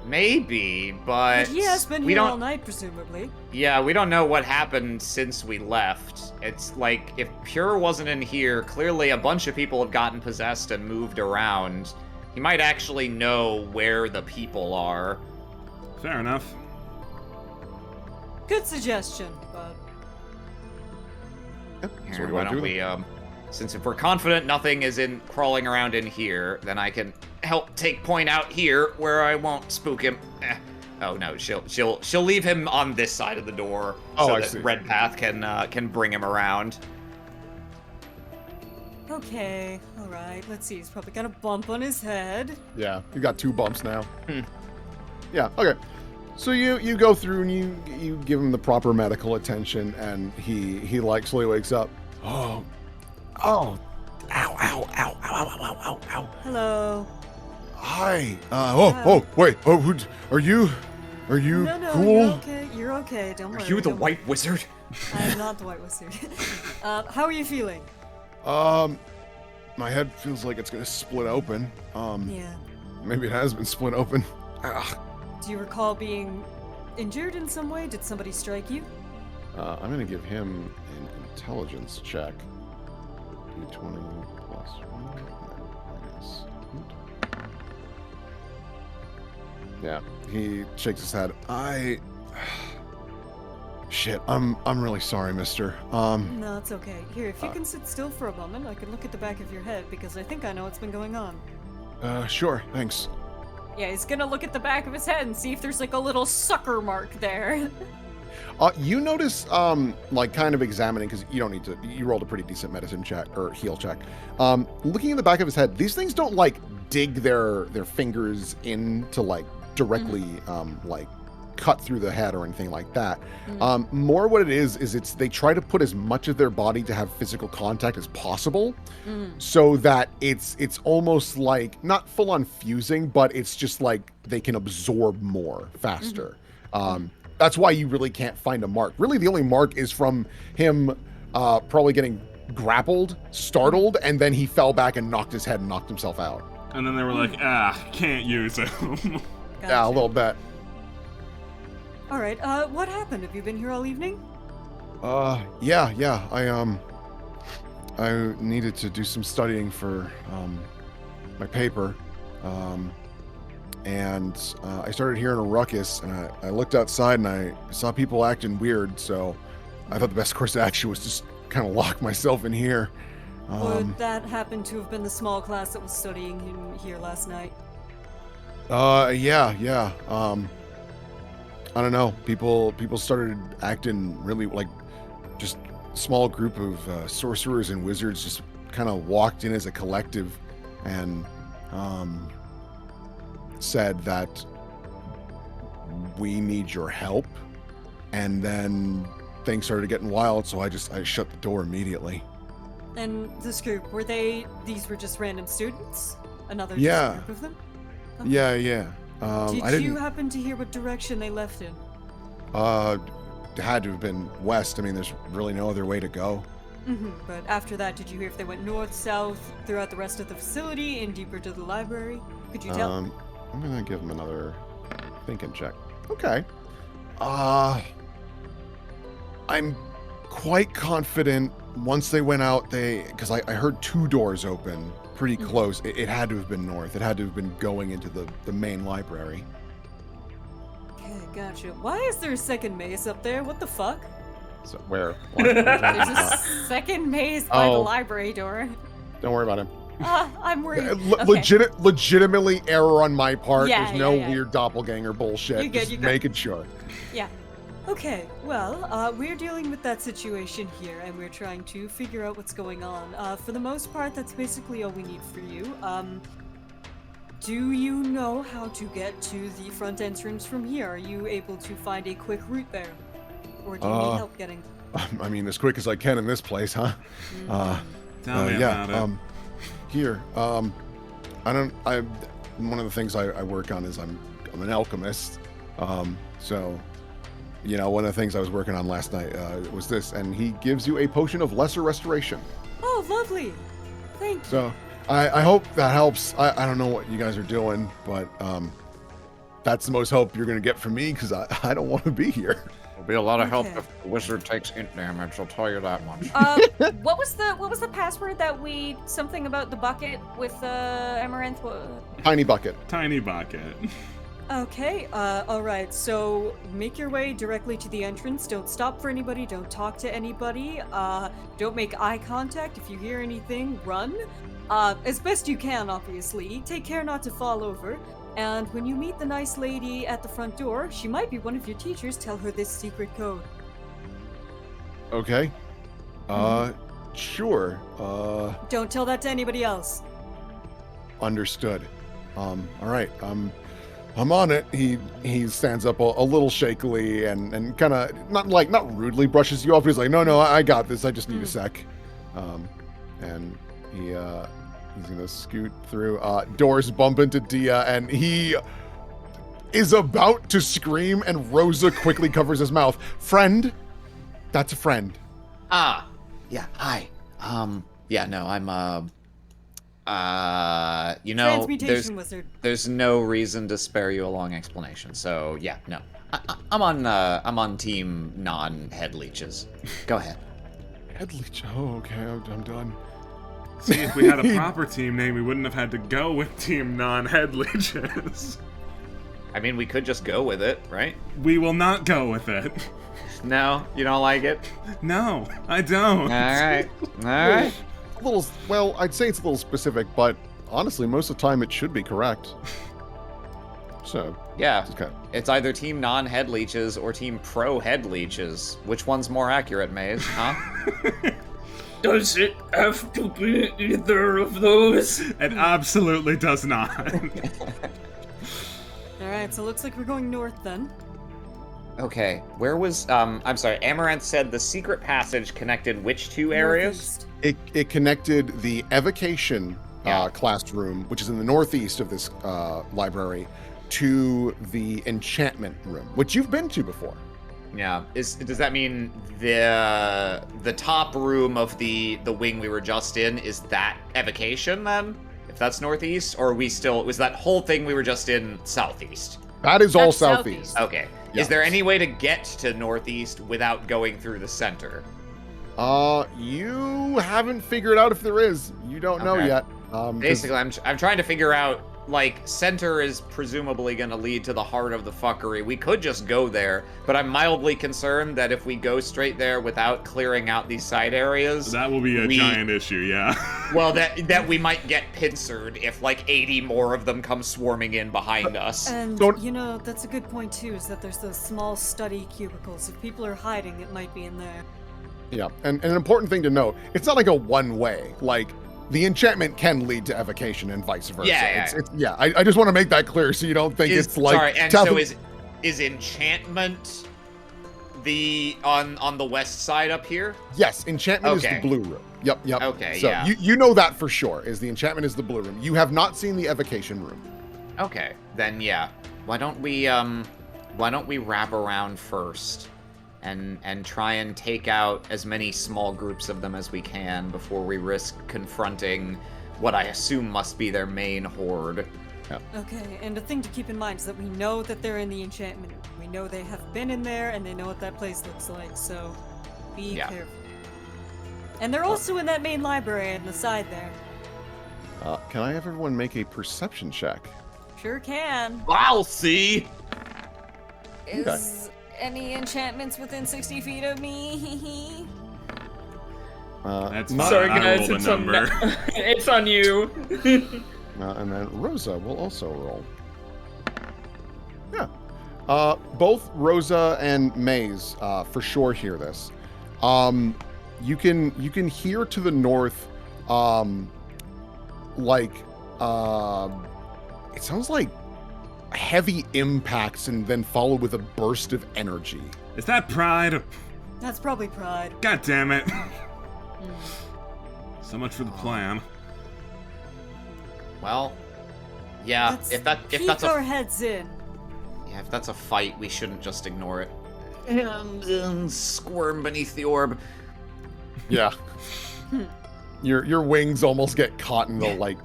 Maybe, but He has been here all night, presumably. Yeah, we don't know what happened since we left. It's like, if Pure wasn't in here, clearly a bunch of people have gotten possessed and moved around. He might actually know where the people are. Fair enough. Good suggestion, but... Here, why don't we, since if we're confident nothing is crawling around in here, then I can help take point out here where I won't spook him. Oh no, she'll leave him on this side of the door so that Red Path can bring him around. Okay, alright, let's see, he's probably got a bump on his head. Yeah, you got 2 bumps now. Yeah, okay. So you go through and you give him the proper medical attention, and he like slowly wakes up. Oh, ow, ow, ow, ow, ow, ow, ow, ow. Hello. Hi. Wait. Oh, are you No, cool? you're okay, don't worry. Are you the White Wizard? I'm not the White Wizard. How are you feeling? My head feels like it's gonna split open. Yeah. Maybe it has been split open. Ugh. Do you recall being injured in some way? Did somebody strike you? I'm gonna give him an intelligence check. D20 plus 1 minus 8. Yeah, he shakes his head. Shit, I'm really sorry, mister. No, it's okay. Here, if you can sit still for a moment, I can look at the back of your head because I think I know what's been going on. Sure, thanks. Yeah, he's gonna look at the back of his head and see if there's like a little sucker mark there. You notice, like, kind of examining, because you don't need to, you rolled a pretty decent medicine check, or heal check. Looking in the back of his head, these things don't, like, dig their fingers in to, like, directly, like, cut through the head or anything like that. More what it is they try to put as much of their body to have physical contact as possible, so that it's almost like, not full-on fusing, but it's just like they can absorb more faster. That's why you really can't find a mark. Really, the only mark is from him probably getting grappled, startled, and then he fell back and knocked his head and knocked himself out. And then they were like, can't use him. Gotcha. Yeah, a little bit. All right, what happened? Have you been here all evening? Yeah. I needed to do some studying for my paper. And I started hearing a ruckus, and I looked outside and I saw people acting weird, so I thought the best course of action was just kind of lock myself in here. Would that happen to have been the small class that was studying in here last night? Yeah. I don't know. People started acting really, like, just a small group of sorcerers and wizards just kind of walked in as a collective and said that we need your help, and then things started getting wild, so I shut the door immediately. And this group, these were just random students? Another Yeah. group of them? Okay. Yeah. Did you happen to hear what direction they left in? It had to have been west. I mean, there's really no other way to go. But after that, did you hear if they went north, south, throughout the rest of the facility, and deeper to the library? Could you tell? I'm gonna give him another thinking check. Okay. I'm quite confident once they went out, because I heard 2 doors open pretty close. It had to have been north. It had to have been going into the main library. Okay, gotcha. Why is there a second maze up there? What the fuck? So where? There's a second maze by the library door. Don't worry about him. I'm worried. Okay. Legitimately error on my part. Yeah, There's no yeah. weird doppelganger bullshit. You're good, Just you're good. making sure. Yeah. Okay, well, we're dealing with that situation here, and we're trying to figure out what's going on. For the most part, that's basically all we need for you. Do you know how to get to the front entrance from here? Are you able to find a quick route there? Or do you need help getting? I mean, as quick as I can in this place, huh? Tell me about it. Here, one of the things I work on is I'm an alchemist. So one of the things I was working on last night was this, and he gives you a potion of lesser restoration. Oh, lovely. Thank you. So I hope that helps. I don't know what you guys are doing, but that's the most hope you're going to get from me because I don't want to be here. There'll be a lot of help Okay. if the wizard takes int damage, I'll tell you that much. What was the password that we something about the bucket with Amaranth? Tiny bucket. Tiny bucket. Okay, alright, so make your way directly to the entrance. Don't stop for anybody, don't talk to anybody, don't make eye contact. If you hear anything, run. As best you can, obviously. Take care not to fall over. And when you meet the nice lady at the front door, she might be one of your teachers, tell her this secret code. Okay. Sure. Don't tell that to anybody else. Understood. All right. I'm on it. He stands up a little shakily and kind of not rudely brushes you off. He's like, no, I got this. I just need a sec. And he's gonna scoot through. Doors bump into Dia, and he is about to scream, and Rosa quickly covers his mouth. Friend, that's a friend. Yeah, hi. Yeah, no, I'm, Transmutation wizard. there's no reason to spare you a long explanation, so yeah, no. I'm on team non-head leeches. Go ahead. Head leech. Oh, okay, I'm done. See, if we had a proper team name, we wouldn't have had to go with Team Non-Head Leeches. I mean, we could just go with it, right? We will not go with it. No, you don't like it? No, I don't. Alright. Alright. A little, well, I'd say it's a little specific, but honestly, most of the time it should be correct. So, Yeah. okay. It's either team non-head leeches or team pro-head leeches. Which one's more accurate, Maze? Huh? Does it have to be either of those? It absolutely does not. Alright, so looks like we're going north then. Okay, where was, I'm sorry, Amaranth said the secret passage connected which two areas? Northeast. It connected the evocation classroom, which is in the northeast of this library, to the enchantment room, which you've been to before. Yeah, does that mean the top room of the wing we were just in, is that evocation then? If that's northeast, or was that whole thing we were just in southeast? That is all That's southeast. Okay. Yeah. Is there any way to get to northeast without going through the center? You haven't figured out if there is. You don't know Okay. yet. 'Cause Basically, I'm trying to figure out, like, center is presumably going to lead to the heart of the fuckery. We could just go there, but I'm mildly concerned that if we go straight there without clearing out these side areas, That will be a giant issue, yeah. well, that we might get pincered if like 80 more of them come swarming in behind us. And, Don't- you know, that's a good point too, is that there's those small study cubicles. If people are hiding, it might be in there. Yeah, and an important thing to note, it's not like a one-way. Like, the enchantment can lead to evocation and vice versa. Yeah. I just want to make that clear so you don't think it's like... Sorry, and tell so them- is enchantment the on the west side up here? Yes, enchantment is Okay. the blue room. Yep. Okay, So yeah. you know that for sure, is the enchantment is the blue room. You have not seen the evocation room. Okay, then yeah. Why don't we wrap around first and try and take out as many small groups of them as we can before we risk confronting what I assume must be their main horde. Okay, and the thing to keep in mind is that we know that they're in the enchantment room. We know they have been in there, and they know what that place looks like, so be careful. And they're also in that main library on the side there. Can I have everyone make a perception check? Sure can. I'll see. Is any enchantments within 60 feet of me? That's not- fine. Sorry, I guys, rolled a it's on number. it's on you. And then Rosa will also roll. Yeah. Both Rosa and Maze for sure hear this. You can hear to the north, it sounds like heavy impacts and then followed with a burst of energy. Is that pride? That's probably pride. God damn it. So much for the plan. Well, yeah, Let's if that's peek our heads in. if that's a fight, we shouldn't just ignore it. and squirm beneath the orb. Yeah. Your wings almost get caught in the like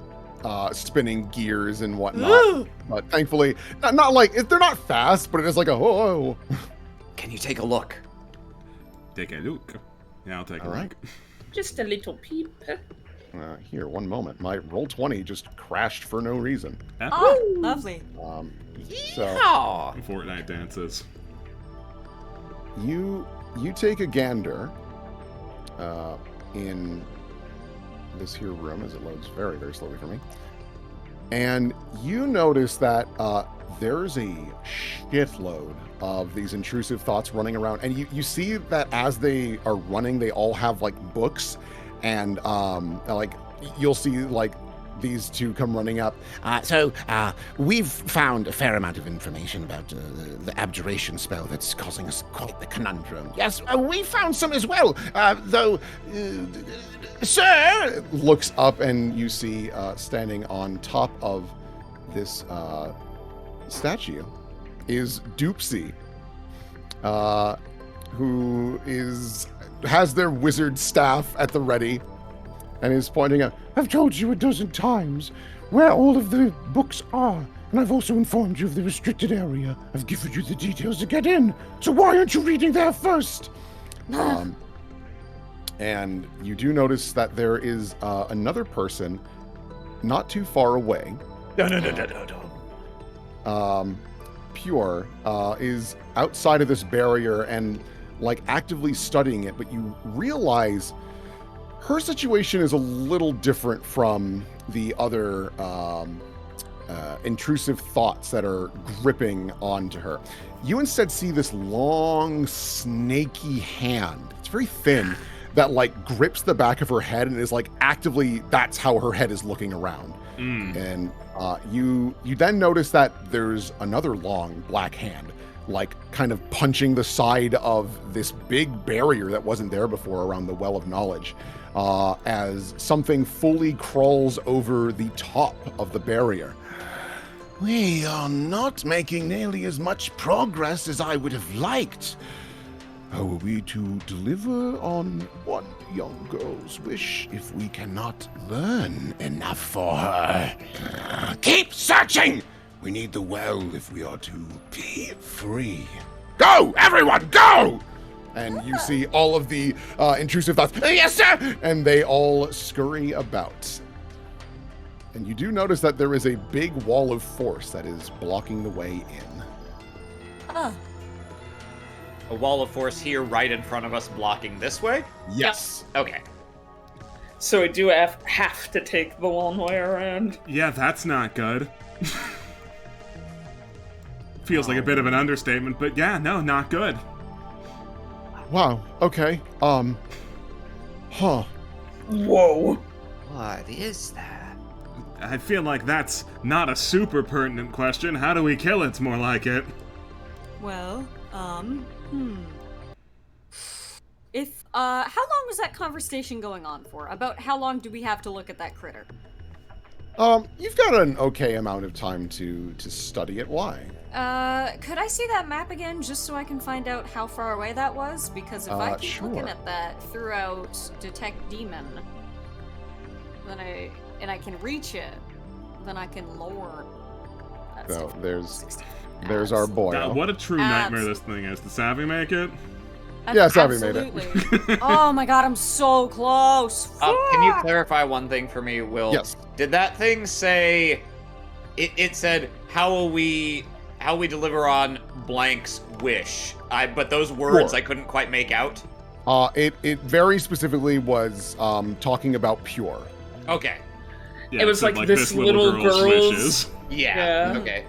spinning gears and whatnot. But thankfully, not like they're not fast, but it is like a whoa. Can you take a look? Take a look. Yeah, I'll take a All right. look. Just a little peep. Here, one moment. My roll 20 just crashed for no reason. Oh, lovely. So Aw. Fortnite dances. you take a gander in this here room as it loads very, very slowly for me. And you notice that there's a shitload of these intrusive thoughts running around. And you see that as they are running, they all have like books and like you'll see like these two come running up. So we've found a fair amount of information about the abjuration spell that's causing us quite the conundrum. Yes, we found some as well, though, sir! Looks up and you see standing on top of this statue is Doopsy, who has their wizard staff at the ready and is pointing out, I've told you a dozen times where all of the books are, and I've also informed you of the restricted area. I've given you the details to get in, so why aren't you reading there first? and you do notice that there is another person not too far away. Pure is outside of this barrier and like actively studying it, but you realize her situation is a little different from the other intrusive thoughts that are gripping onto her. You instead see this long, snaky hand. It's very thin, that like grips the back of her head and is like actively, that's how her head is looking around. And you then notice that there's another long black hand, like kind of punching the side of this big barrier that wasn't there before around the Well of Knowledge, as something fully crawls over the top of the barrier. We are not making nearly as much progress as I would have liked. How are we to deliver on one young girl's wish if we cannot learn enough for her? Keep searching! We need the well if we are to be free. Go, everyone, go! And you see all of the intrusive thoughts, Yes, sir! and they all scurry about. And you do notice that there is a big wall of force that is blocking the way in. A wall of force here right in front of us blocking this way? Yes. Okay. So I do have to take the long way around. Yeah, that's not good. Feels like a bit of an understatement, but yeah, no, not good. Wow. Okay. Huh. Whoa. What is that? I feel like that's not a super pertinent question. How do we kill it? It's more like it. Well, If, how long was that conversation going on for? About how long do we have to look at that critter? You've got an okay amount of time to study it. Why? Could I see that map again, just so I can find out how far away that was? Because if I keep sure. looking at that throughout Detect Demon, then I can reach it, then I can lower. That's So difficult. there's our boy. What a true nightmare this thing is. Did Savvy make it? Yeah, Savvy made it. Absolutely. Oh my god, I'm so close. Can you clarify one thing for me, Will? Yes. Did that thing say... It said, how we deliver on blank's wish. But those words Sure. I couldn't quite make out. It very specifically was talking about Pure. Okay. Yeah, It was said, like this little girl's- wishes. Yeah. Yeah. Okay.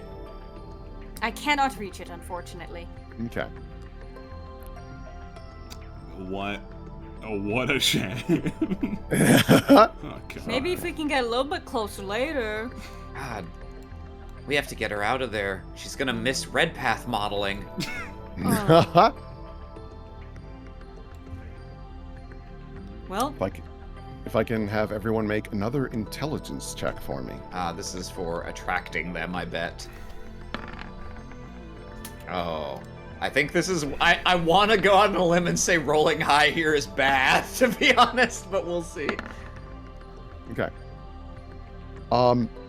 I cannot reach it, unfortunately. Okay. What? Oh, what a shame. Oh, God. Maybe if we can get a little bit closer later. God. We have to get her out of there. She's gonna miss Red Path modeling. Well, If I can have everyone make another intelligence check for me. This is for attracting them, I bet. Oh. I think this is. I want to go on a limb and say rolling high here is bad, to be honest, but we'll see. Okay.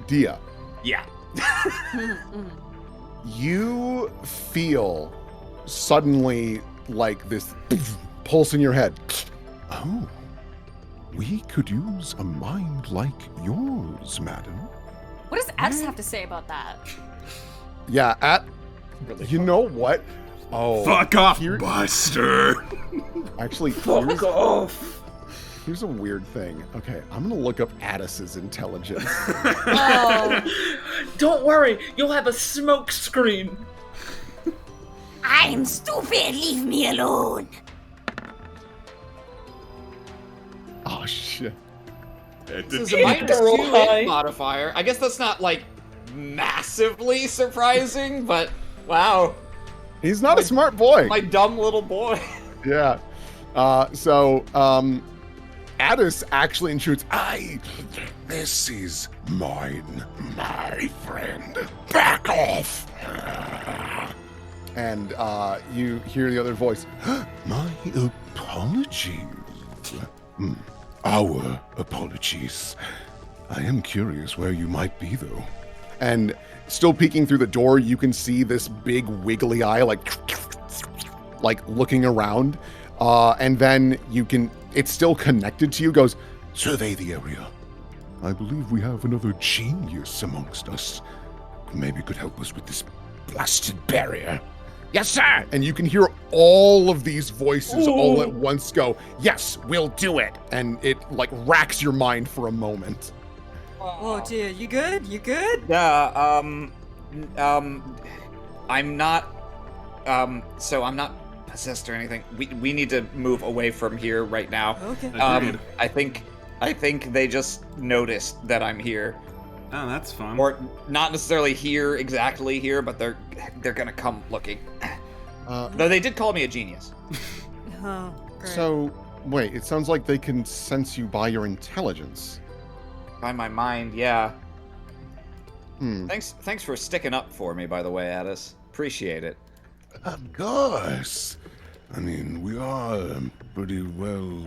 Dia. Yeah. You feel suddenly like this pulse in your head. Oh, we could use a mind like yours, madam. What does Addis have to say about that? Yeah, you know what? Oh, Fuck off, Buster! Actually, Fuck off. Here's a weird thing. Okay, I'm gonna look up Addis's intelligence. Oh. Don't worry, you'll have a smoke screen. I'm stupid. Leave me alone. Oh shit. This is a minus Roll 2 high. hit modifier. I guess that's not like massively surprising, but wow, He's not a smart boy. my dumb little boy. Yeah. So, Addis actually intrudes. This is mine, my friend. Back off. And you hear the other voice. My apologies. Our apologies. I am curious where you might be, though. And still peeking through the door, you can see this big wiggly eye, like looking around. And then it's still connected to you, goes, Survey the area. I believe we have another genius amongst us. Maybe could help us with this blasted barrier. Yes, sir. and you can hear all of these voices all at once go, yes, we'll do it. And it like racks your mind for a moment. Oh dear, you good? You good? Yeah, I'm not, so I'm not possessed or anything. We need to move away from here right now. Okay. Agreed. I think they just noticed that I'm here. Oh, that's fun. Or not necessarily here, exactly here, but they're gonna come looking. Though they did call me a genius. Oh, great. So, wait, it sounds like they can sense you by your intelligence. By my mind, yeah. Hmm. Thanks for sticking up for me, by the way, Addis. Appreciate it. Of course. I mean, we are pretty well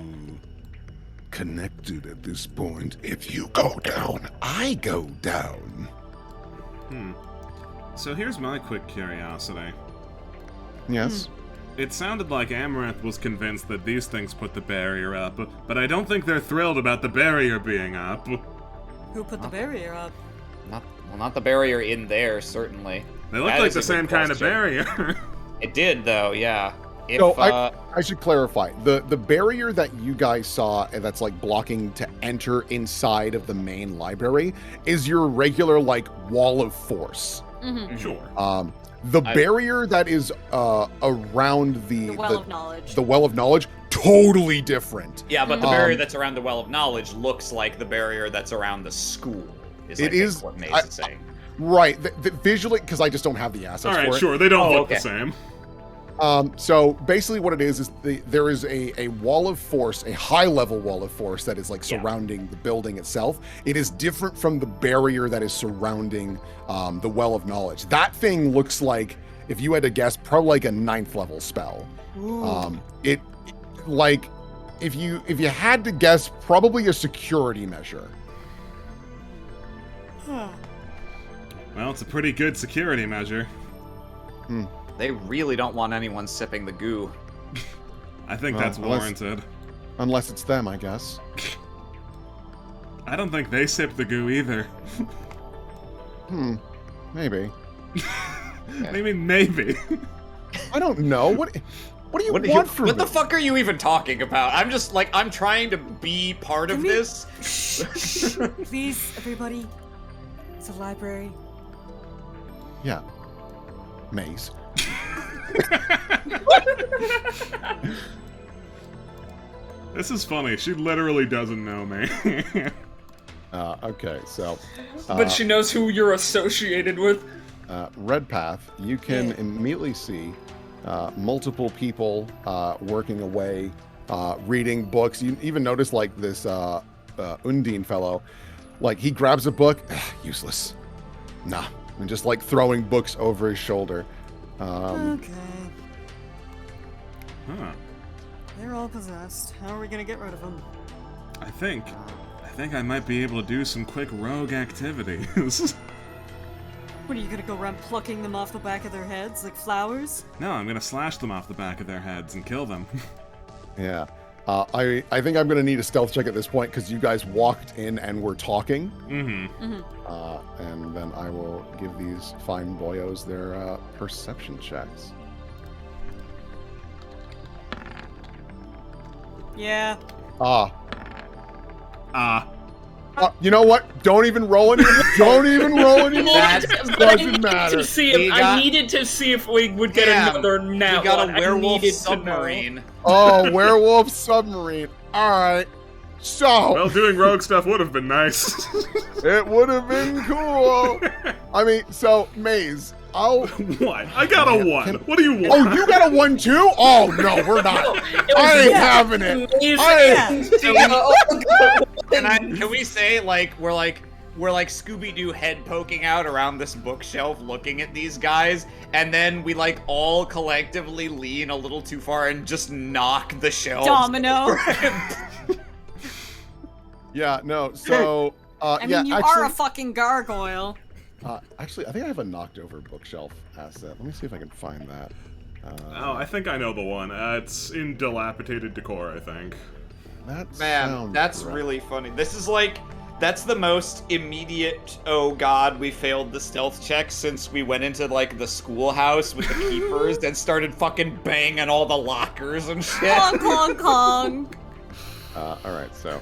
connected at this point. If you go down, I go down. So here's my quick curiosity. Yes? It sounded like Amaranth was convinced that these things put the barrier up, but I don't think they're thrilled about the barrier being up. Who put the barrier up? Not the barrier in there, certainly. They look That like is the a good same kind of question. barrier. It did, though, yeah. If, So I should clarify. The barrier that you guys saw that's like blocking to enter inside of the main library is your regular like wall of force. Sure. The barrier that is around The well of knowledge. the well of knowledge, totally different. yeah, but the barrier that's around the Well of Knowledge looks like the barrier that's around the school. I think what Maze is saying. Right. Visually, because I just don't have the assets All right, for it. sure. They don't look okay. the same. So basically what it is there is a wall of force, a high-level wall of force that is like surrounding the building itself. It is different from the barrier that is surrounding the Well of Knowledge. That thing looks like, if you had to guess, probably like a 9th level spell. It like, if you had to guess, probably a security measure. Well, it's a pretty good security measure. They really don't want anyone sipping the goo. I think Well, that's warranted. Unless it's them, I guess. I don't think they sip the goo either. Maybe. I mean, maybe. I don't know. What do you What want from What me? the fuck are you even talking about? I'm just like, I'm trying to be part of Can we- this. Please, everybody. It's a library. Yeah. Maze. This is funny. She literally doesn't know me. Okay, so But she knows who you're associated with. Red Path, you can immediately see multiple people working away, reading books. You even notice like this Undine fellow, like he grabs a book, useless, nah, and just like throwing books over his shoulder. Okay. Huh. They're all possessed. How are we gonna get rid of them? I think I might be able to do some quick rogue activities. What, are you gonna go around plucking them off the back of their heads like flowers? No, I'm gonna slash them off the back of their heads and kill them. Yeah. I think I'm going to need a stealth check at this point because you guys walked in and were talking. And then I will give these fine boyos their perception checks. Yeah. You know what? Don't even roll anymore. Don't even roll anymore. Doesn't matter. I needed to see if we would get another nat You got one. a werewolf I needed submarine. Oh, werewolf submarine. All right. So. Well, doing rogue stuff would have been nice. It would have been cool. I mean, so, Maze, What? I got a 1. What do you want? Oh, you got a 1 too? Oh, no, we're not. I ain't having it. Can we say, like, we're like Scooby-Doo head poking out around this bookshelf looking at these guys, and then we, like, all collectively lean a little too far and just knock the shelves. Domino. Yeah, no, so, I mean, you are a fucking gargoyle. Actually, I think I have a knocked over bookshelf asset. Let me see if I can find that. I think I know the one. It's in dilapidated decor, I think. That's really funny. This is like, that's the most immediate, oh god, we failed the stealth check since we went into, like, the schoolhouse with the keepers and started fucking banging all the lockers and shit. Kong, Kong, Kong. Alright, so,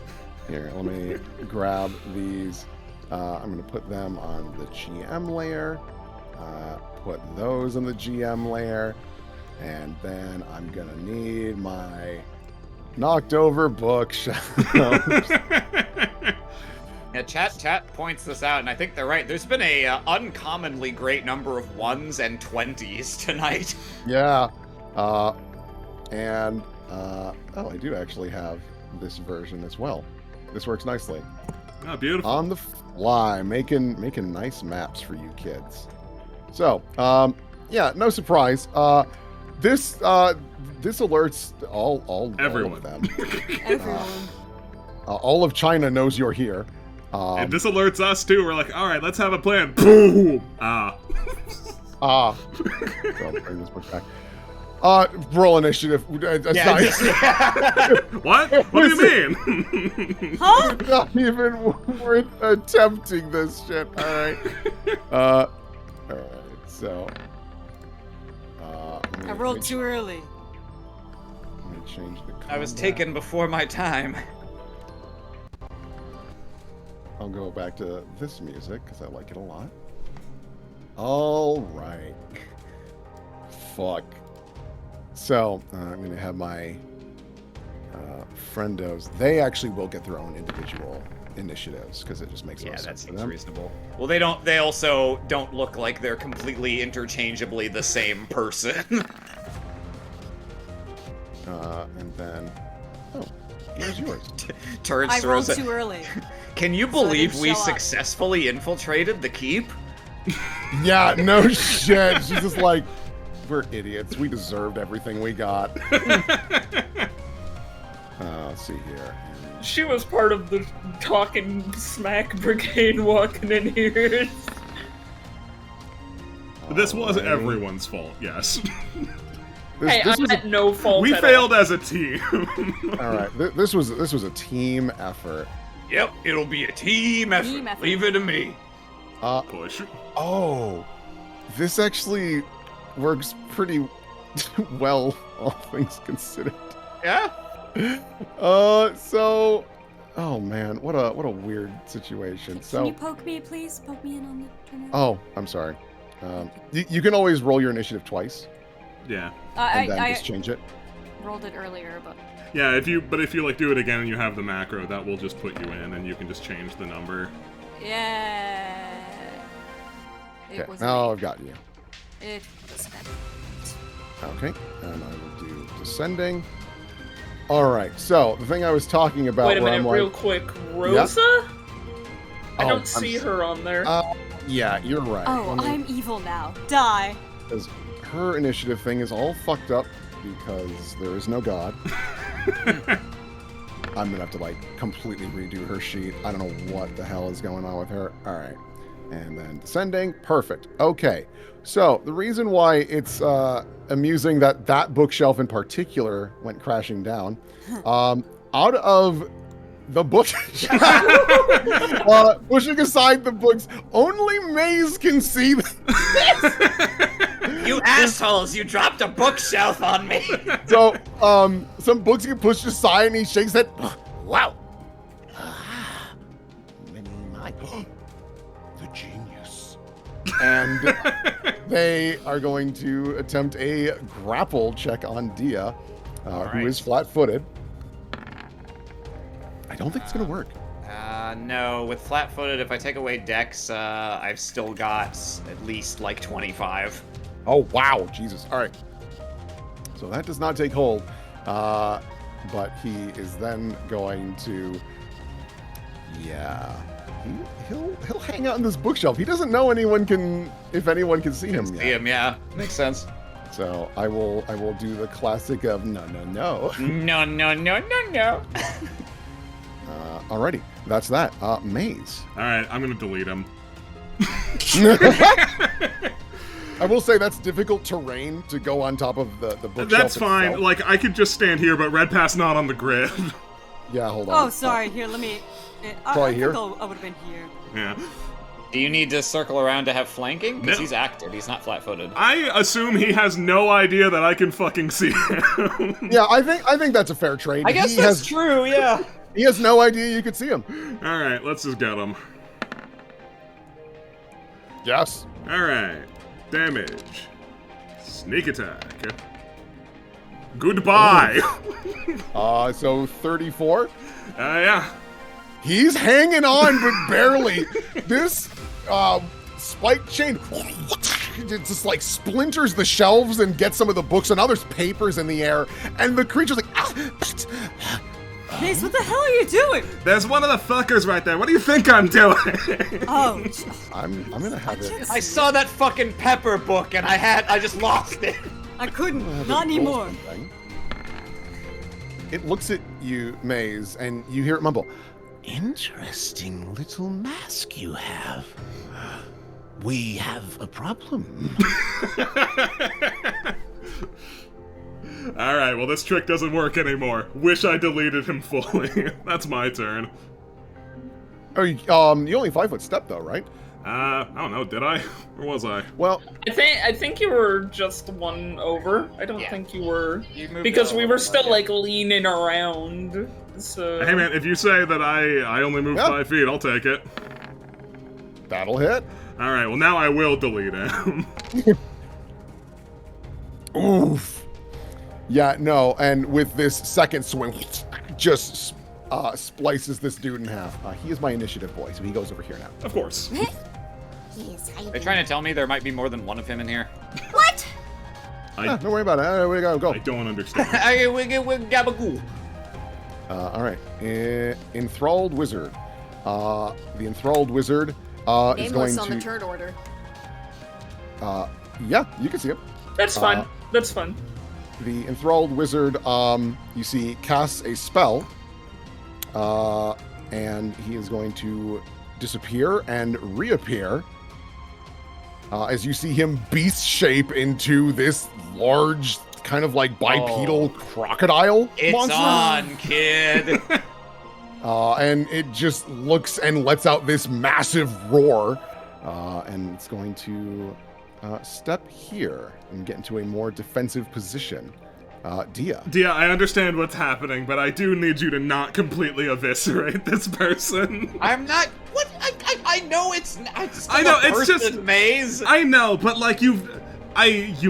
here, let me grab these. I'm going to put them on the GM layer, put those on the GM layer, and then I'm going to need my knocked over bookshelf. Yeah, chat points this out, and I think they're right. There's been a uncommonly great number of 1s and 20s tonight. Yeah. And I do actually have this version as well. This works nicely. Oh, beautiful. On the fly, making nice maps for you kids. So, yeah, no surprise. This alerts all everyone. of them. Everyone. All of China knows you're here. And this alerts us too. We're like, all right, let's have a plan. Boom! So I'll bring this book back. Roll initiative. What? What do you mean? Huh? Not even worth attempting this shit. All right. All right. So. I rolled too early. Let me change the combat. I was taken before my time. I'll go back to this music because I like it a lot. All right. Fuck. So, I'm going to have my friendos. They actually will get their own individual initiatives because it just makes Yeah, sense that for seems them. reasonable. Well, they also don't look like they're completely interchangeably the same person. And then, here's yours. Turns I to rolled Rosa. too early. Can you So I believe didn't we show up. successfully infiltrated the keep? Yeah, no shit. She's just like, we're idiots. We deserved everything we got. Let's see here. She was part of the talking smack brigade walking in here. This was Alright. everyone's fault, yes. Hey, This I'm was at no fault. We at failed as a team. all right. This was a team effort. Yep, it'll be a team effort. Team effort. Leave it to me. Push. Oh, this actually works pretty well, all things considered. Yeah? So, oh man, what a weird situation. Can So, you poke me, please? Poke me in on the tornado. oh, I'm sorry. You can always roll your initiative twice, Yeah. and then I just change it. rolled it earlier, but Yeah, if you like do it again and you have the macro, that will just put you in and you can just change the number. yeah. It Okay, was now me. I've got you. It was me. Okay, and I will do descending. All right, so the thing I was talking about. Wait a where minute, I'm real like, quick. Rosa? I Oh, don't see her on there. yeah, you're right. Oh, Let me- I'm evil now. Die. Because her initiative thing is all fucked up. because there is no god. I'm gonna have to like completely redo her sheet. I don't know what the hell is going on with her. All right, and then descending. Perfect. Okay, so the reason why it's amusing that that bookshelf in particular went crashing down, out of the book, pushing aside the books, only Maze can see this. You assholes! You dropped a bookshelf on me. So, some books get pushed aside, and he shakes that. Wow. The genius. And they are going to attempt a grapple check on Dia, who is flat-footed. I don't think it's going to work. No, with flat-footed, if I take away Dex, I've still got at least like 25. Oh, wow. Jesus. All right. So that does not take hold. But he is then going to... Yeah. He'll hang out in this bookshelf. He doesn't know if anyone can see him yet. See him, yeah. Makes sense. So I will do the classic of no. No. Alrighty, that's that. Maze. All right, I'm gonna delete him. I will say that's difficult terrain to go on top of the bookshelf. That's fine. itself. Like, I could just stand here, but Red Path's not on the grid. Yeah, hold on. Oh, sorry. Here, let me. Probably here? I would have been here. Yeah. Do you need to circle around to have flanking? Because No. he's active. He's not flat-footed. I assume he has no idea that I can fucking see him. Yeah, I think that's a fair trade. I guess that's true, yeah. He has no idea you could see him. All right, let's just get him. Yes. All right, damage, sneak attack. Goodbye. So 34. Yeah. He's hanging on, but barely. This spike chain it just like splinters the shelves and gets some of the books, and now there's papers in the air, and the creature's like, Mace, what the hell are you doing? There's one of the fuckers right there. What do you think I'm doing? Oh, I'm gonna have it. I saw that fucking pepper book and I just lost it. I couldn't. Not anymore. It looks at you, Maze, and you hear it mumble. Interesting little mask you have. We have a problem. All right, well, this trick doesn't work anymore. Wish I deleted him fully. That's my turn. Oh, you only 5 foot step though, right? I don't know, did I? Or was I? Well, I think you were just one over. I don't think you were, You moved because out we a were little still bit, like leaning around. So Hey man, if you say that I only moved 5 feet, I'll take it. that'll hit. All right, well now I will delete him. Oof. Yeah, no, and with this second swing, just splices this dude in half. He is my initiative boy, so he goes over here now. Of course. They're trying to tell me there might be more than one of him in here. What? Don't worry about it. We gotta go. I don't understand. Gabagoo. All right. Enthralled Wizard. The Enthralled Wizard is Nameless going on to... the turd order. Yeah, you can see him. that's fine. That's fun. The Enthralled Wizard, you see, casts a spell, and he is going to disappear and reappear as you see him beast shape into this large, kind of like bipedal crocodile It's monster. on, kid. And it just looks and lets out this massive roar, and it's going to step here and get into a more defensive position. Dia. Dia, I understand what's happening, but I do need you to not completely eviscerate this person. I'm not. What? I know it's. I know, it's person, just- Maze. I know, but like you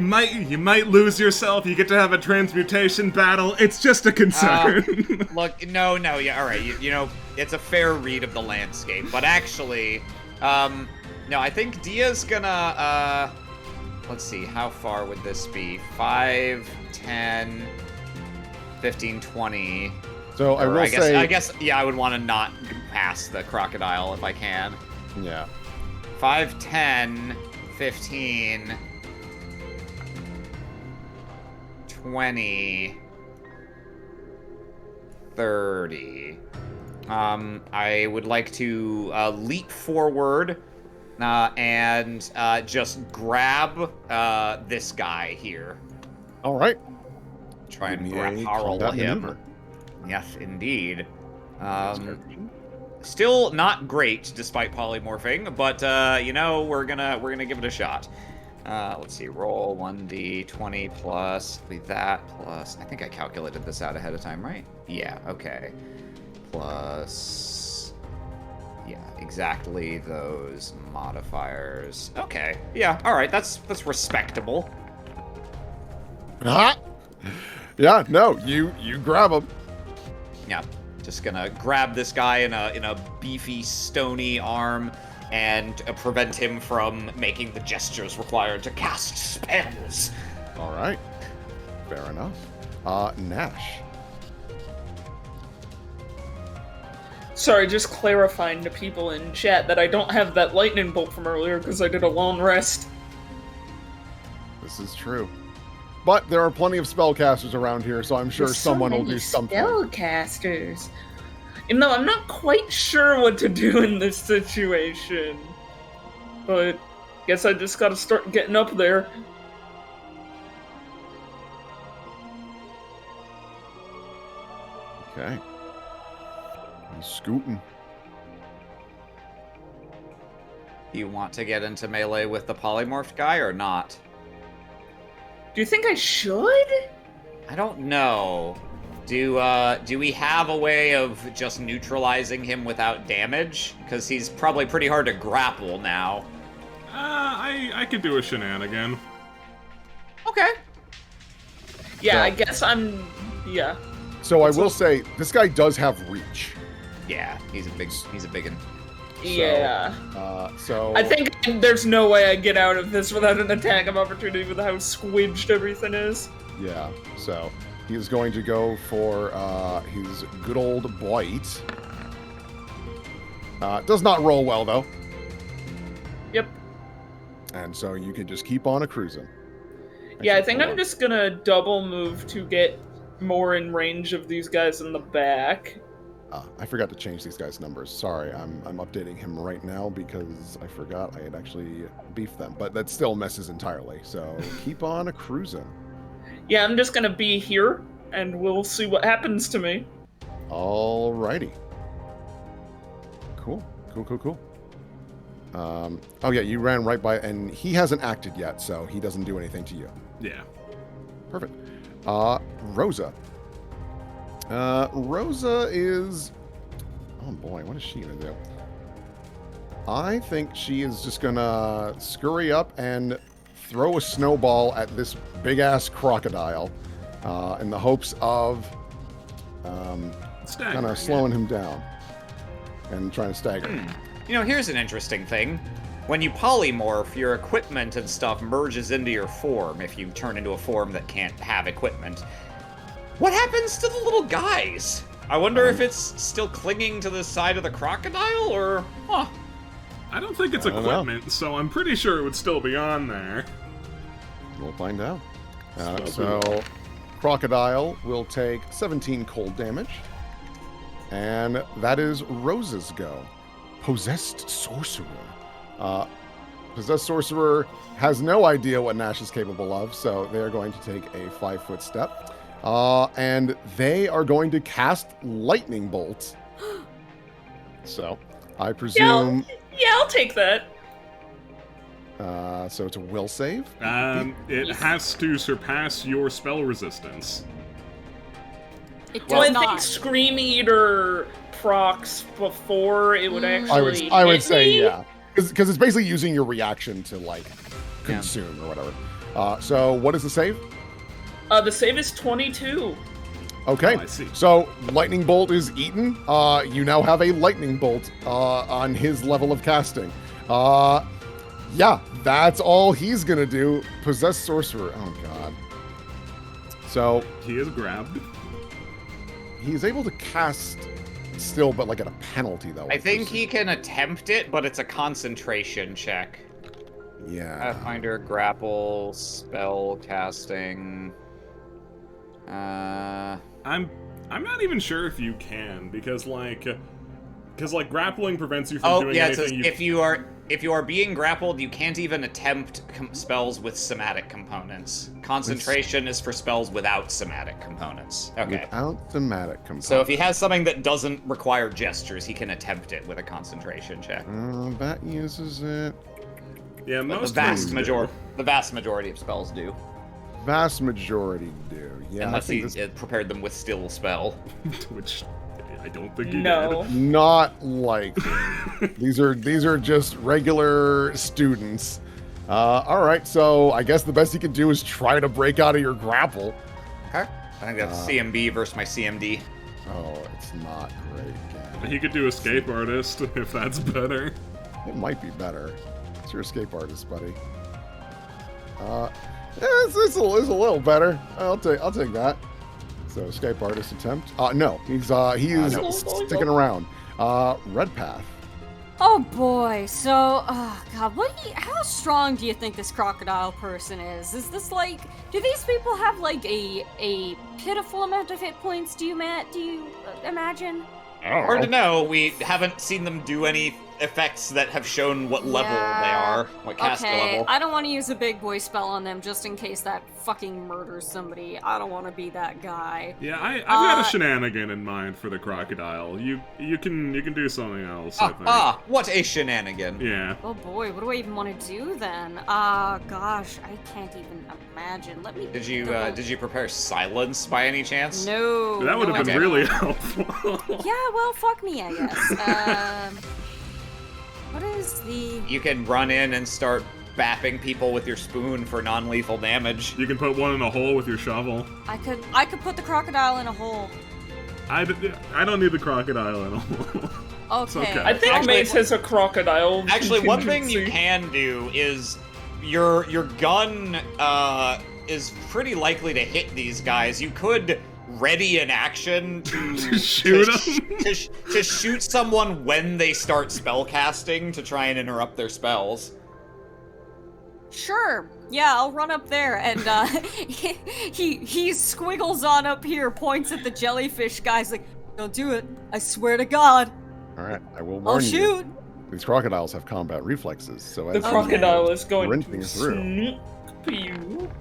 might lose yourself. You get to have a transmutation battle. It's just a concern. Look, no, yeah, all right. You know, it's a fair read of the landscape, but actually, no, I think Dia's gonna. Let's see, how far would this be? 5, 10, 15, 20. So I Or will I guess, yeah, I would want to not pass the crocodile if I can. Yeah. 5, 10, 15, 20, 30. I would like to leap forward and just grab this guy here. All right. Try and Give me a grapple combat him. maneuver. Yes, indeed. Still not great despite polymorphing, but you know, we're gonna give it a shot. Let's see, roll 1d20 plus that plus, I think I calculated this out ahead of time, right? Yeah, okay. Plus, yeah, exactly those modifiers. Okay, yeah, all right, that's respectable. Ah! Yeah, no, you grab him. Yeah, just gonna grab this guy in a beefy, stony arm and prevent him from making the gestures required to cast spells. All right. Fair enough. Nash. Sorry, just clarifying to people in chat that I don't have that lightning bolt from earlier because I did a long rest. This is true. But there are plenty of spellcasters around here, so I'm sure There's someone so will many do something. Spellcasters. Even though I'm not quite sure what to do in this situation. But guess I just gotta start getting up there. Okay. He's scooting. You want to get into melee with the polymorphed guy or not? Do you think I should? I don't know. Do we have a way of just neutralizing him without damage? Because he's probably pretty hard to grapple now. I could do a shenanigan. Okay. Yeah, So- I guess I'm... yeah. So I will say, this guy does have reach. Yeah, he's a big one. Yeah. So I think there's no way I get out of this without an attack of opportunity with how squidged everything is. yeah. So he is going to go for his good old bite. Does not roll well though, Yep. and so you can just keep on a cruising. Yeah, I Actually, think hold I'm on. just gonna double move to get more in range of these guys in the back. I forgot to change these guys' numbers. Sorry, I'm updating him right now because I forgot I had actually beefed them. But that still messes entirely. So keep on a cruising. Yeah, I'm just gonna be here, and we'll see what happens to me. Alrighty. Cool. Oh yeah, you ran right by, and he hasn't acted yet, so he doesn't do anything to you. Yeah. Perfect. Rosa. Rosa is... Oh boy, what is she gonna do? I think she is just gonna scurry up and throw a snowball at this big-ass crocodile in the hopes of kind of slowing him down and trying to stagger him. You know, here's an interesting thing. When you polymorph, your equipment and stuff merges into your form if you turn into a form that can't have equipment. What happens to the little guys? I wonder if it's still clinging to the side of the crocodile, or... Huh. I don't think it's I don't know. equipment, so I'm pretty sure it would still be on there. We'll find out. So, Crocodile will take 17 cold damage. And that is Rose's go. Possessed Sorcerer. Possessed Sorcerer has no idea what Nash is capable of, so they're going to take a 5-foot step. And they are going to cast Lightning Bolt. So, I presume... Yeah, I'll take that. So it's a will save? It has to surpass your spell resistance. It Well, does I think not. Scream Eater procs before it would actually I would hit say me. yeah, because it's basically using your reaction to like consume or whatever. So what is the save? The save is 22. Okay, Oh, I see. so lightning bolt is eaten. You now have a lightning bolt on his level of casting. Yeah, that's all he's gonna do. Possessed Sorcerer. Oh god. So He is grabbed. he's able to cast still, but like at a penalty though. I think he can attempt it, but it's a concentration check. Yeah. Pathfinder, grapple, spell casting. I'm not even sure if you can, because grappling prevents you from doing it anything. says if you are being grappled, you can't even attempt spells with somatic components. Concentration is for spells without somatic components. Okay. Without somatic components. So if he has something that doesn't require gestures, he can attempt it with a concentration check. That uses it. Yeah, the vast majority of spells do. Vast majority do. Yeah. Unless he prepared them with still spell. Which I don't think he did. Not likely. These are just regular students. All right, so I guess the best he can do is try to break out of your grapple. Okay. I think that's CMB versus my CMD. Oh, it's not great. He could do Escape Artist if that's better. It might be better. It's your Escape Artist, buddy. It's a little better. I'll take that. So Escape Artist attempt. No, he's sticking around. Red Path. Oh boy, so, oh god, how strong do you think this crocodile person is? Is this do these people have a pitiful amount of hit points, do you imagine? Hard to know, we haven't seen them do any effects that have shown what level they are, what caster level. I don't want to use a big boy spell on them just in case that fucking murders somebody. I don't want to be that guy. Yeah, I've got a shenanigan in mind for the crocodile. You can do something else, I think. What a shenanigan. Yeah. Oh boy, what do I even want to do then? Gosh, I can't even imagine. Let me... Did you prepare silence by any chance? No. That would have been really helpful. Yeah, well, fuck me, I guess. What is the... You can run in and start bapping people with your spoon for non-lethal damage. You can put one in a hole with your shovel. I could put the crocodile in a hole. I don't need the crocodile in a hole. Okay. I think Mace has a crocodile. Actually, one thing you can do is your gun is pretty likely to hit these guys. You could ready an action to shoot them? to shoot someone when they start spellcasting to try and interrupt their spells. Sure. Yeah, I'll run up there and he squiggles on up here, points at the jellyfish guys like, don't do it. I swear to God. All right, I will warn you. I'll shoot. These crocodiles have combat reflexes, so the crocodile is going to through. Snoop you.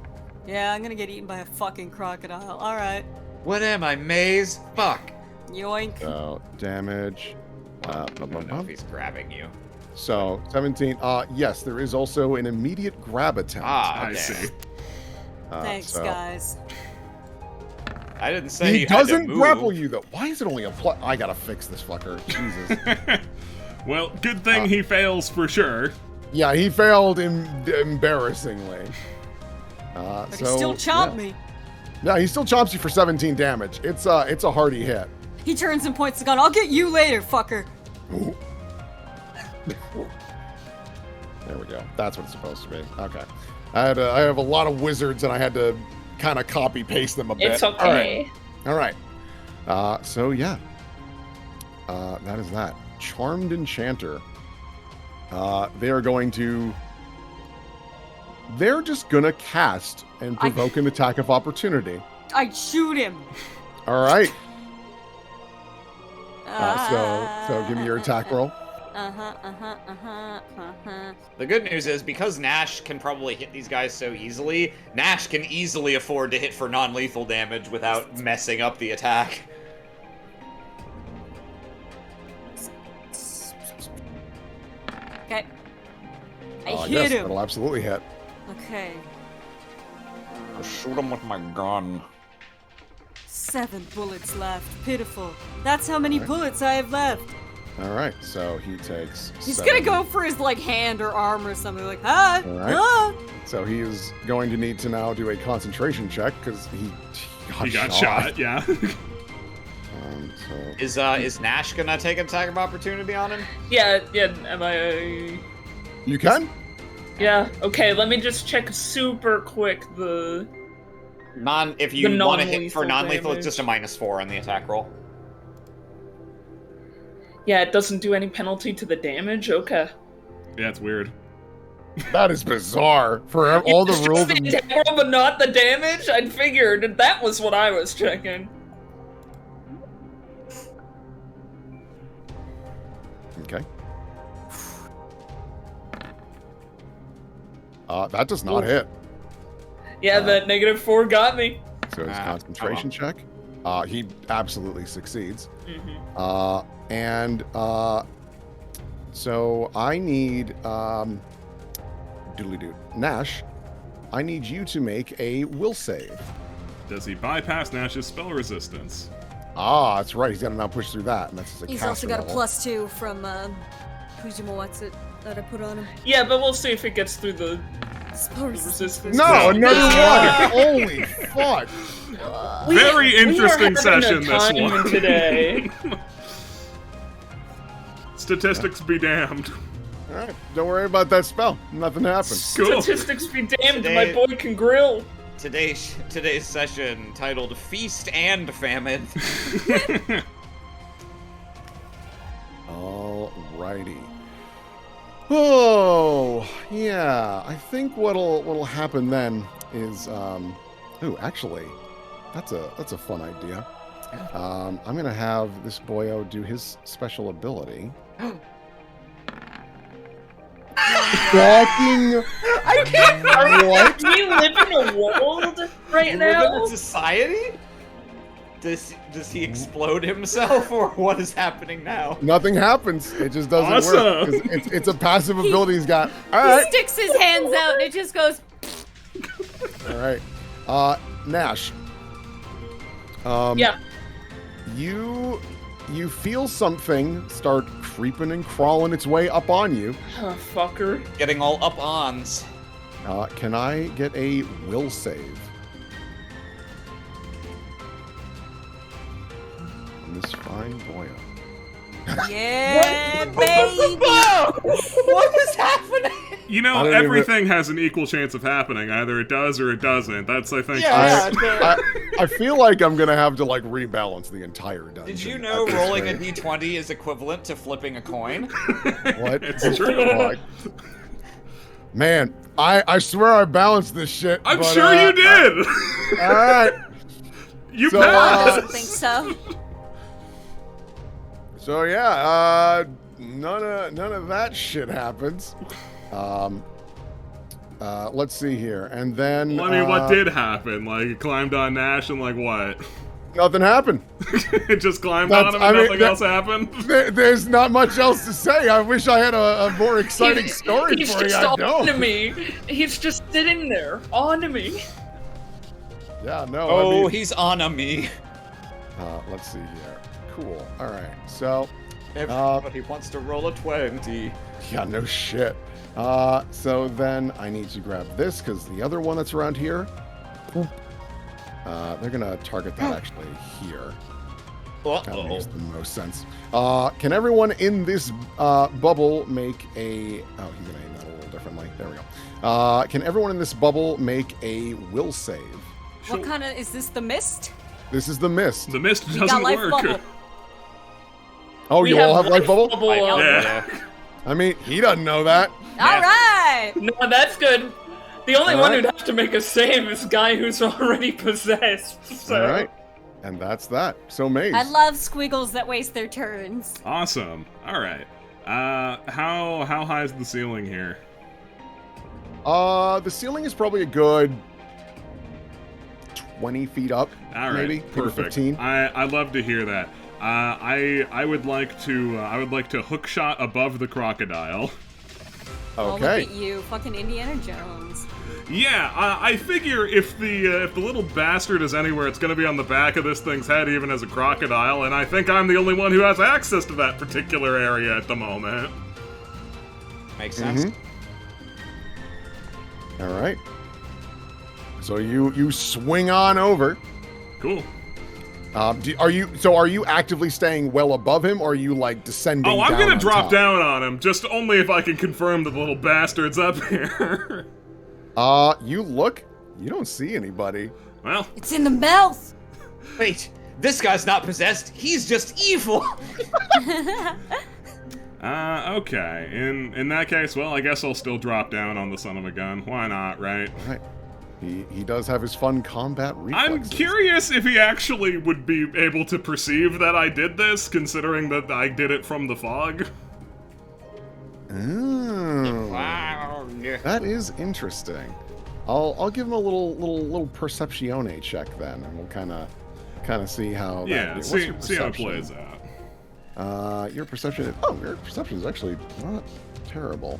Yeah, I'm gonna get eaten by a fucking crocodile. All right. What am I, Maze? Fuck. Yoink. So damage. I don't know if he's grabbing you. So 17. Yes, there is also an immediate grab attempt. I see. Thanks, guys. I didn't say he you had to doesn't move. grapple you though. Why is it only a plus? I gotta fix this fucker. Jesus. Well, good thing he fails for sure. Yeah, he failed embarrassingly. But he still chomped me. Yeah, he still chomps you for 17 damage. It's a hearty hit. He turns and points the gun. I'll get you later, fucker. Ooh. There we go. That's what it's supposed to be. Okay. I have a lot of wizards and I had to kind of copy paste them a bit. It's okay. All right. So yeah. That is that. Charmed Enchanter. They're just gonna cast and provoke an attack of opportunity. I'd shoot him. All right. So give me your attack roll. The good news is, because Nash can probably hit these guys so easily, Nash can easily afford to hit for non-lethal damage without messing up the attack. Okay. I hit yes, him. That'll absolutely hit. Okay. Shoot him with my gun. 7 bullets left. Pitiful. That's how many bullets I have left. All right, so he takes. He's 7. gonna go for his hand or arm or something like, hi. All right. Ah. So he is going to need to now do a concentration check because he got shot. Yeah. Is Nash gonna take an attack of opportunity on him? Yeah. Am I? You can. Yeah. Okay. Let me just check super quick the. If you want to hit for non-lethal, it's just a -4 on the attack roll. Yeah, it doesn't do any penalty to the damage? Okay. Yeah, it's weird. That is bizarre. For all the rules. The attack roll, but not the damage. I figured that was what I was checking. Okay. That does not hit. Yeah, that -4 got me. So his concentration check. He absolutely succeeds. Mm-hmm. So I need doodly-doo. Nash, I need you to make a will save. Does he bypass Nash's spell resistance? Ah, that's right. He's got to now push through that, and that's a He's caster also got level. a +2 from Kujima what's it that I put on him. Yeah, but we'll see if it gets through the Spell resistance. No, another one! Holy fuck! Very interesting we are having session, a this time one. today. Statistics be damned. Alright, don't worry about that spell. Nothing happens. Cool. Statistics be damned, my boy can grill. Today's session titled Feast and Famine. Alrighty. Oh, yeah. I think what'll happen then is ooh, actually, that's a fun idea. I'm gonna have this boyo do his special ability. Fucking I can't. what? Do you live in a world right You now? live in a society? Does he explode himself, or what is happening now? Nothing happens. It just doesn't work. Awesome. 'Cause It's a passive ability he's got. All He right. sticks his hands out and it just goes. All right. Nash. Yeah. You feel something start creeping and crawling its way up on you. Oh, fucker. Getting all up-ons. Can I get a will save? On this fine boyo. Yeah, baby. What is happening? You know, I don't even- everything has an equal chance of happening. Either it does or it doesn't. That's, I think, I feel like I'm gonna have to like rebalance the entire dungeon. Did you know at this rolling a rate. d20 is equivalent to flipping a coin? What? It's true. Fuck. Man, I swear I balanced this shit. I'm but, sure you did. All right. You So, passed. I don't think so. So yeah, none of that shit happens. Let's see here, and then. Well, I mean, what did happen? Like, it climbed on Nash and, like, what? Nothing happened. It just climbed That's- on him I and mean, nothing else happened? There's not much else to say. I wish I had a more exciting story He's for you. just I on don't. to me. He's just sitting there, on to me. Yeah, no. Oh, I mean, he's on a me. let's see here. Cool. All right. So, Everybody wants to roll a 20. yeah, no shit. So then I need to grab this because the other one that's around here, they're gonna target that actually here. That makes the most sense. Can everyone in this bubble make a? Oh, he's gonna aim that a little differently. There we go. Can everyone in this bubble make a will save? What kind of is this? The mist? This is the mist. The mist We doesn't got life work. bubble. Oh, We you all have life bubble? Yeah. I mean, he doesn't know that. All right. No, that's good. The only All one right. who'd have to make a save is a guy who's already possessed. So. All right. And that's that. So Maze. I love squiggles that waste their turns. Awesome. All right. How high is the ceiling here? The ceiling is probably a good 20 feet up. All right. Maybe Perfect. 15. I love to hear that. I would like to hook shot above the crocodile. Oh, look Okay. at you, fucking Indiana Jones. Yeah, I figure if the little bastard is anywhere, it's gonna be on the back of this thing's head, even as a crocodile. And I think I'm the only one who has access to that particular area at the moment. Makes sense. All right. So you swing on over. Cool. Are you actively staying well above him, or are you like descending? Oh, I'm down gonna on drop top? down on him, just only if I can confirm that the little bastard's up here. You look. You don't see anybody. Well, It's in the mouth. Wait, this guy's not possessed. He's just evil. Okay. In that case, well, I guess I'll still drop down on the son of a gun. Why not, right? Right. He does have his fun combat reflexes. I'm curious if he actually would be able to perceive that I did this, considering that I did it from the fog. Oh, Wow. that is interesting. I'll give him a little perceptione check then, and we'll kind of see how. Yeah, What's see your how it perception? plays out. Your perception. Your perception is actually not terrible.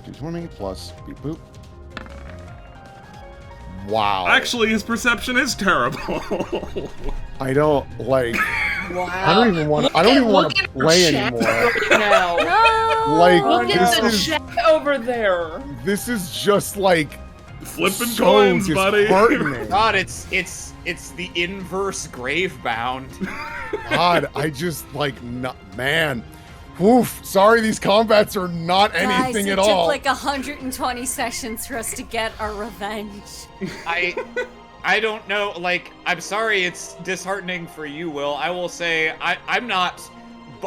220 plus beep boop. Wow. Actually, his perception is terrible. I don't like. Wow. I don't even want to play anymore. Right now. No! Like Look at this the is chat over there. this is just like Flipping so coins, buddy. disheartening. God, it's the inverse gravebound. God, I just like man. Woof. Sorry, these combats are not anything Guys, at it all. took like 120 sessions for us to get our revenge. I don't know, like, I'm sorry it's disheartening for you, Will. I will say I'm not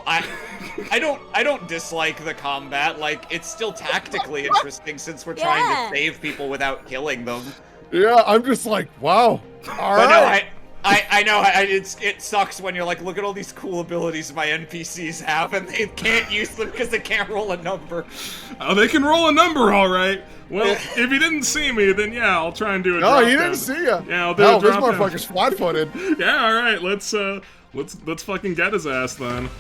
I don't dislike the combat. Like, it's still tactically interesting since we're trying Yeah. to save people without killing them. Yeah, I'm just like, wow. All But right. no, I know it sucks when you're like, look at all these cool abilities my NPCs have, and they can't use them because they can't roll a number. Oh, they can roll a number, all right. Well, if you didn't see me, then yeah, I'll try and do it. No, he didn't see ya. Yeah, I'll do Hell, a this drop down. motherfucker's flat-footed. Yeah, all right. Let's fucking get his ass then.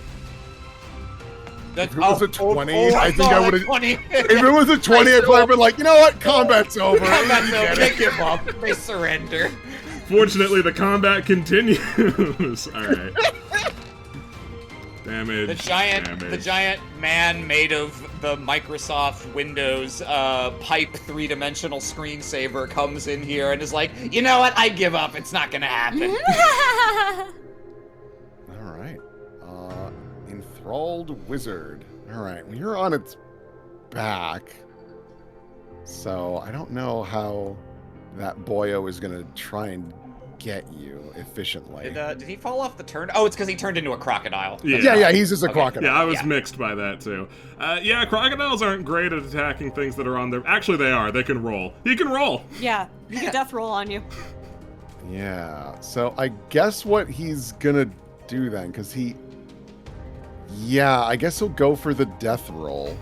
If it was a 20, I think thought I a would've- 20. If it was a 20, I'd probably been like, you know what? Combat's over. Combat's You over. get They it. give up. They surrender. Fortunately, the combat continues. All right. Damage. The giant man made of the Microsoft Windows pipe 3-dimensional screensaver comes in here and is like, you know what? I give up. It's not gonna happen. All right. Enthralled Wizard. All right. Well, you're on its back. So I don't know how that boyo is going to try and get you efficiently. Did he fall off the turn? Oh, it's because he turned into a crocodile. Yeah, he's just a crocodile. Yeah, I was Yeah. mixed by that too. Yeah, crocodiles aren't great at attacking things that are on their. Actually, they are. They can roll. He can roll. Yeah, he can death roll on you. Yeah. So I guess what he's going to do then, because he... Yeah, I guess he'll go for the death roll.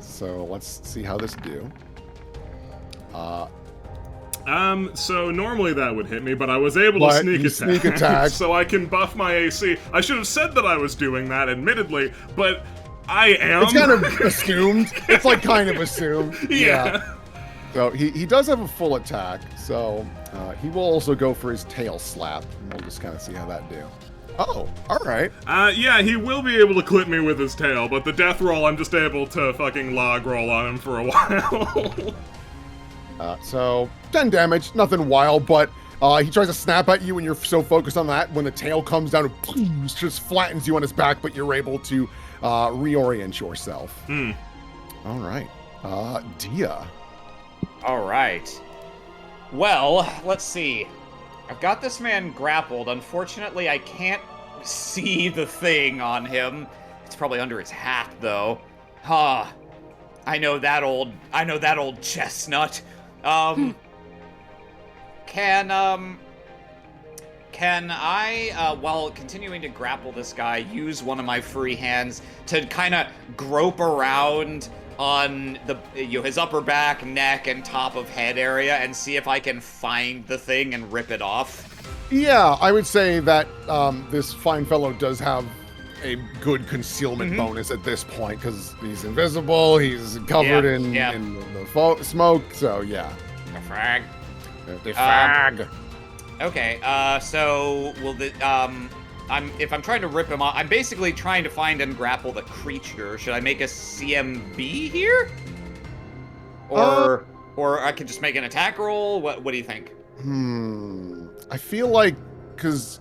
So let's see how this do. So normally that would hit me, but I was able to But sneak you attack. sneak attack. So I can buff my AC. I should have said that I was doing that, admittedly, but I am. It's kind of assumed. It's like kind of assumed. Yeah. So he does have a full attack, so he will also go for his tail slap. And we'll just kind of see how that do. Oh, all right. Yeah, he will be able to clip me with his tail, but the death roll, I'm just able to fucking log roll on him for a while. So 10 damage, nothing wild, but he tries to snap at you and you're so focused on that. When the tail comes down, it just flattens you on his back, but you're able to reorient yourself. All right. Dia. All right. Well, let's see. I've got this man grappled. Unfortunately, I can't see the thing on him. It's probably under his hat, though. I know that old chestnut. Can I, while continuing to grapple this guy, use one of my free hands to kind of grope around on his upper back, neck, and top of head area and see if I can find the thing and rip it off? Yeah, I would say that this fine fellow does have a good concealment bonus at this point because he's invisible, he's covered in the smoke, so yeah. The frag. The frag. Okay, so will the if I'm trying to rip him off, I'm basically trying to find and grapple the creature. Should I make a CMB here? Or I could just make an attack roll? What do you think? I feel like because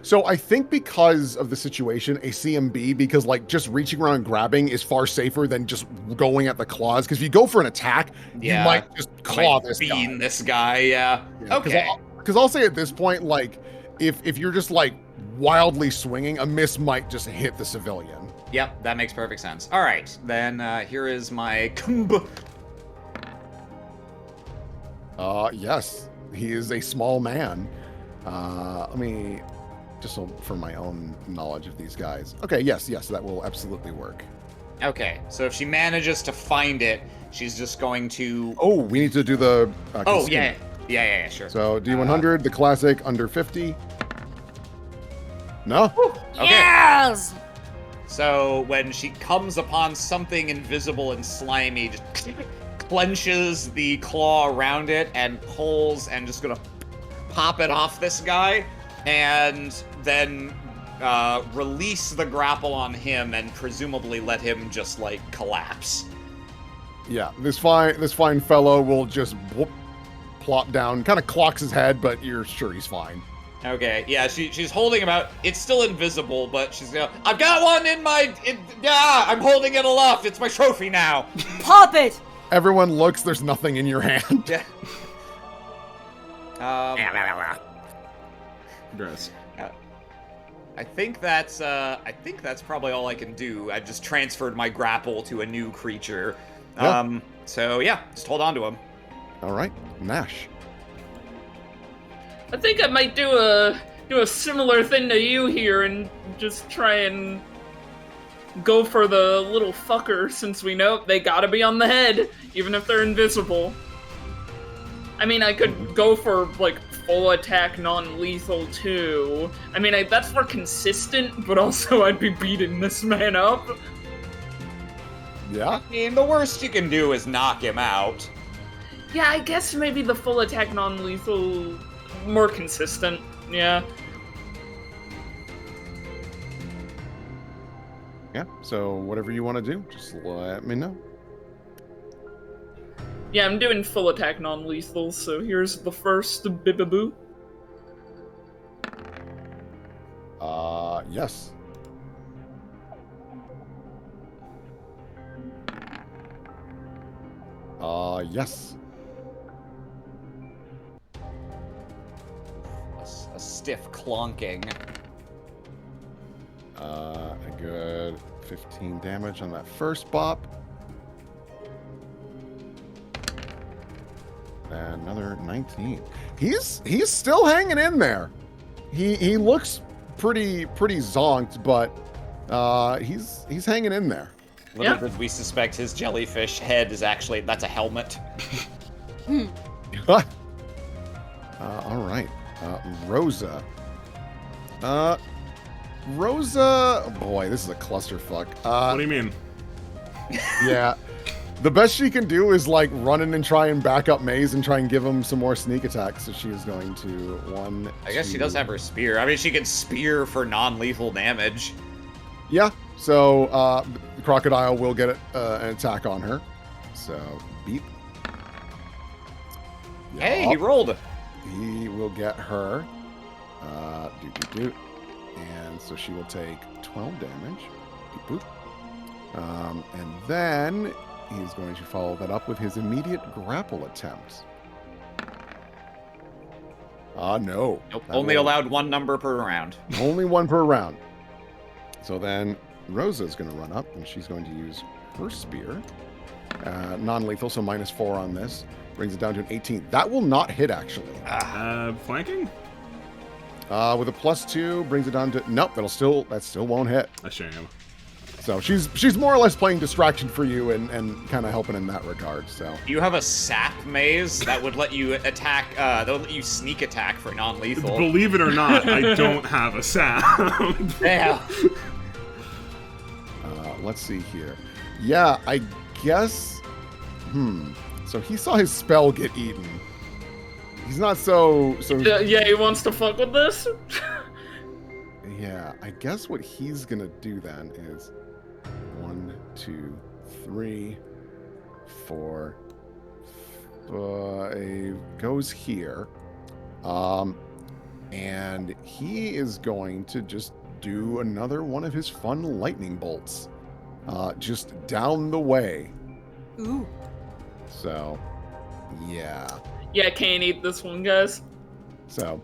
so I think because of the situation, a CMB, because like just reaching around and grabbing is far safer than just going at the claws. Because if you go for an attack, you might just claw this guy. Bean this guy, yeah. Okay. Because I'll say at this point, like, if you're just like wildly swinging, a miss might just hit the civilian. Yep, that makes perfect sense. All right, then here is my Yes, he is a small man. Let me, just so for my own knowledge of these guys. Okay, yes, that will absolutely work. Okay, so if she manages to find it, she's just going to... Oh, we need to do the... oh, yeah, sure. So D100, the classic, under 50. No? Okay. Yes! So when she comes upon something invisible and slimy, just clenches the claw around it and pulls and just gonna pop it off this guy, and then release the grapple on him and presumably let him just like collapse. Yeah, this fine fellow will just whoop, plop down, kind of clocks his head, but you're sure he's fine. Okay, yeah, she's holding him out. It's still invisible, but she's gonna... I've got one in my... I'm holding it aloft. It's my trophy now. Pop it! Everyone looks, there's nothing in your hand. Yeah. Gross. I think that's probably all I can do. I just transferred my grapple to a new creature. Yeah. So yeah, just hold on to him. All right, Nash. I think I might do a similar thing to you here and just try and go for the little fucker, since we know they gotta be on the head, even if they're invisible. I mean, I could go for, like, full attack non-lethal, too. I mean, that's more consistent, but also I'd be beating this man up. Yeah? I mean, the worst you can do is knock him out. Yeah, I guess maybe the full attack non-lethal... more consistent, yeah. Yeah, so whatever you want to do, just let me know. Yeah, I'm doing full attack non-lethal, so here's the first bibaboo. Yes. Yes. A stiff clonking. A good 15 damage on that first bop. And another 19. He's still hanging in there. He looks pretty zonked, but he's hanging in there. Little did we suspect his jellyfish head is actually... that's a helmet. All right. Rosa. Rosa... boy, this is a clusterfuck. What do you mean? Yeah. The best she can do is, like, run in and try and back up Maze and try and give him some more sneak attacks. So she is going to I guess she does have her spear. I mean, she can spear for non-lethal damage. Yeah. So the crocodile will get an attack on her. So beep. Hey, he rolled. He will get her. And so she will take 12 damage. Beep, boop. And then he's going to follow that up with his immediate grapple attempt. No. Nope, only allowed one number per round. Only one per round. So then Rosa's going to run up, and she's going to use her spear. Non-lethal, so -4 on this. Brings it down to an 18. That will not hit, actually. Flanking? With a +2, brings it down to... nope, that still won't hit. A shame. So she's more or less playing distraction for you and kind of helping in that regard. So You have a sap maze that would let you attack, that would let you sneak attack for non-lethal. Believe it or not, I don't have a sound. Yeah. Let's see here. Yeah, I guess... So he saw his spell get eaten. He's not so... Yeah, he wants to fuck with this? Yeah, I guess what he's gonna do then is 1, 2, 3, 4, 5 goes here. And he is going to just do another one of his fun lightning bolts. Just down the way. Ooh. So, yeah. Yeah, can't eat this one, guys. So,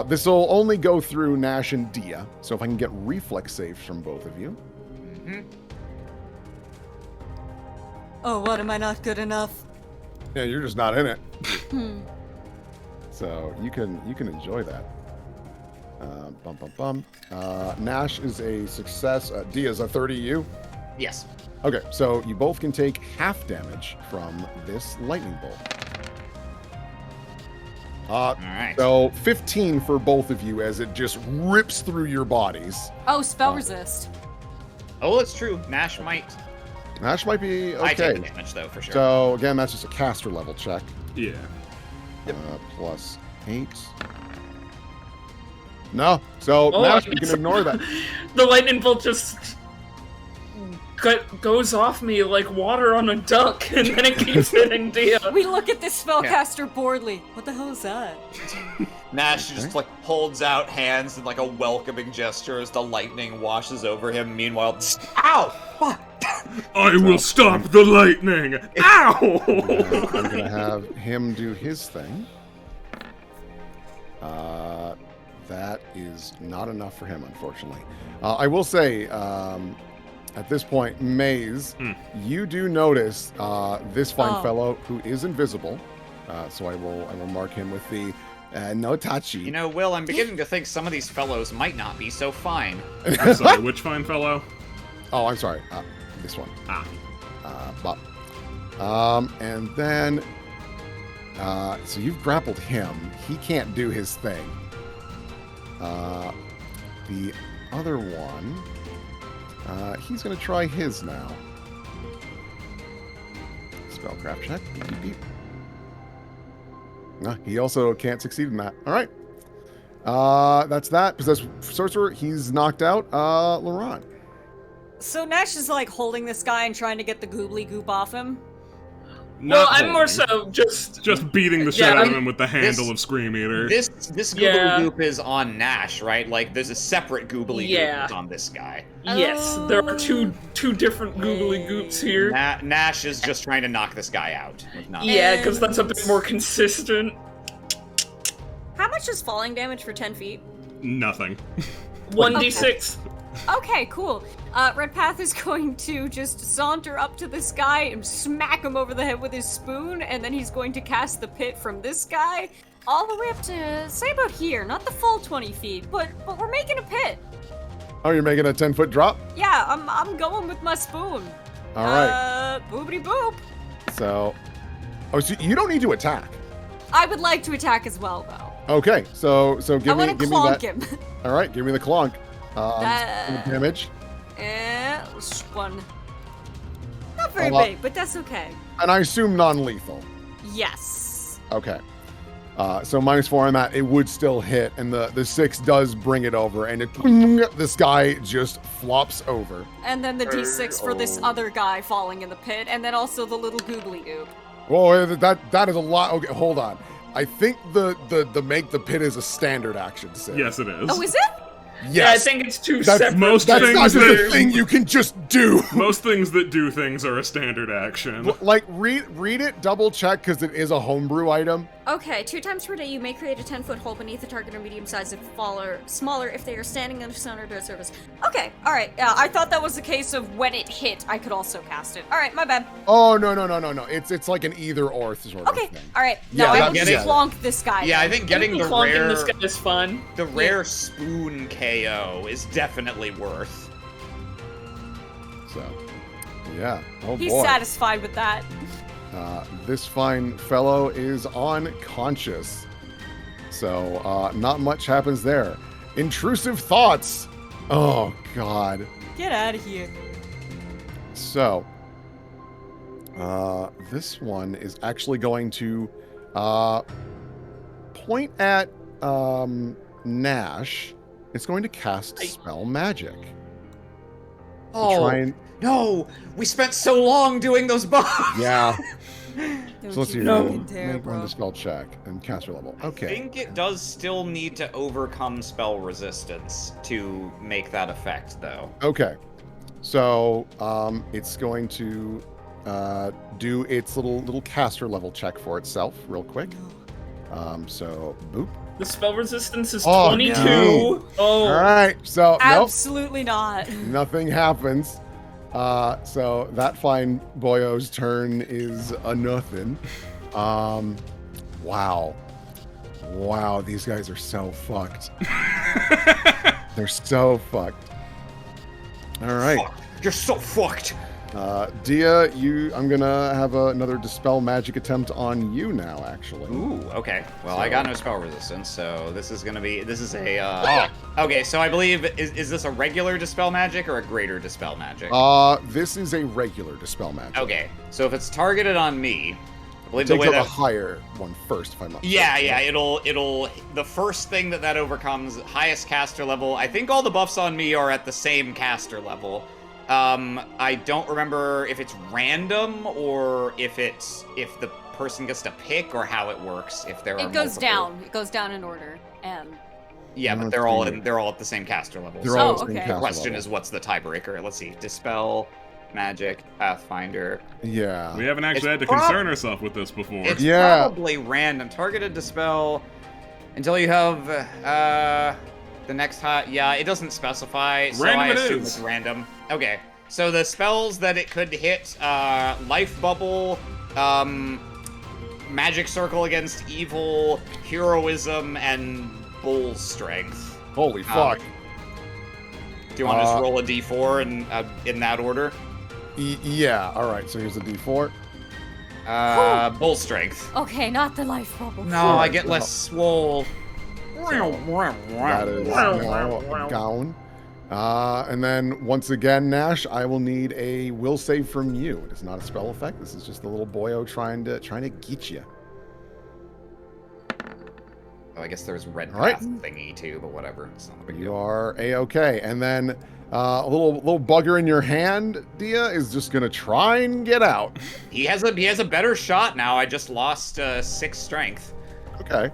this will only go through Nash and Dia. So if I can get reflex saves from both of you. Oh, what, am I not good enough? Yeah, you're just not in it. So you can enjoy that. Nash is a success. D is a 30 you. Yes. Okay, so you both can take half damage from this lightning bolt. All right. So 15 for both of you as it just rips through your bodies. Oh, spell resist. Oh, that's true. Nash might. Nash might be I take the okay. damage though, for sure. So again, that's just a caster level check. Yeah. Plus 8. No, so Oh, Nash, I you can guess- ignore that. The lightning bolt just goes off me like water on a duck, and then it keeps hitting Dia. We look at this spellcaster boredly. What the hell is that? Nash just like holds out hands in like a welcoming gesture as the lightning washes over him. Meanwhile, ow! Fuck! I will stop the lightning! Ow! I'm gonna have him do his thing. That is not enough for him, unfortunately. I will say, at this point, Maze, you do notice this fine fellow who is invisible. So I will mark him with the no touchy. You know, Will, I'm beginning to think some of these fellows might not be so fine. I'm sorry, which fine fellow? Oh, I'm sorry. This one. Bob. And then, so you've grappled him. He can't do his thing. The other one, he's going to try his now. Spellcraft check. Beep, beep. No, he also can't succeed in that. All right. That's that. Possessed Sorcerer, he's knocked out. Laurent. So Nash is like holding this guy and trying to get the goobly goop off him. Well, I'm more so just beating the shit out of him with the handle of Scream Eater. This goobly goop is on Nash, right? Like, there's a separate goobly goop that's on this guy. Yes, there are two different googly goops here. Nash is just trying to knock this guy out. Yeah, because that's a bit more consistent. How much is falling damage for 10 feet? Nothing. 1d6. Okay, cool. Red Path is going to just saunter up to this guy and smack him over the head with his spoon, and then he's going to cast the pit from this guy all the way up to, say, about here. Not the full 20 feet, but we're making a pit. Oh, you're making a 10-foot drop? Yeah, I'm going with my spoon. All right. Boopity boop. So you don't need to attack. I would like to attack as well, though. Okay, so give me I want to clonk that. him. All right, give me the clonk. Damage. This one. Not very lot. big, but that's okay. And I assume non-lethal. Yes. Okay. So -4 on that, it would still hit, and the 6 does bring it over, and this guy just flops over. And then the d6 for this other guy falling in the pit, and then also the little googly goop. Whoa, that is a lot. Okay, hold on. I think the make the pit is a standard action. Sid. Yes, it is. Oh, is it? Yes. Yeah, I think it's two separate. That's not just a thing you can just do. Most things that do things are a standard action. Like, read it, double check, because it is a homebrew item. Okay, 2 times per day you may create a 10-foot hole beneath a target or medium-sized if smaller if they are standing under sun or dirt surface. Okay, alright. Yeah, I thought that was the case of when it hit, I could also cast it. Alright, my bad. Oh, no. It's like an either-or sort of thing. Alright. No, Yeah, I will just clonk this guy. Yeah, then. I think getting the Clonking rare this guy is fun. The rare spoon KO is definitely worth. So, yeah. Oh, He's boy. satisfied with that. This fine fellow is unconscious. So, not much happens there. Intrusive thoughts. Oh, God. Get out of here. So, this one is actually going to point at Nash. It's going to cast Spell Magic. Oh, no! We spent so long doing those bugs! Yeah. Don't So let's see. you No. fucking dare, Make one bro. to spell check and caster level. Okay. I think it does still need to overcome spell resistance to make that effect, though. Okay. So, it's going to do its little caster level check for itself real quick. So, boop. The spell resistance is Oh, 22. no. Oh, All right. So, nope. Absolutely not. Nothing happens. So that fine boyo's turn is a nothing. Wow. Wow, these guys are so fucked. They're so fucked. All right. Fuck. You're so fucked. Dia, I'm gonna have another Dispel Magic attempt on you now, actually. Ooh, okay. Well, I got no spell resistance, so this is a, okay, so I believe, is this a regular Dispel Magic or a greater Dispel Magic? This is a regular Dispel Magic. Okay, so if it's targeted on me, I believe Take the higher one first, if I'm not yeah, it'll, the first thing that overcomes, highest caster level, I think all the buffs on me are at the same caster level. I don't remember if it's random or if the person gets to pick or how it works. If there are It goes multiple. down. It goes down in order. And Yeah, but they're all at the same caster level. They're So all at the same okay. caster the question level. is, what's the tiebreaker? Let's see. Dispel, Magic, Pathfinder. Yeah. We haven't actually had It's to concern ourselves with this before. It's Yeah. probably random. Targeted Dispel until you have the next hot. Yeah, it doesn't specify, so Random I it assume is. it's random. Okay, so the spells that it could hit: Life Bubble, Magic Circle against Evil, Heroism, and Bull Strength. Holy fuck. Do you want to just roll a d4 in that order? Yeah, alright, so here's a d4. Bull Strength. okay, not the life bubble. No, I get less swole. That is now gone. And then, once again, Nash, I will need a will save from you. It is not a spell effect. This is just a little boyo trying to get you. Oh, I guess there's red All right. path thingy too, but whatever. It's not a big You deal. are a-okay. And then a little bugger in your hand, Dia, is just gonna try and get out. He has a better shot now. I just lost 6 strength. Okay.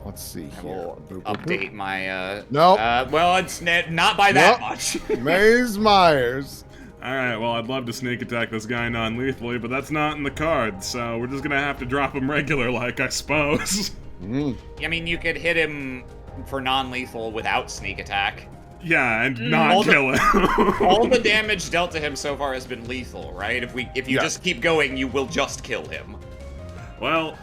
Let's see I here. will Boop, boop, boop. update my. Nope. Well, it's not by that Nope. much. Maze Myers. Alright, well, I'd love to sneak attack this guy non-lethally, but that's not in the cards, so we're just gonna have to drop him regular, like, I suppose. I mean, you could hit him for non-lethal without sneak attack. Yeah, and All not the- kill him. All the damage dealt to him so far has been lethal, right? If you Yeah. just keep going, you will just kill him. Well,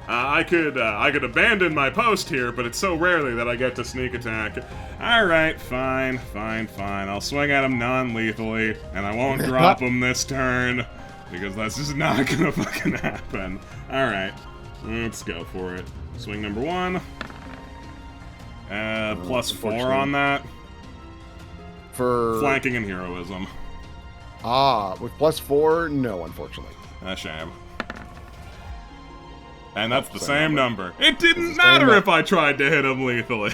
I could abandon my post here, but it's so rarely that I get to sneak attack. Alright, fine. I'll swing at him non-lethally, and I won't drop him this turn, because that's just not gonna fucking happen. Alright, let's go for it. Swing number 1. Plus 4 on that. For Flanking and heroism. with plus 4, no, unfortunately. A shame. And that's the Same same number. It didn't It's the same matter number. if I tried to hit him lethally.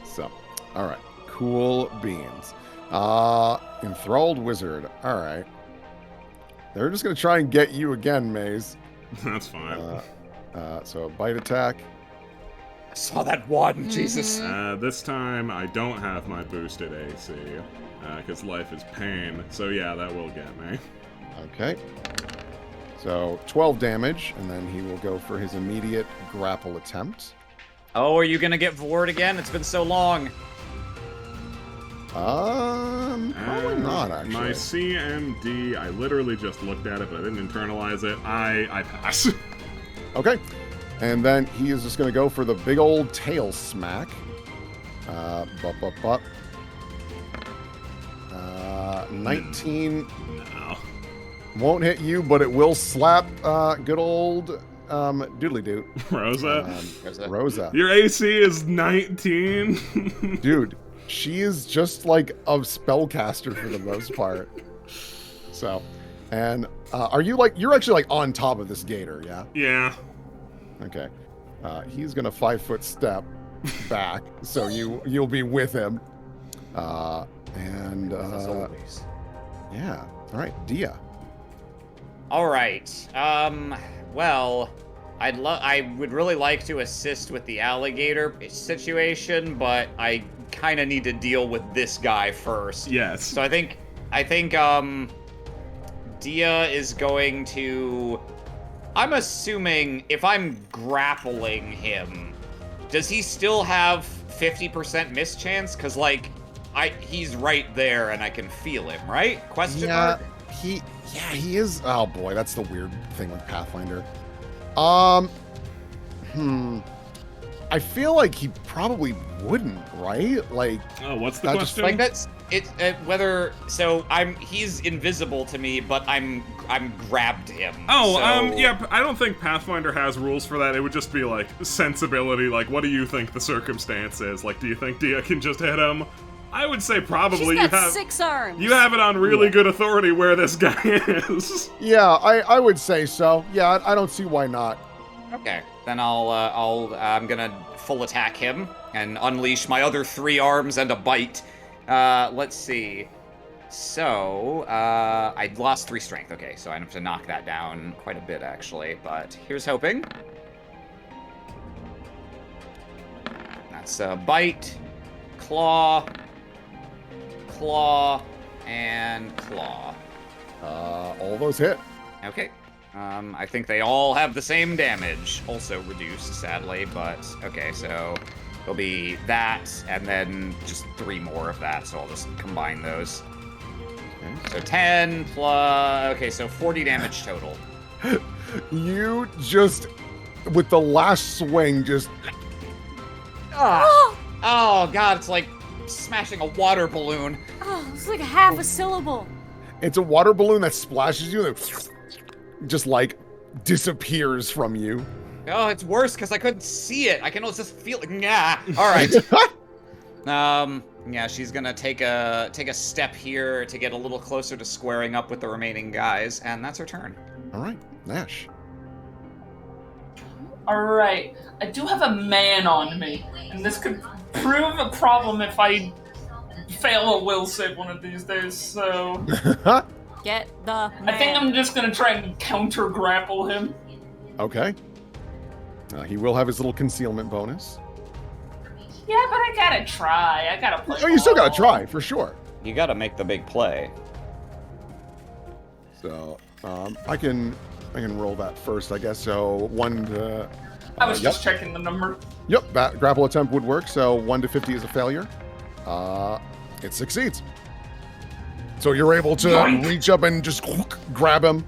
So, all right, cool beans. Enthralled wizard. All right, they're just gonna try and get you again, Maze. That's fine. So a bite attack. I saw that one, Jesus. This time I don't have my boosted AC, because life is pain. So yeah, that will get me. Okay. So 12 damage, and then he will go for his immediate grapple attempt. Oh, are you gonna get Vord again? It's been so long. Probably not actually. My CMD, I literally just looked at it, but I didn't internalize it. I pass. Okay. And then he is just going to go for the big old tail smack. Bup, bup, bup. 19 No. won't hit you, but it will slap good old doodly doot. Rosa? Rosa. Your AC is 19? Dude, she is just like a spellcaster for the most part. So, and are you like, you're actually like on top of this gator, yeah? Yeah. Okay. He's gonna 5-foot step back, so you'll be with him. And As always. yeah. All right, Dia. All right. Well, I would really like to assist with the alligator situation, but I kind of need to deal with this guy first. Yes. So I think Dia is going to. I'm assuming if I'm grappling him, does he still have 50% mischance? Because like, he's right there and I can feel him, right? Question Yeah, mark? he is. Oh boy, that's the weird thing with Pathfinder. I feel like he probably wouldn't, right? Like, Oh, what's the that just- question? Like that's whether he's invisible to me, but I'm grabbed him. Oh, so... yeah, I don't think Pathfinder has rules for that. It would just be, like, sensibility. Like, what do you think the circumstance is? Like, do you think Dia can just hit him? I would say probably She's got 6 arms. you have it on really good authority where this guy is. Yeah, I would say so. Yeah, I don't see why not. Okay, then I'm gonna full attack him and unleash my other 3 arms and a bite. Let's see. So, I lost 3 strength. Okay, so I have to knock that down quite a bit, actually. But here's hoping. That's a bite, claw, and claw. All those hit. Okay. I think they all have the same damage. Also reduced, sadly, but okay, so it'll be that, and then just 3 more of that, so I'll just combine those. Okay. So 10 plus... Okay, so 40 damage total. You just, with the last swing, just... Oh, God, it's like smashing a water balloon. Oh, it's like half a syllable. It's a water balloon that splashes you and just, like, disappears from you. Oh, it's worse because I couldn't see it. I can just feel it. Yeah. All right. Yeah, she's gonna take a step here to get a little closer to squaring up with the remaining guys, and that's her turn. All right, Nash. Alright, I do have a man on me, and this could prove a problem if I fail a will save one of these days, so... Get the man. I think I'm just gonna try and counter-grapple him. Okay. He will have his little concealment bonus. Yeah, but I gotta try. I gotta play Oh, you still ball. gotta try, for sure. You gotta make the big play. So, I can roll that first, I guess. So 1 to... I was just checking the number. Yep, that grapple attempt would work. So 1 to 50 is a failure. It succeeds. So you're able to reach up and just grab him.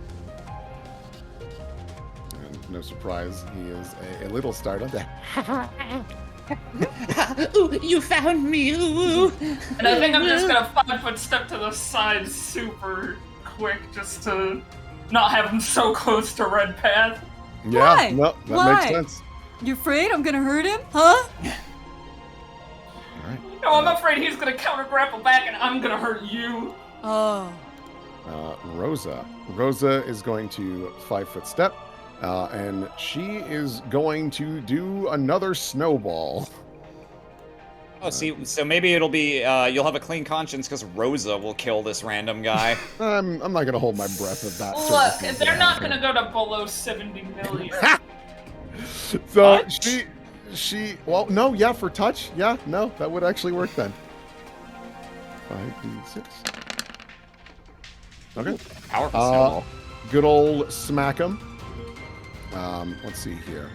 And no surprise, he is a little startled. Ooh, you found me. Ooh. And I think I'm just gonna 5-foot step to the side super quick just to not have him so close to Red Path. Yeah, Why? no, that Why? makes sense. You afraid I'm gonna hurt him? Huh? All right. No, I'm afraid he's gonna counter grapple back and I'm gonna hurt you. Oh. Rosa. Rosa is going to 5-foot step, and she is going to do another snowball. Oh, see, so maybe it'll be you'll have a clean conscience because Rosa will kill this random guy. I'm not going to hold my breath at that. Look, they're not gonna go to below 70 million. So Touch? she. Well, no, yeah, for touch, yeah, no, that would actually work then. 5d6. Okay. Powerful snowball. Good old smack him. Let's see here.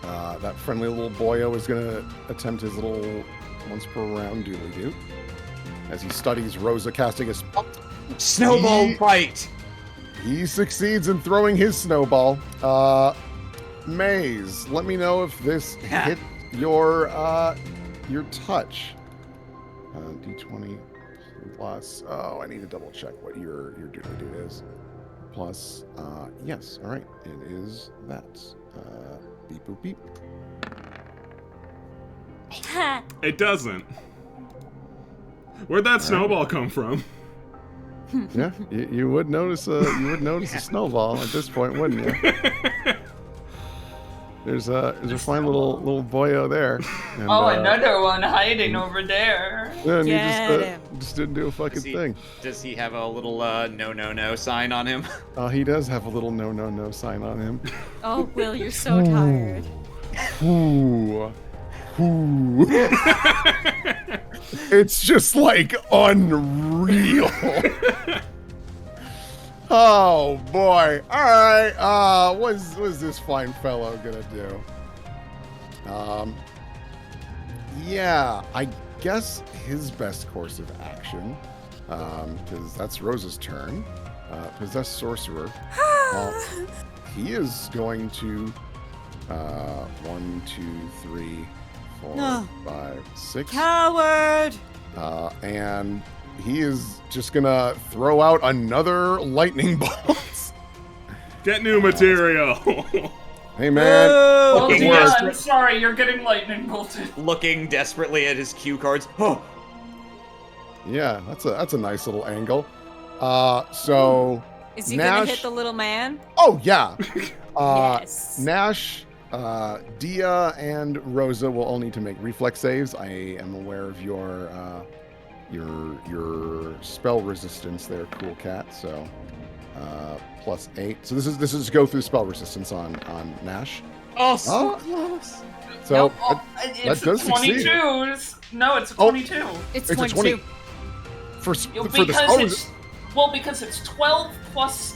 That friendly little boyo is going to attempt his little once per round doodly-doo as he studies Rosa casting his Snowball bite. He succeeds in throwing his snowball. Maze, let me know if this hit your touch. D20 plus. Oh, I need to double check what your doodly-doo is. Plus, yes. All right, it is that. Beep boop beep. It doesn't. Where'd that snowball come from? Yeah, you would notice a a snowball at this point, wouldn't you? There's a fine little boyo there. And, Another one hiding over there. Yeah, and Get he him. just didn't do a fucking thing. Does he have a little no sign on him? He does have a little no sign on him. Oh, Will, you're so tired. Ooh. Ooh. It's just like unreal. Oh boy. Alright, what's this fine fellow gonna do? Yeah, guess his best course of action, because that's Rosa's turn, Possessed Sorcerer, he is going to 1, 2, 3, 4, 5, 6. Coward! And he is just gonna throw out another lightning bolt. Get new material. Hey man, Oh, Looking yeah, desperate. I'm sorry, you're getting lightning bolted. Looking desperately at his cue cards. Oh, yeah, that's a nice little angle. So Is he Nash, gonna hit the little man? oh yeah, Yes. Nash, Dia, and Rosa will all need to make reflex saves. I am aware of your spell resistance there, Cool Cat. So +8. So this is go through spell resistance on Nash. oh, so close. So It's that does a 22. succeed. No, it's a Oh. 22. It's It's a 22. 20. For the Because it's 12 plus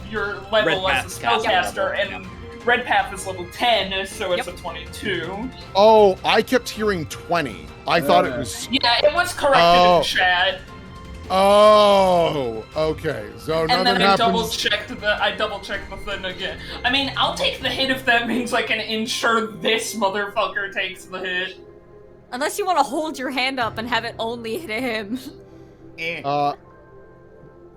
your level Red as a Path spellcaster, level, and Red Path is level 10, so it's a 22. Oh, I kept hearing 20. I thought it was. Yeah, it was corrected Oh. in chat, Oh, okay. So and nothing then I double happens. checked the thing again. I mean, I'll take the hit if that means I can ensure this motherfucker takes the hit. Unless you want to hold your hand up and have it only hit him. Yeah.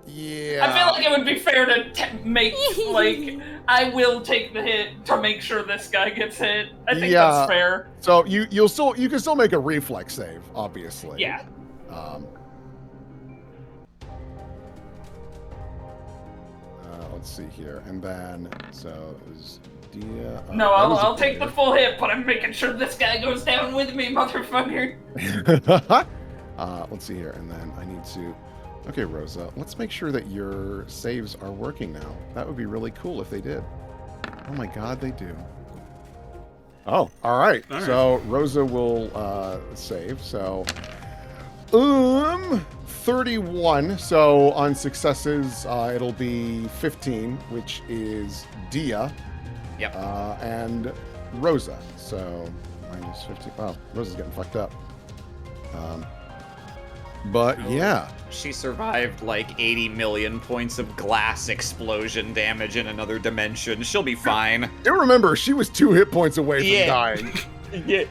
I feel like it would be fair to make, like, I will take the hit to make sure this guy gets hit. I think Yeah. that's fair. So you can still make a reflex save, obviously. Yeah. Let's see here, and then so it was Dia. No, I'll take the full hit, but I'm making sure this guy goes down with me, motherfucker. Let's see here, and then I need to. Okay, Rosa, let's make sure that your saves are working now. That would be really cool if they did. Oh my God, they do. Oh, all right. All right. So Rosa will save. So 31. So on successes, it'll be 15, which is Dia. Yep. And Rosa. So minus 15. Wow, Rosa's getting fucked up. But yeah. She survived like 80 million points of glass explosion damage in another dimension. She'll be fine. Do remember, she was 2 hit points away from Yeah. dying. Yeah.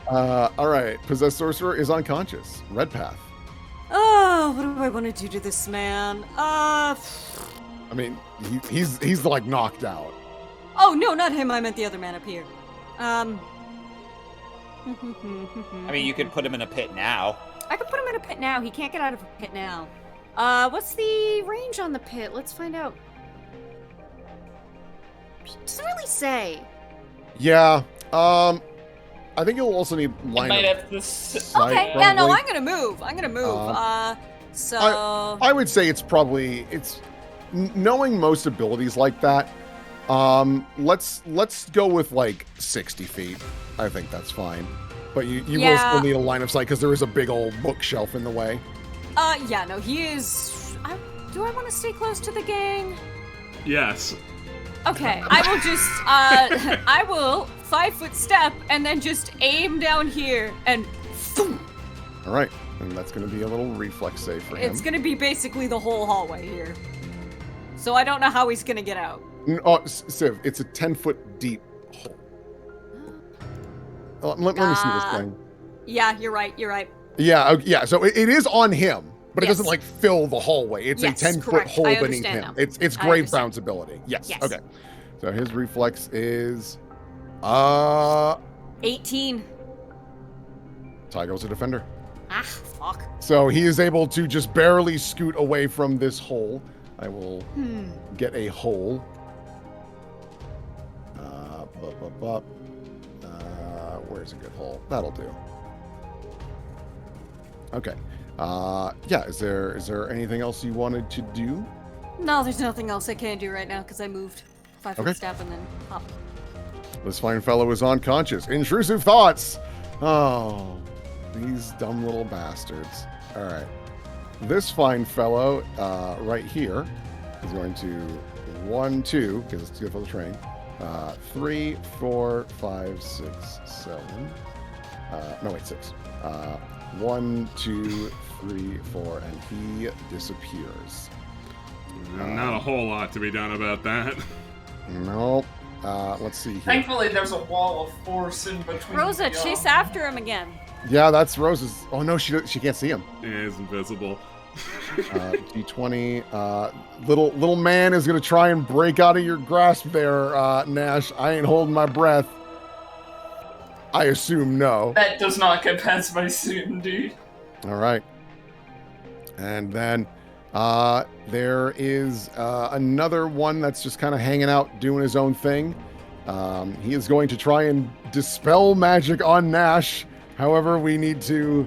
All right. Possessed Sorcerer is unconscious. Red Path. Oh, what do I want to do to this man? I mean, he's like knocked out. Oh, no, not him. I meant the other man up here. I mean, you could put him in a pit now. I could put him in a pit now. He can't get out of a pit now. What's the range on the pit? Let's find out. Doesn't really say. Yeah. I think you'll also need I line might of have to. sight, Okay, yeah, no, probably. I'm gonna move. So I would say it's knowing most abilities like that. Let's go with like 60 feet. I think that's fine. But you will Yeah. still need a line of sight because there is a big old bookshelf in the way. yeah, no, he is. Do I want to stay close to the gang? Yes. Okay, I will just, I will 5-foot step and then just aim down here and. All right, and that's going to be a little reflex save for him. It's gonna be basically the whole hallway here. So I don't know how he's gonna get out. Civ, it's a 10-foot deep hole. Let me see this thing. Yeah, you're right. Yeah, yeah. So it is on him, but it Yes. doesn't like fill the hallway. It's Yes, a 10-foot correct. hole I beneath understand him. now. It's I grave understand. bounce ability. Yes. Yes. Okay. So his reflex is 18. Tygo's a defender. Ah, fuck. So he is able to just barely scoot away from this hole. I will get a hole. Where's a good hole? That'll do. Okay. Yeah. Is there anything else you wanted to do? No, there's nothing else I can do right now because I moved 5-foot Okay. step and then up. This fine fellow is unconscious. Intrusive thoughts. Oh, these dumb little bastards. All right. This fine fellow right here is going to 1, 2, because it's good for the train. 3, 4, 5, 6, 7. No, wait, 6. 1, 2, 3, 4, and he disappears. Not a whole lot to be done about that. Nope. Let's see here. Thankfully, there's a wall of force in between. Rosa, chase after him again. Yeah, that's Rose's. Oh no, she can't see him. Yeah, he's invisible. D20. Little man is gonna try and break out of your grasp there, Nash. I ain't holding my breath. I assume no. That does not get past my certainty. All right. And then there is another one that's just kind of hanging out, doing his own thing. He is going to try and dispel magic on Nash. However, we need to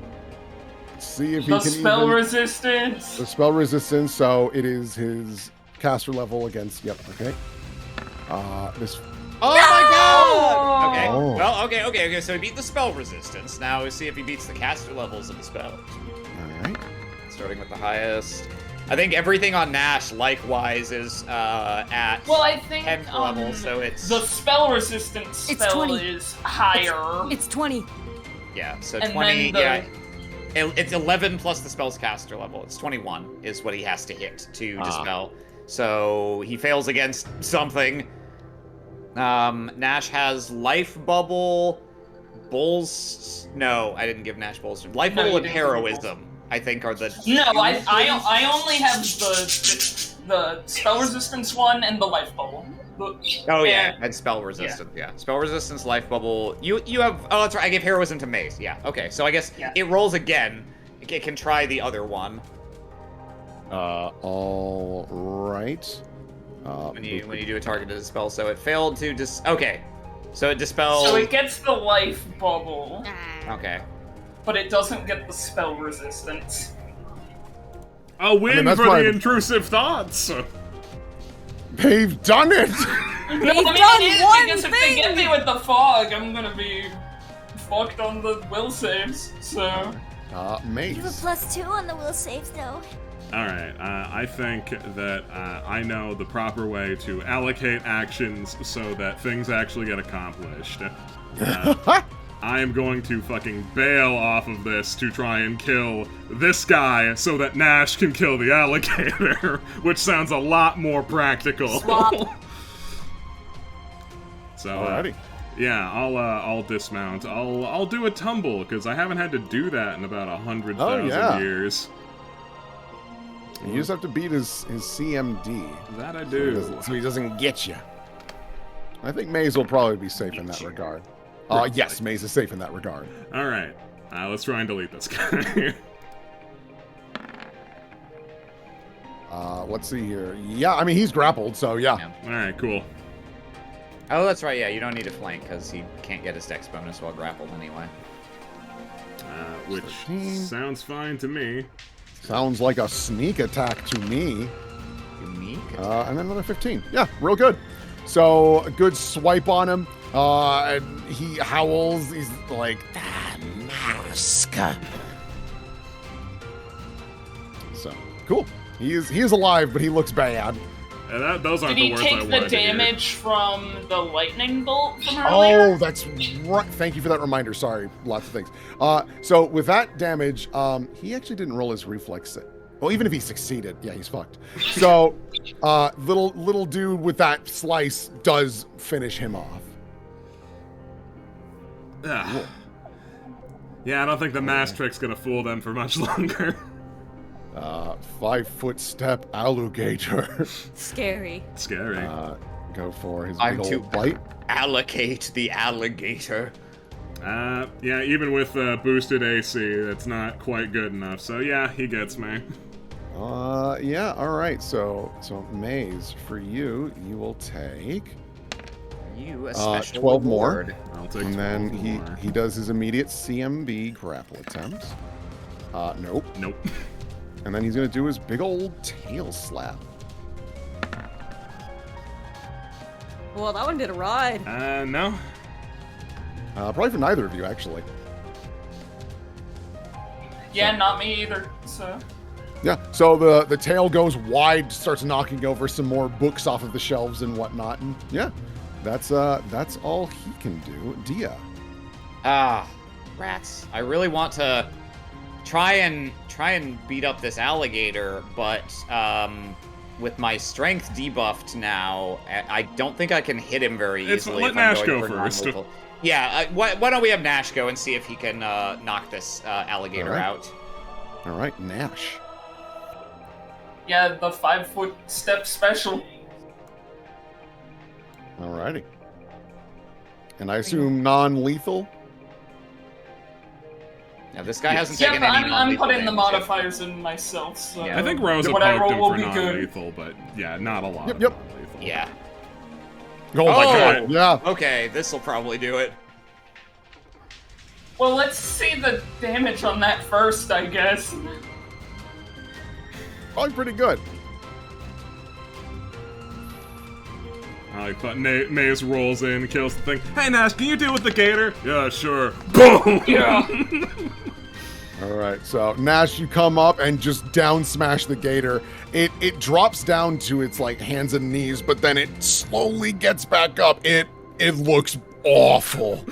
see if he can spell resistance. The spell resistance, so it is his caster level against, yep, okay. This... Oh my god! Okay, Oh. well, okay, so he beat the spell resistance. Now we see if he beats the caster levels of the spell. All right. Starting with the highest. I think everything on Nash, likewise, is at Well, I think 10th level, so it's... the spell resistance It's spell 20. is higher. It's 20. Yeah, so And 20, then it's 11 plus the spell's caster level. It's 21 is what he has to hit to dispel. So he fails against something. Nash has life bubble, bulls... No, I didn't give Nash bulls. Life No, bubble you and didn't give heroism, I think, are the... No, I only have the spell resistance one and the life bubble. Oh yeah, and spell resistance. Yeah, spell resistance, life bubble. You have. Oh, that's right. I gave heroism to Maze. Yeah. Okay, so I guess it rolls again. It can try the other one. All right. When you do a targeted spell, so it failed to Okay, so it dispels. So it gets the life bubble, Okay. but it doesn't get the spell resistance. A win that's for my- the intrusive thoughts. They've done it! No, They've I mean, done it is, one because if they thing! get me with the fog, I'm gonna be fucked on the will saves. So Mace. You have a +2 on the will saves, though. All right, I think that I know the proper way to allocate actions so that things actually get accomplished. I am going to fucking bail off of this to try and kill this guy so that Nash can kill the alligator, which sounds a lot more practical. Swap. So, Alrighty. yeah, I'll dismount. I'll do a tumble because I haven't had to do that in about 100,000 years. You just have to beat his CMD. That I do. So he doesn't get you. I think Maze will probably be safe in that regard. Yes, Maze is safe in that regard. All right, let's try and delete this guy. Let's see here. Yeah, I mean, he's grappled, so yeah. All right, cool. Oh, that's right. Yeah, you don't need to flank because he can't get his dex bonus while grappled anyway. Which 13. sounds fine to me. Sounds like a sneak attack to me. Unique. And then another 15. Yeah, real good. So, a good swipe on him. And he howls. He's like, Mask. so, cool. He is alive, but he looks bad. And those aren't did the he words I take wanted the to hear. damage from the lightning bolt from earlier? Oh, that's right. Thank you for that reminder. Sorry, lots of things. So with that damage, he actually didn't roll his reflex. Well, even if he succeeded, yeah, he's fucked. So, little dude with that slice does finish him off. Ugh. Yeah, I don't think the mask trick's gonna fool them for much longer. 5-foot step alligator. Scary. Scary. Go for his I'm big too old bite. Allocate the alligator. Yeah, even with boosted AC, that's not quite good enough. So yeah, he gets me. Yeah. All right. So Maze, for you, you will take You a special 12 more. reward. I'll take And then 12 more. he does his immediate CMB grapple attempt. Nope. Nope. And then he's gonna do his big old tail slap. Well, that one did a ride. No. Probably for neither of you, actually. Yeah, not me either. So Yeah. So the tail goes wide, starts knocking over some more books off of the shelves and whatnot. And yeah, that's all he can do. Dia. Rats. I really want to try and beat up this alligator, but with my strength debuffed now, I don't think I can hit him very easily. Let Nash go first. Yeah, why don't we have Nash go and see if he can knock this alligator out? All right, Nash. Yeah, the 5-foot step special. Alrighty. And I assume non-lethal? Yeah, this guy hasn't Yeah, taken but any I'm putting the damage modifiers in myself, so... I think Rosa what I poked roll him will for be good. non-lethal, but yeah, not a lot Yep, of yep. non-lethal. Yeah. Oh my god, yeah. Okay, this will probably do it. Well, let's see the damage on that first, I guess. Probably pretty good. Maze rolls in, kills the thing. Hey Nash, can you deal with the gator? Yeah, sure. Boom! Yeah. Alright, so Nash, you come up and just down smash the gator. It drops down to its like hands and knees, but then it slowly gets back up. It looks awful.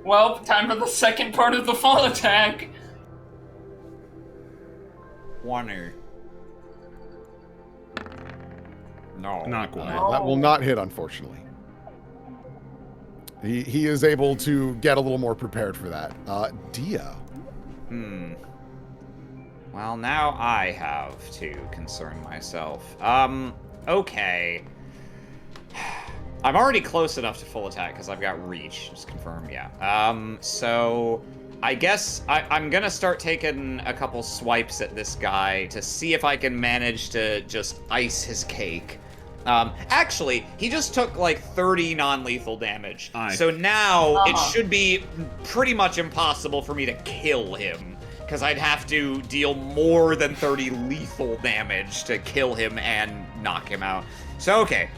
Well, time for the second part of the fall attack. Warner. No. Not quite. That will not hit, unfortunately. He is able to get a little more prepared for that. Dia. Well, now I have to concern myself. Okay. I'm already close enough to full attack because I've got reach. Just confirm, yeah. So I guess I'm gonna start taking a couple swipes at this guy to see if I can manage to just ice his cake. Actually, he just took like 30 non-lethal damage. So now it should be pretty much impossible for me to kill him, because I'd have to deal more than 30 lethal damage to kill him and knock him out. So okay,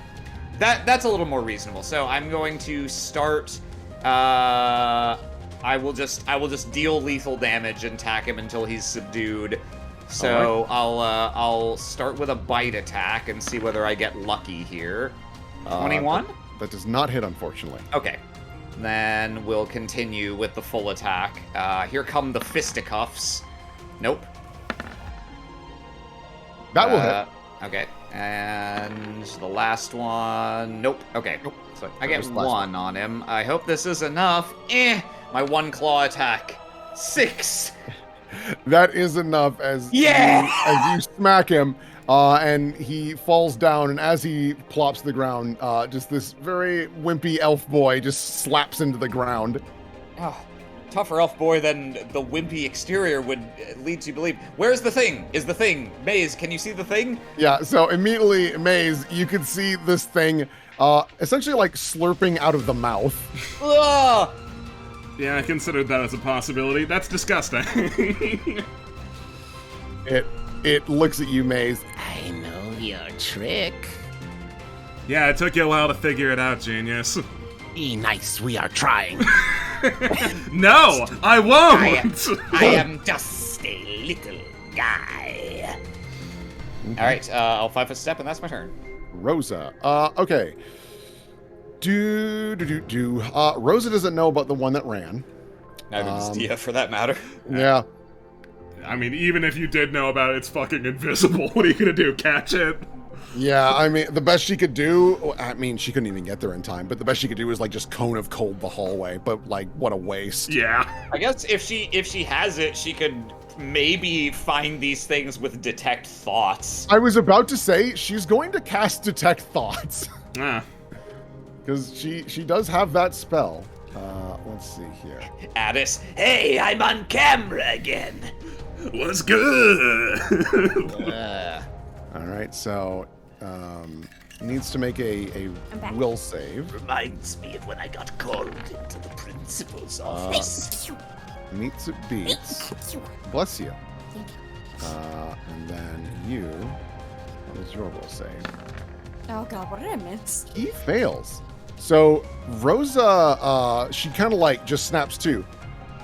that's a little more reasonable. So I'm going to start. I will just deal lethal damage and attack him until he's subdued. So right. I'll start with a bite attack and see whether I get lucky here. 21? That does not hit, unfortunately. Okay. Then we'll continue with the full attack. Here come the fisticuffs. Nope. That will hit. Okay. And the last one. Nope. Okay. Nope. So I get one on him. I hope this is enough. My one claw attack. 6. That is enough as you smack him, and he falls down, and as he plops to the ground, just this very wimpy elf boy just slaps into the ground. Oh, tougher elf boy than the wimpy exterior would lead you to believe. Where's the thing? Is the thing? Maze, can you see the thing? Yeah, so immediately, Maze, you can see this thing essentially like slurping out of the mouth. Ugh! Yeah, I considered that as a possibility. That's disgusting. It looks at you, Maze. I know your trick. Yeah, it took you a while to figure it out, genius. Be nice, we are trying. No, I won't! I am just a little guy. Alright, I'll 5-foot step, and that's my turn. Rosa. Okay. Rosa doesn't know about the one that ran. Neither does Dia, for that matter. Yeah. I mean, even if you did know about it, it's fucking invisible. What are you gonna do, catch it? Yeah, I mean, the best she could do, I mean, she couldn't even get there in time, but the best she could do is, like, just cone of cold the hallway, but, like, what a waste. Yeah. I guess if she has it, she could maybe find these things with Detect Thoughts. I was about to say, she's going to cast Detect Thoughts. Ah. Because she does have that spell. Let's see here. Addis, hey, I'm on camera again. What's good? All right, so needs to make a will save. Reminds me of when I got called into the principal's office. Meets it beats. Bless you. Thank you. And then you. What is your will save? Oh god, what did I miss? He fails. So Rosa, she kind of like just snaps to.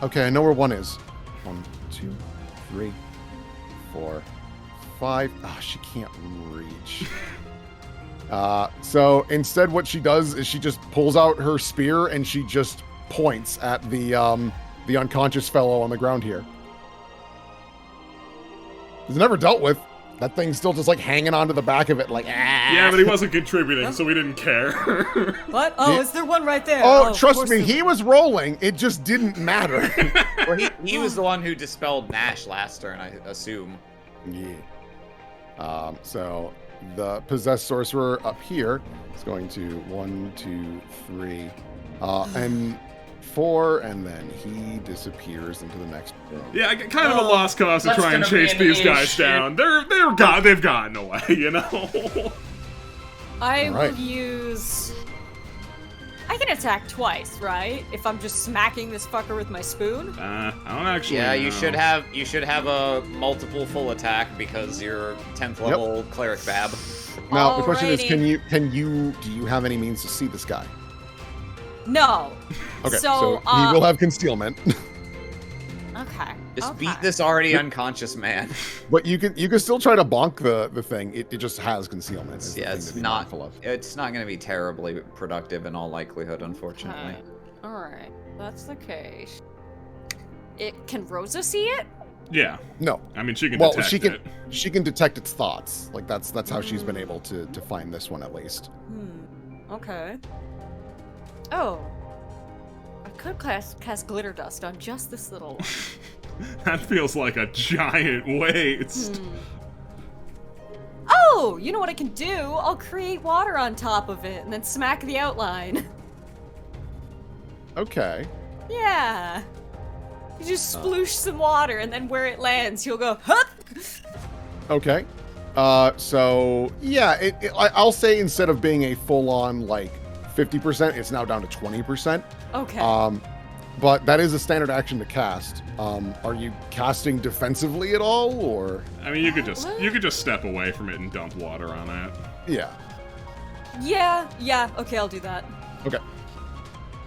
Okay, I know where one is. 1, 2, 3, 4, 5. Ah, she can't reach. So instead, what she does is she just pulls out her spear and she just points at the unconscious fellow on the ground here. He's never dealt with. That thing's still just like hanging onto the back of it, like, Yeah, but he wasn't contributing, so we didn't care. What? Oh, is there one right there? Oh, of trust course me, there- he was rolling. It just didn't matter. Well, he was the one who dispelled Nash last turn, I assume. Yeah. So the possessed sorcerer up here is going to 1, 2, 3, and 4, and then he disappears into the next room. Yeah, kind of a lost cause to That's try and gonna be chase an these issue. guys down. They've gotten away, you know. I Alright. will use. I can attack twice, right? If I'm just smacking this fucker with my spoon. I don't actually. Yeah, know. you should have a multiple full attack because you're 10th level cleric bab. Now the question is, Alrighty. do you have any means to see this guy? No. Okay, So, he will have concealment, Okay. Just beat this already unconscious man. but you can still try to bonk the thing. It just has concealment. is the Yeah, thing it's to be not. mindful of. It's not going to be terribly productive in all likelihood, unfortunately. All right. That's the case. Can Rosa see it? Yeah, No. I mean she can Well, detect she can it. she can detect its thoughts. Like that's how she's been able to find this one at least. Okay. Oh. I could cast glitter dust on just this little one. That feels like a giant waste. Oh, you know what I can do? I'll create water on top of it and then smack the outline. Okay. Yeah. You just sploosh some water and then where it lands, he'll go, hup! Okay. So yeah, I'll say instead of being a full-on like 50%, it's now down to 20%. Okay. But that is a standard action to cast. Are you casting defensively at all, or? I mean, you could just step away from it and dump water on it. Yeah. Yeah, okay, I'll do that. Okay.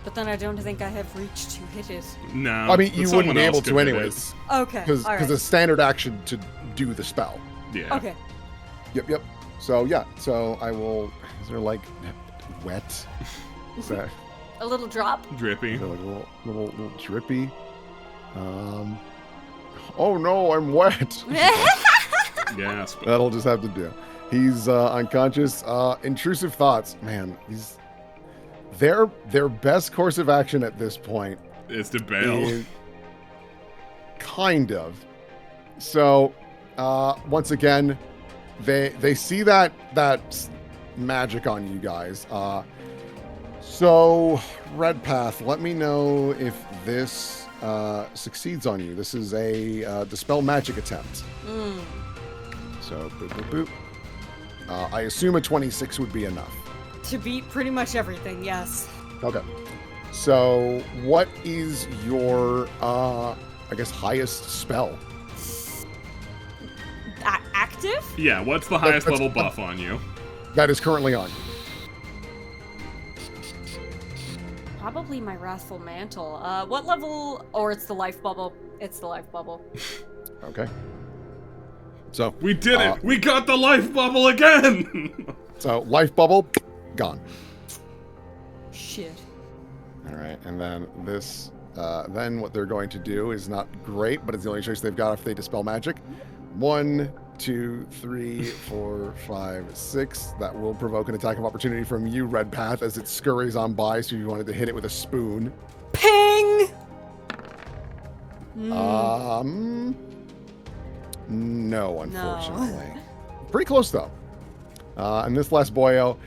But then I don't think I have reach to hit it. No, I mean, but you someone wouldn't be else able could to hit it. anyways, Okay, because alright. a standard action to do the spell. Yeah. Okay. Yep. So yeah. So I will. Is there like wet? Is that? A little drop? Drippy. Is there like a little drippy? Oh no, I'm wet. Yes. But That'll just have to do. He's unconscious. Intrusive thoughts, man. Their best course of action at this point it's to bail. is kind of. So once again, they see that magic on you guys. So Red Path, let me know if this succeeds on you. This is a dispel magic attempt. So boop boop boop. I assume a 26 would be enough. To beat pretty much everything, yes. Okay. So what is your I guess highest spell? Active? Yeah. What's the highest that's- level buff on you? That is currently on you. Probably my Wrathful Mantle. What level? Or it's the life bubble. It's the life bubble. Okay. So We did it. We got the life bubble again. so life bubble gone. Shit. All right, and then this. Then what they're going to do is not great, but it's the only choice they've got if they dispel magic. 1, 2, 3, 4, 5, 6. That will provoke an attack of opportunity from you, Red Path, as it scurries on by. So you wanted to hit it with a spoon. Ping! No, unfortunately. Pretty close though. And this last boyo,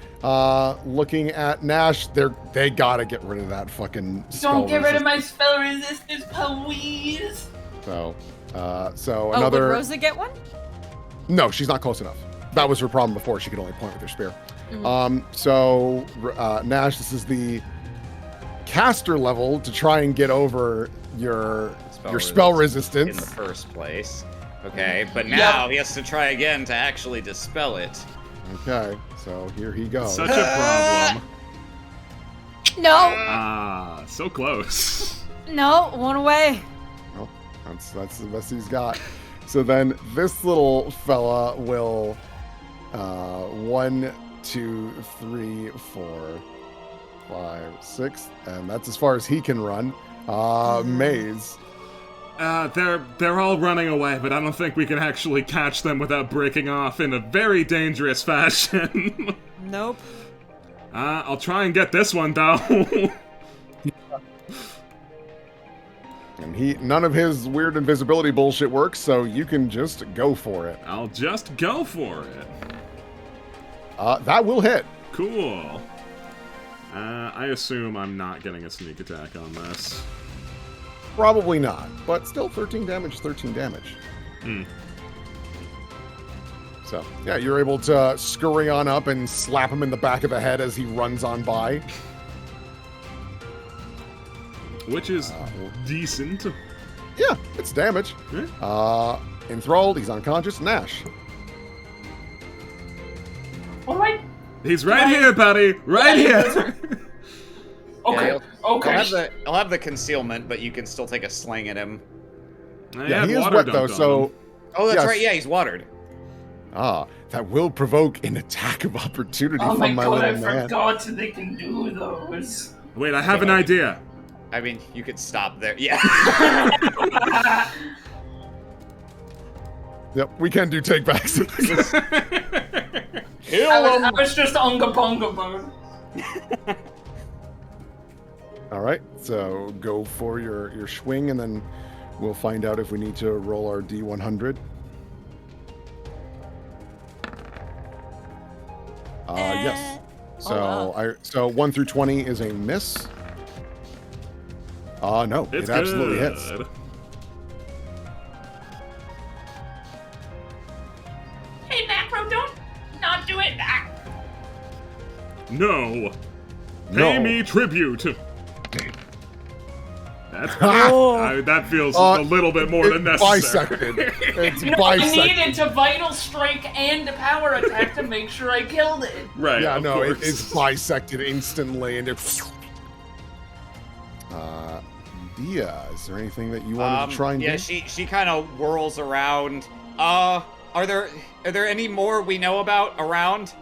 looking at Nash, they gotta get rid of that fucking spell Don't get rid of resist- my spell resistance, please. So Oh, another. would Rosa get one? No, she's not close enough. That was her problem before. She could only point with her spear. Nash, this is the caster level to try and get over your spell resistance. in the first place. Okay, but now he has to try again to actually dispel it. Okay, so here he goes. Such a problem. No! Ah, so close. No, one away. Well, that's the best he's got. So then this little fella will 1, 2, 3, 4, 5, 6, and that's as far as he can run. Maze. They're all running away, but I don't think we can actually catch them without breaking off in a very dangerous fashion. Nope. I'll try and get this one, though. And none of his weird invisibility bullshit works, so you can just go for it. I'll just go for it. That will hit. Cool. I assume I'm not getting a sneak attack on this. Probably not, but still 13 damage, 13 damage. So, yeah, you're able to scurry on up and slap him in the back of the head as he runs on by. Which is decent. Yeah, it's damage. Enthralled, he's unconscious. Nash. What am I? He's right here, buddy. Right here. Okay. Yeah, Okay. I'll have the concealment, but you can still take a sling at him. Yeah, he is wet though, so... Oh, that's yes. right. Yeah, he's watered. That will provoke an attack of opportunity Oh my from my god, I little man. forgot they can do those. Wait, I have an idea. I mean, you could stop there. Yeah. Yep, we can do takebacks. I was just unga bunga bird. All right, so go for your swing, and then we'll find out if we need to roll our D100. Yes. So 1 through 20 is a miss. No, It's it absolutely good. hits. Hey, Macro, don't not do it. No. No. Pay me tribute. That's that feels a little bit more than necessary. Bisected. It's I bisected. needed to vital strike and power attack to make sure I killed it. Right. Yeah, of no, course. it's bisected instantly, and it. Dia, is there anything that you wanted to try and yeah, do? she kind of whirls around. Are there any more we know about around?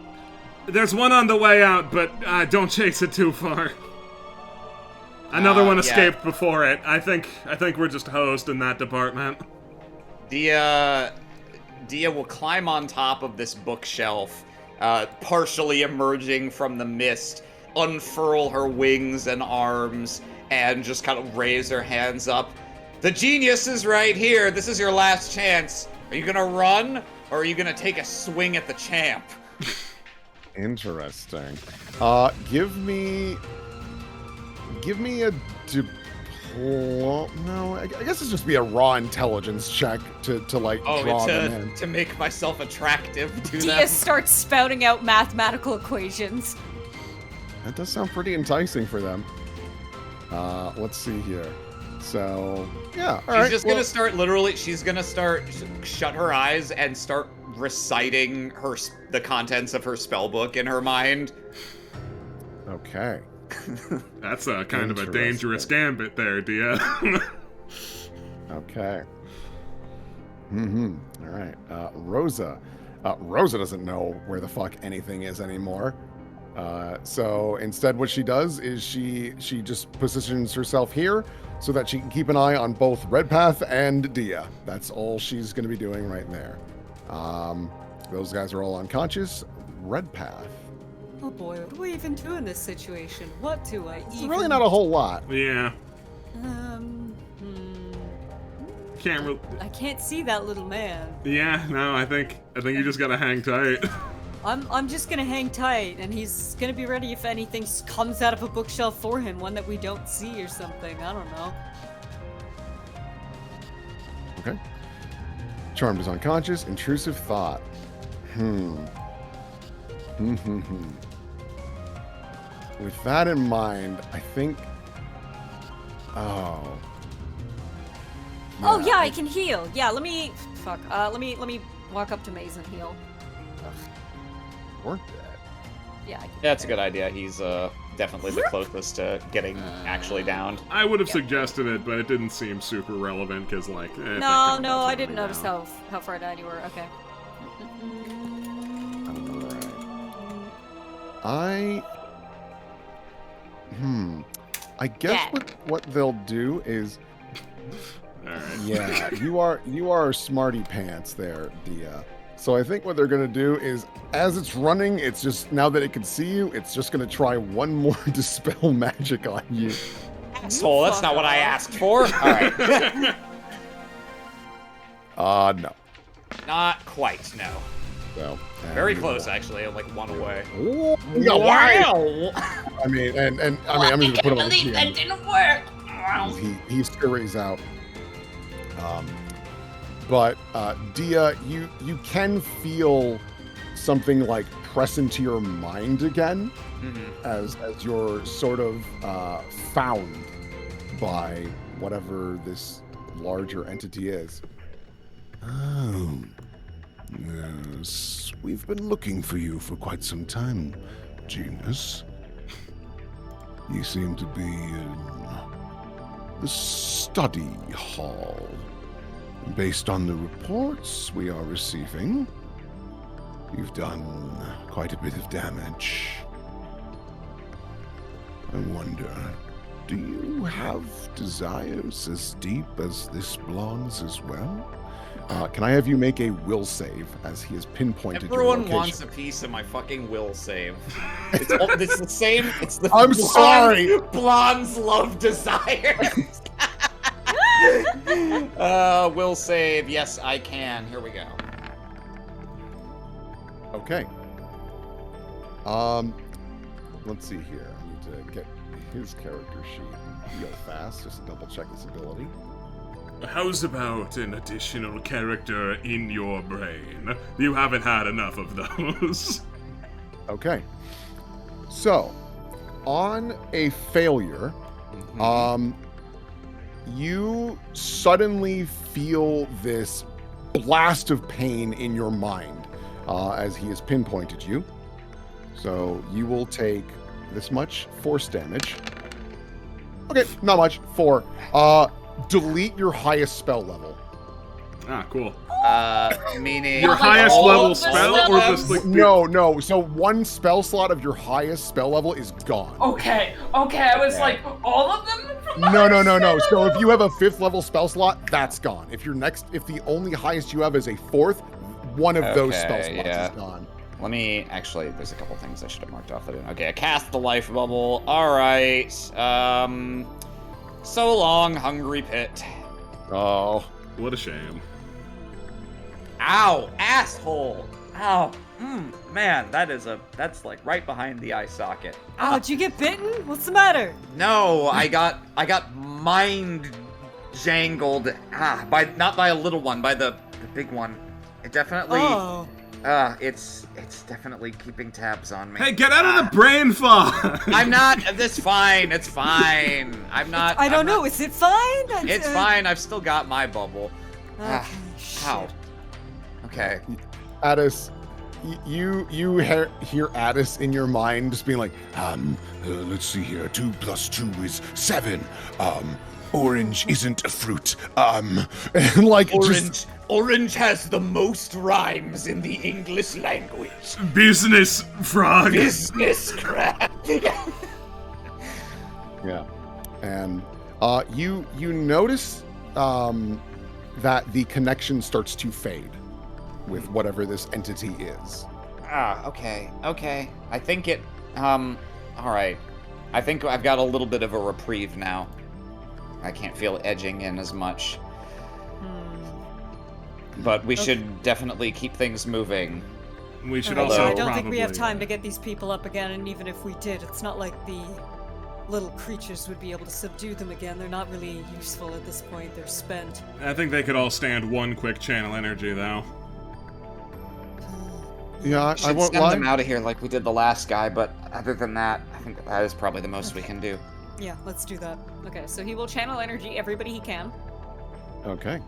There's one on the way out, but don't chase it too far. Another one escaped before it. I think we're just hosed in that department. Dia will climb on top of this bookshelf, partially emerging from the mist, unfurl her wings and arms, and just kind of raise her hands up. The genius is right here. This is your last chance. Are you gonna run, or are you gonna take a swing at the champ? Interesting. Give me a no, I guess it's just be a raw intelligence check to like draw them in. To make myself attractive to Dia them. starts spouting out mathematical equations. That does sound pretty enticing for them. Let's see here. So, yeah, all right. She's gonna start shut her eyes and start reciting the contents of her spell book in her mind. Okay. That's a kind of a dangerous gambit there, Dia. Okay. All right. Rosa. Rosa doesn't know where the fuck anything is anymore. So instead what she does is she just positions herself here so that she can keep an eye on both Redpath and Dia. That's all she's going to be doing right there. Those guys are all unconscious. Redpath. Oh boy, what do I even do in this situation? What do I It's even... really not a whole lot. Yeah. Can't really. I can't see that little man. Yeah, no, I think you just gotta hang tight. I'm just gonna hang tight, and he's gonna be ready if anything comes out of a bookshelf for him, one that we don't see or something. I don't know. Okay. Charmed is unconscious. Intrusive thought. With that in mind, I think. Oh. Oh yeah, I can heal. Yeah, let me. Fuck. Let me walk up to Maze and heal. Work that. Yeah. I can That's a good idea. He's definitely the closest to getting actually downed. I would have suggested it, but it didn't seem super relevant because, like. No, I didn't notice how far down you were. Okay. I guess what they'll do is Alright. Yeah, you are smarty pants there, Dia. So I think what they're gonna do is, as it's running, it's just, now that it can see you, it's just gonna try one more Dispel Magic on you. Asshole, that's not what I asked for. Alright. No. Not quite, no. So, Very close, actually. I'm like one away. Oh, wow! I mean, I'm just gonna put him on the team. That didn't work. He scurries out. But Dia, you can feel something like press into your mind again, as you're sort of found by whatever this larger entity is. Oh, yes. We've been looking for you for quite some time, Genus. You seem to be in the study hall. Based on the reports we are receiving, you've done quite a bit of damage. I wonder, do you have desires as deep as this blonde's as well? Can I have you make a will save as he has pinpointed your Everyone location? wants a piece of my fucking will save. It's the same. It's the. I'm sorry. Blondes love desires. Will save. Yes, I can. Here we go. Okay. Let's see here. I need to get his character sheet real fast, just to double check his ability. How's about an additional character in your brain? You haven't had enough of those. Okay. So, on a failure, you suddenly feel this blast of pain in your mind as he has pinpointed you. So you will take this much force damage. Okay, not much. 4. Delete your highest spell level. Ah, cool. Meaning Your highest all level of the spell, or just like No. So one spell slot of your highest spell level is gone. Okay, I was like, all of them? No. So if you have a 5th level spell slot, that's gone. If the only highest you have is a 4th, one of those spell slots is gone. Let me actually. There's a couple things I should have marked off. That I didn't. Okay, I cast the life bubble. All right. So long, hungry pit. Oh, what a shame. Ow, asshole. Ow. Man, that's like right behind the eye socket. Oh, did you get bitten? What's the matter? No, I got mind jangled. Not by a little one, by the big one. It definitely. Oh. It's definitely keeping tabs on me. Hey, get out of the brain fog! I'm not. It's fine. It's fine. I'm not. I don't know. Is it fine? It's fine. I've still got my bubble. Okay, Ow. Okay. Addis, you hear Addis in your mind just being like, let's see here. 2 + 2 is 7. Orange isn't a fruit. And like Orange has the most rhymes in the English language. Business frog. Business crap. Yeah. And you notice that the connection starts to fade with whatever this entity is. Okay. I think it all right. I think I've got a little bit of a reprieve now. I can't feel it edging in as much. But we should definitely keep things moving. We should Also, also I don't think we have probably, time to get these people up again, and even if we did, it's not like the little creatures would be able to subdue them again. They're not really useful at this point. They're spent. I think they could all stand one quick channel energy, though. Yeah, I Should won't send lie. them out of here like we did the last guy, but other than that, I think that is probably the most we can do. Yeah, let's do that. Okay, so he will channel energy everybody he can. Okay.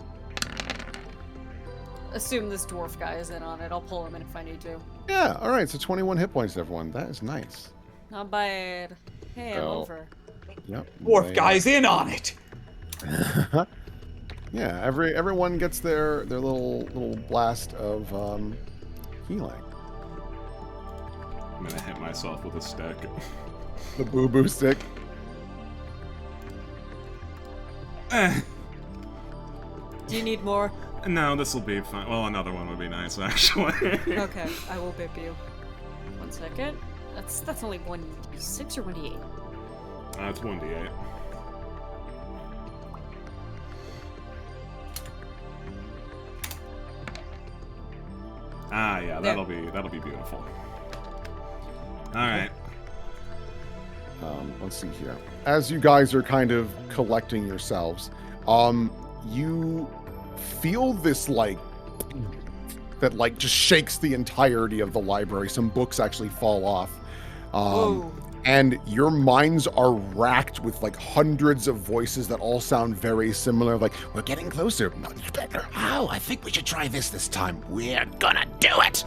Assume this dwarf guy is in on it. I'll pull him in if I need to. Yeah, all right. So 21 hit points, everyone. That is nice. Not bad. Hey, I'm Oh. over. Yep. Dwarf guy's in on it. Yeah, everyone gets their little blast of healing. I'm gonna hit myself with a stick. The boo-boo stick. Do you need more? No, this will be fine. Well, another one would be nice, actually. Okay, I will bip you. 1 second. That's only 1d6 or 1d8? It's 1d8. Ah, yeah, that'll be beautiful. All right. Let's see here. As you guys are kind of collecting yourselves, you feel this that just shakes the entirety of the library. Some books actually fall off. And your minds are racked with hundreds of voices that all sound very similar. We're getting closer. Much better. Oh, I think we should try this time. We're gonna do it.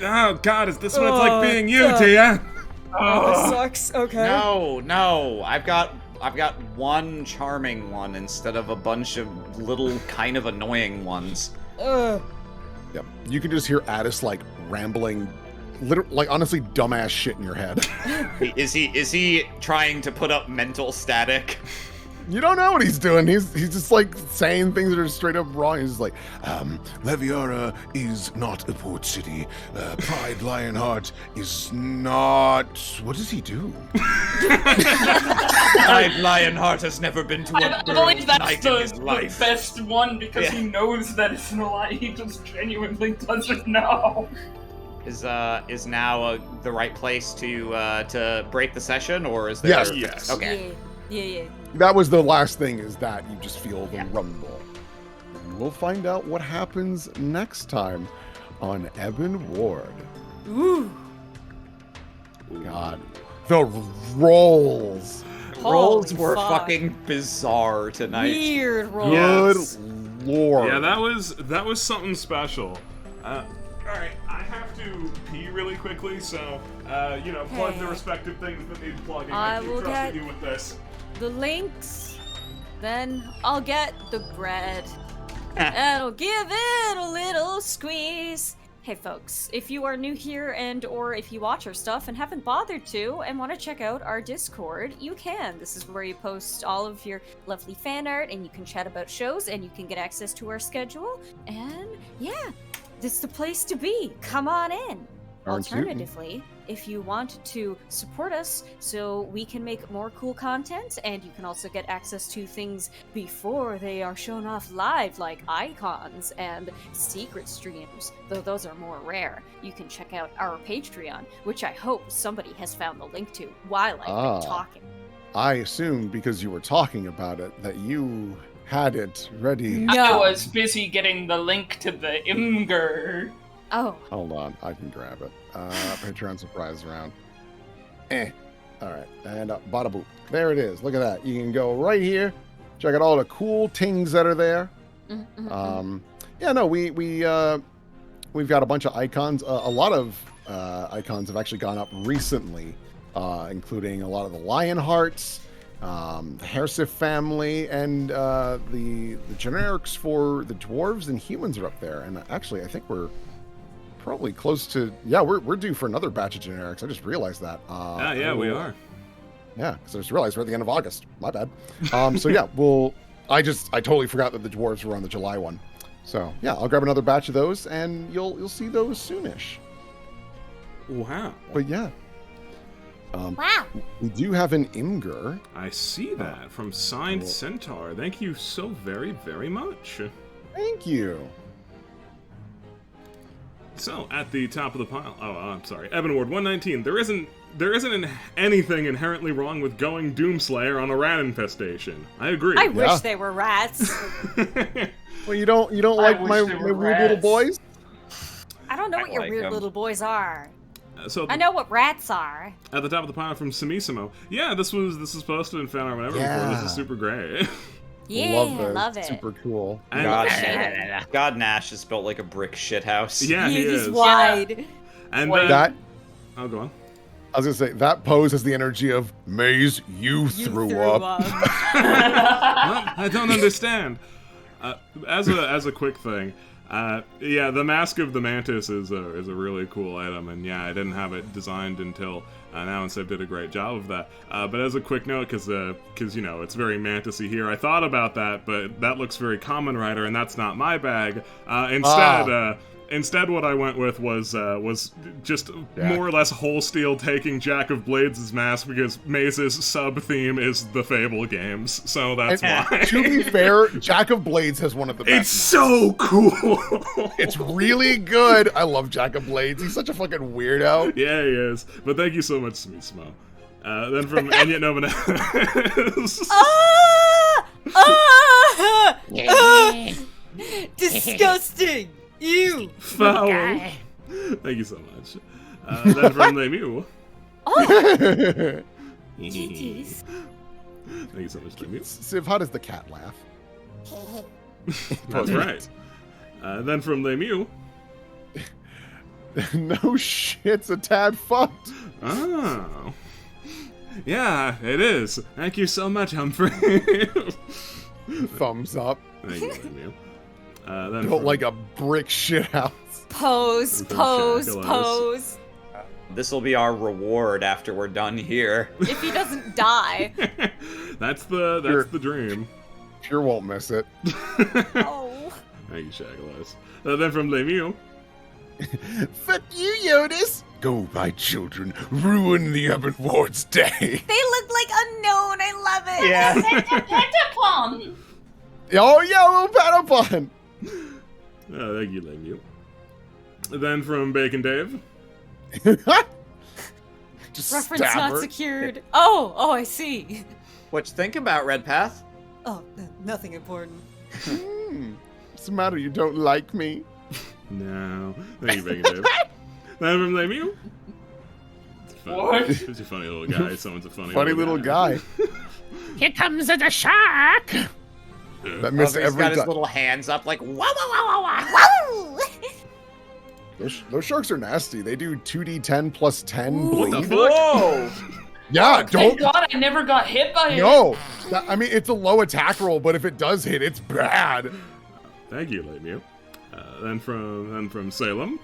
Oh God, is this what it's like being you, Tia? This sucks. Okay. No. I've got one charming one instead of a bunch of little kind of annoying ones. Yep. You can just hear Addis rambling, honestly dumbass shit in your head. Is he trying to put up mental static? You don't know what he's doing. He's just saying things that are straight up wrong. He's just Leviara is not a port city. Pride Lionheart is not... What does he do? Pride Lionheart has never been to a girl's night in his the life. best one because he knows that it's a lie. He just genuinely doesn't know. Is now the right place to break the session, or is there? Yes. Okay. Yeah. that was the last thing, is that you just feel the rumble. And we'll find out what happens next time on Ebon Ward. Ooh. God. The rolls. Rolls were fuck. fucking bizarre tonight. Weird rolls. Good Yes. lord. Yeah, that was something special. Alright, I have to pee really quickly, so, plug the respective things that need plugging. I I keep will trusting get- you with this. The links, then I'll get the bread. And I'll give it a little squeeze. Hey folks, if you are new here or if you watch our stuff and haven't bothered to and want to check out our Discord, you can. This is where you post all of your lovely fan art and you can chat about shows and you can get access to our schedule. And yeah, this is the place to be. Come on in. Aren't you? Alternatively, if you want to support us so we can make more cool content and you can also get access to things before they are shown off live, like icons and secret streams, though those are more rare, you can check out our Patreon, which I hope somebody has found the link to while I've been talking. I assumed because you were talking about it that you had it ready. I was busy getting the link to the Imgur. Oh. Hold on, I can grab it. Patreon surprise round. Alright, and bada boop. There it is. Look at that. You can go right here, check out all the cool things that are there. We've got a bunch of icons. A lot of icons have actually gone up recently, including a lot of the Lion Hearts, the Hersif family, and the generics for the dwarves and humans are up there. And actually, I think we're probably close to... Yeah, we're due for another batch of generics. I just realized that. We are. Yeah, because I just realized we're at the end of August. My bad. So yeah, I totally forgot that the dwarves were on the July one. So yeah, I'll grab another batch of those, and you'll see those soonish. Wow. But yeah. Wow. We do have an Imgur. I see that from Signed Centaur. Thank you so very, very much. Thank you. So, at the top of the pile... Oh, I'm sorry. Ebon Ward 119. There isn't anything inherently wrong with going Doomslayer on a rat infestation. I agree. I wish they were rats. Well, you don't like wish my they were weird little rats. boys? I don't know what your like weird them. little boys are. So I know what rats are. at the top of the pile from Samissimo. Yeah, this was posted in fan art whenever before. Yeah. This is super great. Yeah, this. love it. Super cool. And- God Nash is built like a brick shithouse. yeah, he He's is. wide. And Wait. That oh, go on. I was gonna say that pose has the energy of Maze. You threw up. What? I don't understand. As a quick thing, the Mask of the Mantis is a really cool item, and yeah, I didn't have it designed until Now and Civ did a great job of that. But as a quick note, because you know it's very Mantasy here, I thought about that, but that looks very Common Rider, and that's not my bag. Instead, what I went with was just more or less whole steel taking Jack of Blades' mask because Maze's sub theme is the Fable games, so that's why. To be fair, Jack of Blades has one of the best. It's so cool. It's really good. I love Jack of Blades. He's such a fucking weirdo. Yeah, he is. But thank you so much, Sweet Smo. Then from Enya Novenes. Disgusting! Ew! Foul. Thank you so much. Then from Lemieux. GG's. Thank you so much, Lemieux. Civ, how does the cat laugh? That's right. Then from Lemieux. No shit's a tad fucked. Oh. Yeah, it is. Thank you so much, Humphrey. Thumbs up. Thank you, Lemieux. Then Built from- like a brick shit house. Pose, pose, pose. This will be our reward after we're done here. If he doesn't die. That's the dream. Sure won't miss it. Oh. Thank you, Shagalos. Then from Lemieux. Fuck you, Yodas. Go, my children, ruin the Ebon Ward's day. They look like unknown. I love it. Yeah. Petapon! Oh yeah, little Patapon. Thank you, Lemieux. Then from Bacon Dave. Just Reference stab not her. secured. Oh, I see. What you think about Red Path? Oh, nothing important. What's the matter? You don't like me? No. Thank you, Bacon Dave. Then from Lemieux. What? He's a funny little guy. Someone's a Funny little guy. Here comes the shark. That missed He's every got his time. little hands up like, wow, wow, wow, wow, wow. Those sharks are nasty. They do 2d10 plus 10 What the bleed. fuck? Whoa! Yeah, Thank don't. God I never got hit by it. No. I mean, it's a low attack roll, but if it does hit, it's bad. Thank you, Lemieux. Then from Salem.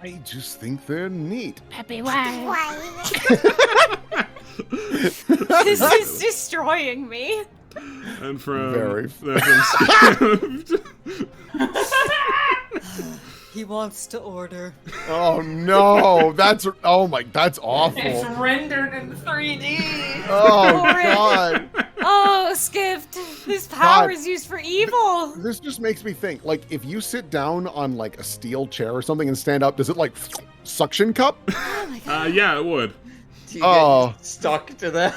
I just think they're neat. Happy wife. This is destroying me. And from Very. then from Skipped. He wants to order. Oh no, that's awful. It's rendered in 3D. Oh god, Oh, Skipped. This power God. is used for evil. this just makes me think. Like, if you sit down on like a steel chair or something and stand up, does it like suction cup? Oh my god. Yeah, it would. You Oh. get stuck to the...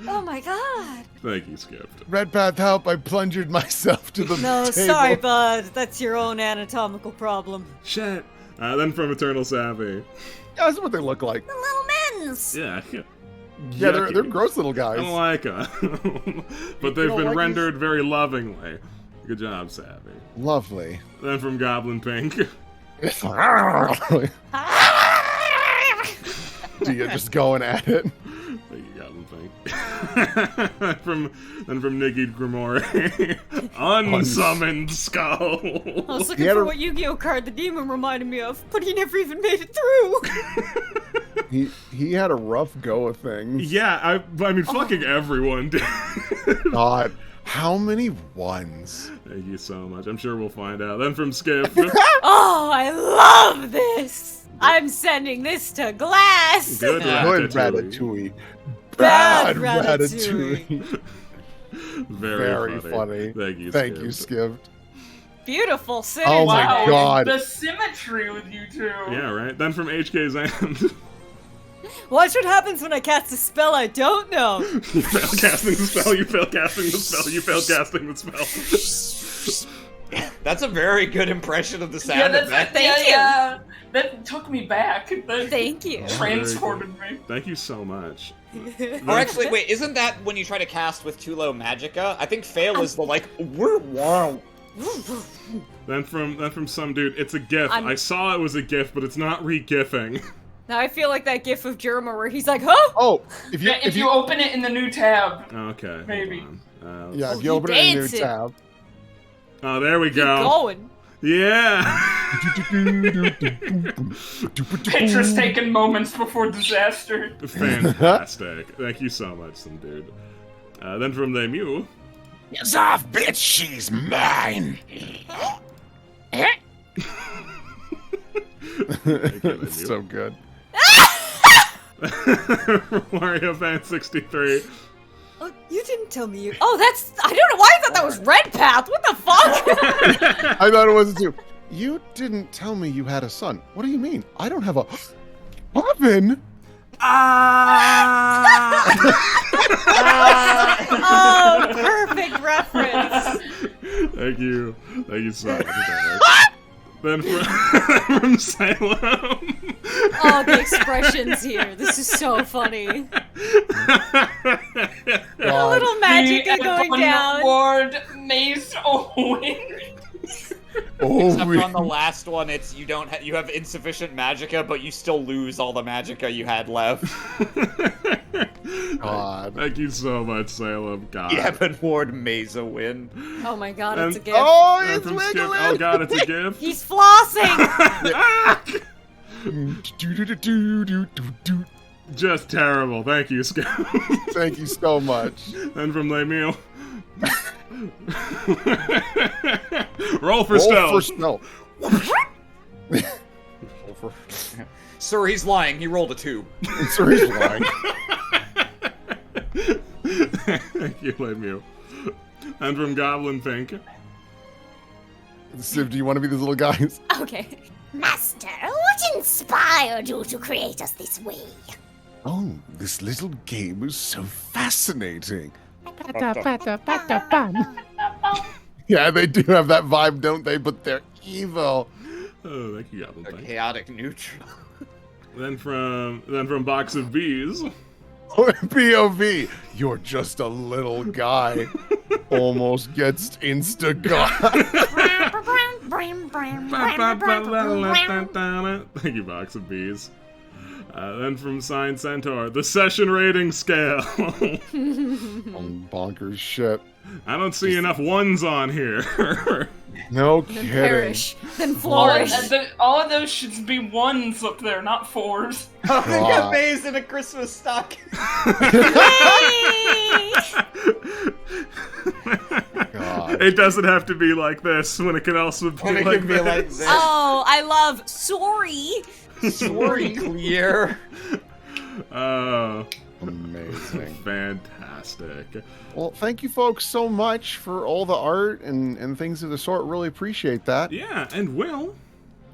Oh my god. Thank you, Skipped. Red Path, help! I plunged myself to the No, table. sorry, bud. That's your own anatomical problem. Shit. Then from Eternal Savvy. Yeah, that's what they look like. The little men's. Yeah. Yeah, they're Yucky. gross little I guys. don't like them. But they've don't been like rendered very lovingly. Good job, Savvy. Lovely. Then from Goblin Pink. You're just going at it. Thank you, Goblin Pink. From Nikki Grimoire. Unsummoned Skull. I was looking He had for a- what Yu-Gi-Oh card the demon reminded me of, but he never even made it through. He had a rough go of things. Yeah, I mean, fucking everyone did. God, how many ones? Thank you so much. I'm sure we'll find out. Then from Skip. Oh, I love this. I'm sending this to Glass. Good Good Ratatouille. Ratatouille. Bad Bad Ratatouille. Ratatouille. Very funny. Thank you, Thank Skip. you, Skipped. Beautiful synergy. Oh my Wow, God. the symmetry with you two. Yeah, right? Then from HK's End. Watch what happens when I cast a spell I don't know. You fail casting the spell, you fail casting the spell, you fail casting the spell. That's a very good impression of the sound Yeah, that's effect. Thank you. yeah. That took me back. That Thank you. transported me. Thank you so much. Or actually, wait, isn't that when you try to cast with too low magicka? I think fail is the like, wow. Then from some dude, it's a GIF. I saw it was a GIF, but it's not re-GIFing. Now I feel like that gif of Jerma where he's like, huh? Oh, if you Yeah, if you open it in the new tab. Okay. hold Maybe. on. yeah, Oh, if he you open it in a new dancing. tab. Oh, there we Keep go. going. Yeah. Pictures taken moments before disaster. Fantastic. Thank you so much, some dude. Then from the Mew. Yes off, bitch, she's mine. It's so good. Mario Fan 63. Oh, you didn't tell me you. Oh, I don't know why I thought that was Red Path. What the fuck? I thought it was too. You didn't tell me you had a son. What do you mean? I don't have a... Evan? Oh, perfect reference. Thank you. Thank you so much. Then from Salem. Oh, the expressions here. This is so funny. A little magic going down. Ward Maze Owen. Except on the last one, it's you have insufficient magicka, but you still lose all the magicka you had left. God. Thank you so much, Salem. God. The Ebon Ward Mesa win. Oh my god, it's a gift. Oh, And it's from Skip- wiggling! Oh god, it's a gift. He's flossing! Just terrible. Thank you, Skip. Thank you so much. And from Lemuel. Roll for stealth. Roll for Sir, he's lying. He rolled a 2. Sir, he's lying. Thank you, Lemuel. And from Goblin Pink. Civ, do you want to be these little guys? Okay. Master, what inspired you to create us this way? Oh, this little game is so fascinating. Yeah, they do have that vibe, don't they? But they're evil. Oh, thank you, Goblin A Pink. chaotic neutral. Then from Box of Bees. POV, you're just a little guy. Almost gets insta-got. Thank you, Box of Bees. Then from Sign Centaur, the session rating scale. Bonkers shit. I don't see enough ones on here. No Then kidding. perish. Then flourish. All of those should be 1s up there, not 4s. A maze in a Christmas stock. God. It doesn't have to be like this when it can also be When it like can be this. like this. Oh, I love sorry. Sorry, clear. Oh, Amazing. fantastic. Well, thank you folks so much for all the art and things of the sort. Really appreciate that. Yeah, and Will,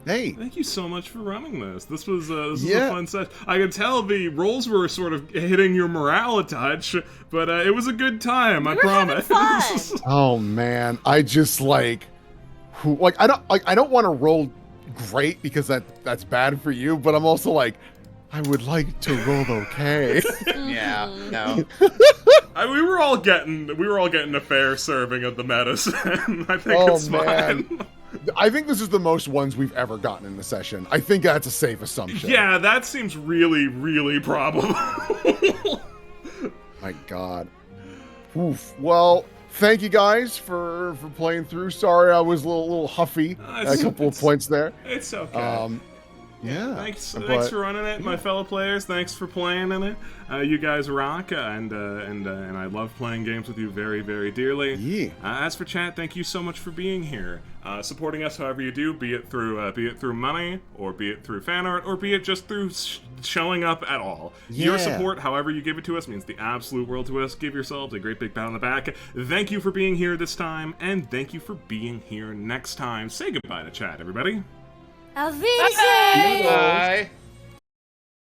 Hey, thank you so much for running this. This was a Yeah. fun session. I could tell the rolls were sort of hitting your morale a touch, but it was a good time. I promise. fun. oh man, I just I don't want to roll great because that's bad for you, but I'm also like, I would like to roll okay. Yeah, no. we were all getting a fair serving of the medicine. I think Oh, it's man. fine. I think this is the most ones we've ever gotten in the session. I think that's a safe assumption. Yeah, that seems really, really probable. My God. Oof. Well, thank you guys for playing through. Sorry, I was a little huffy at a couple of points there. It's okay. Yeah. Thanks but- for running it, my fellow players. Thanks for playing in it. You guys rock, and I love playing games with you very, very dearly. Yeah. As for chat, thank you so much for being here, supporting us however you do, be it through money, or be it through fan art, or be it just through showing up at all. Your Yeah. support, however you give it to us, means the absolute world to us. Give yourselves a great big pat on the back. Thank you for being here this time, and thank you for being here next time. Say goodbye to chat, everybody. Auf Wiedersehen! Bye.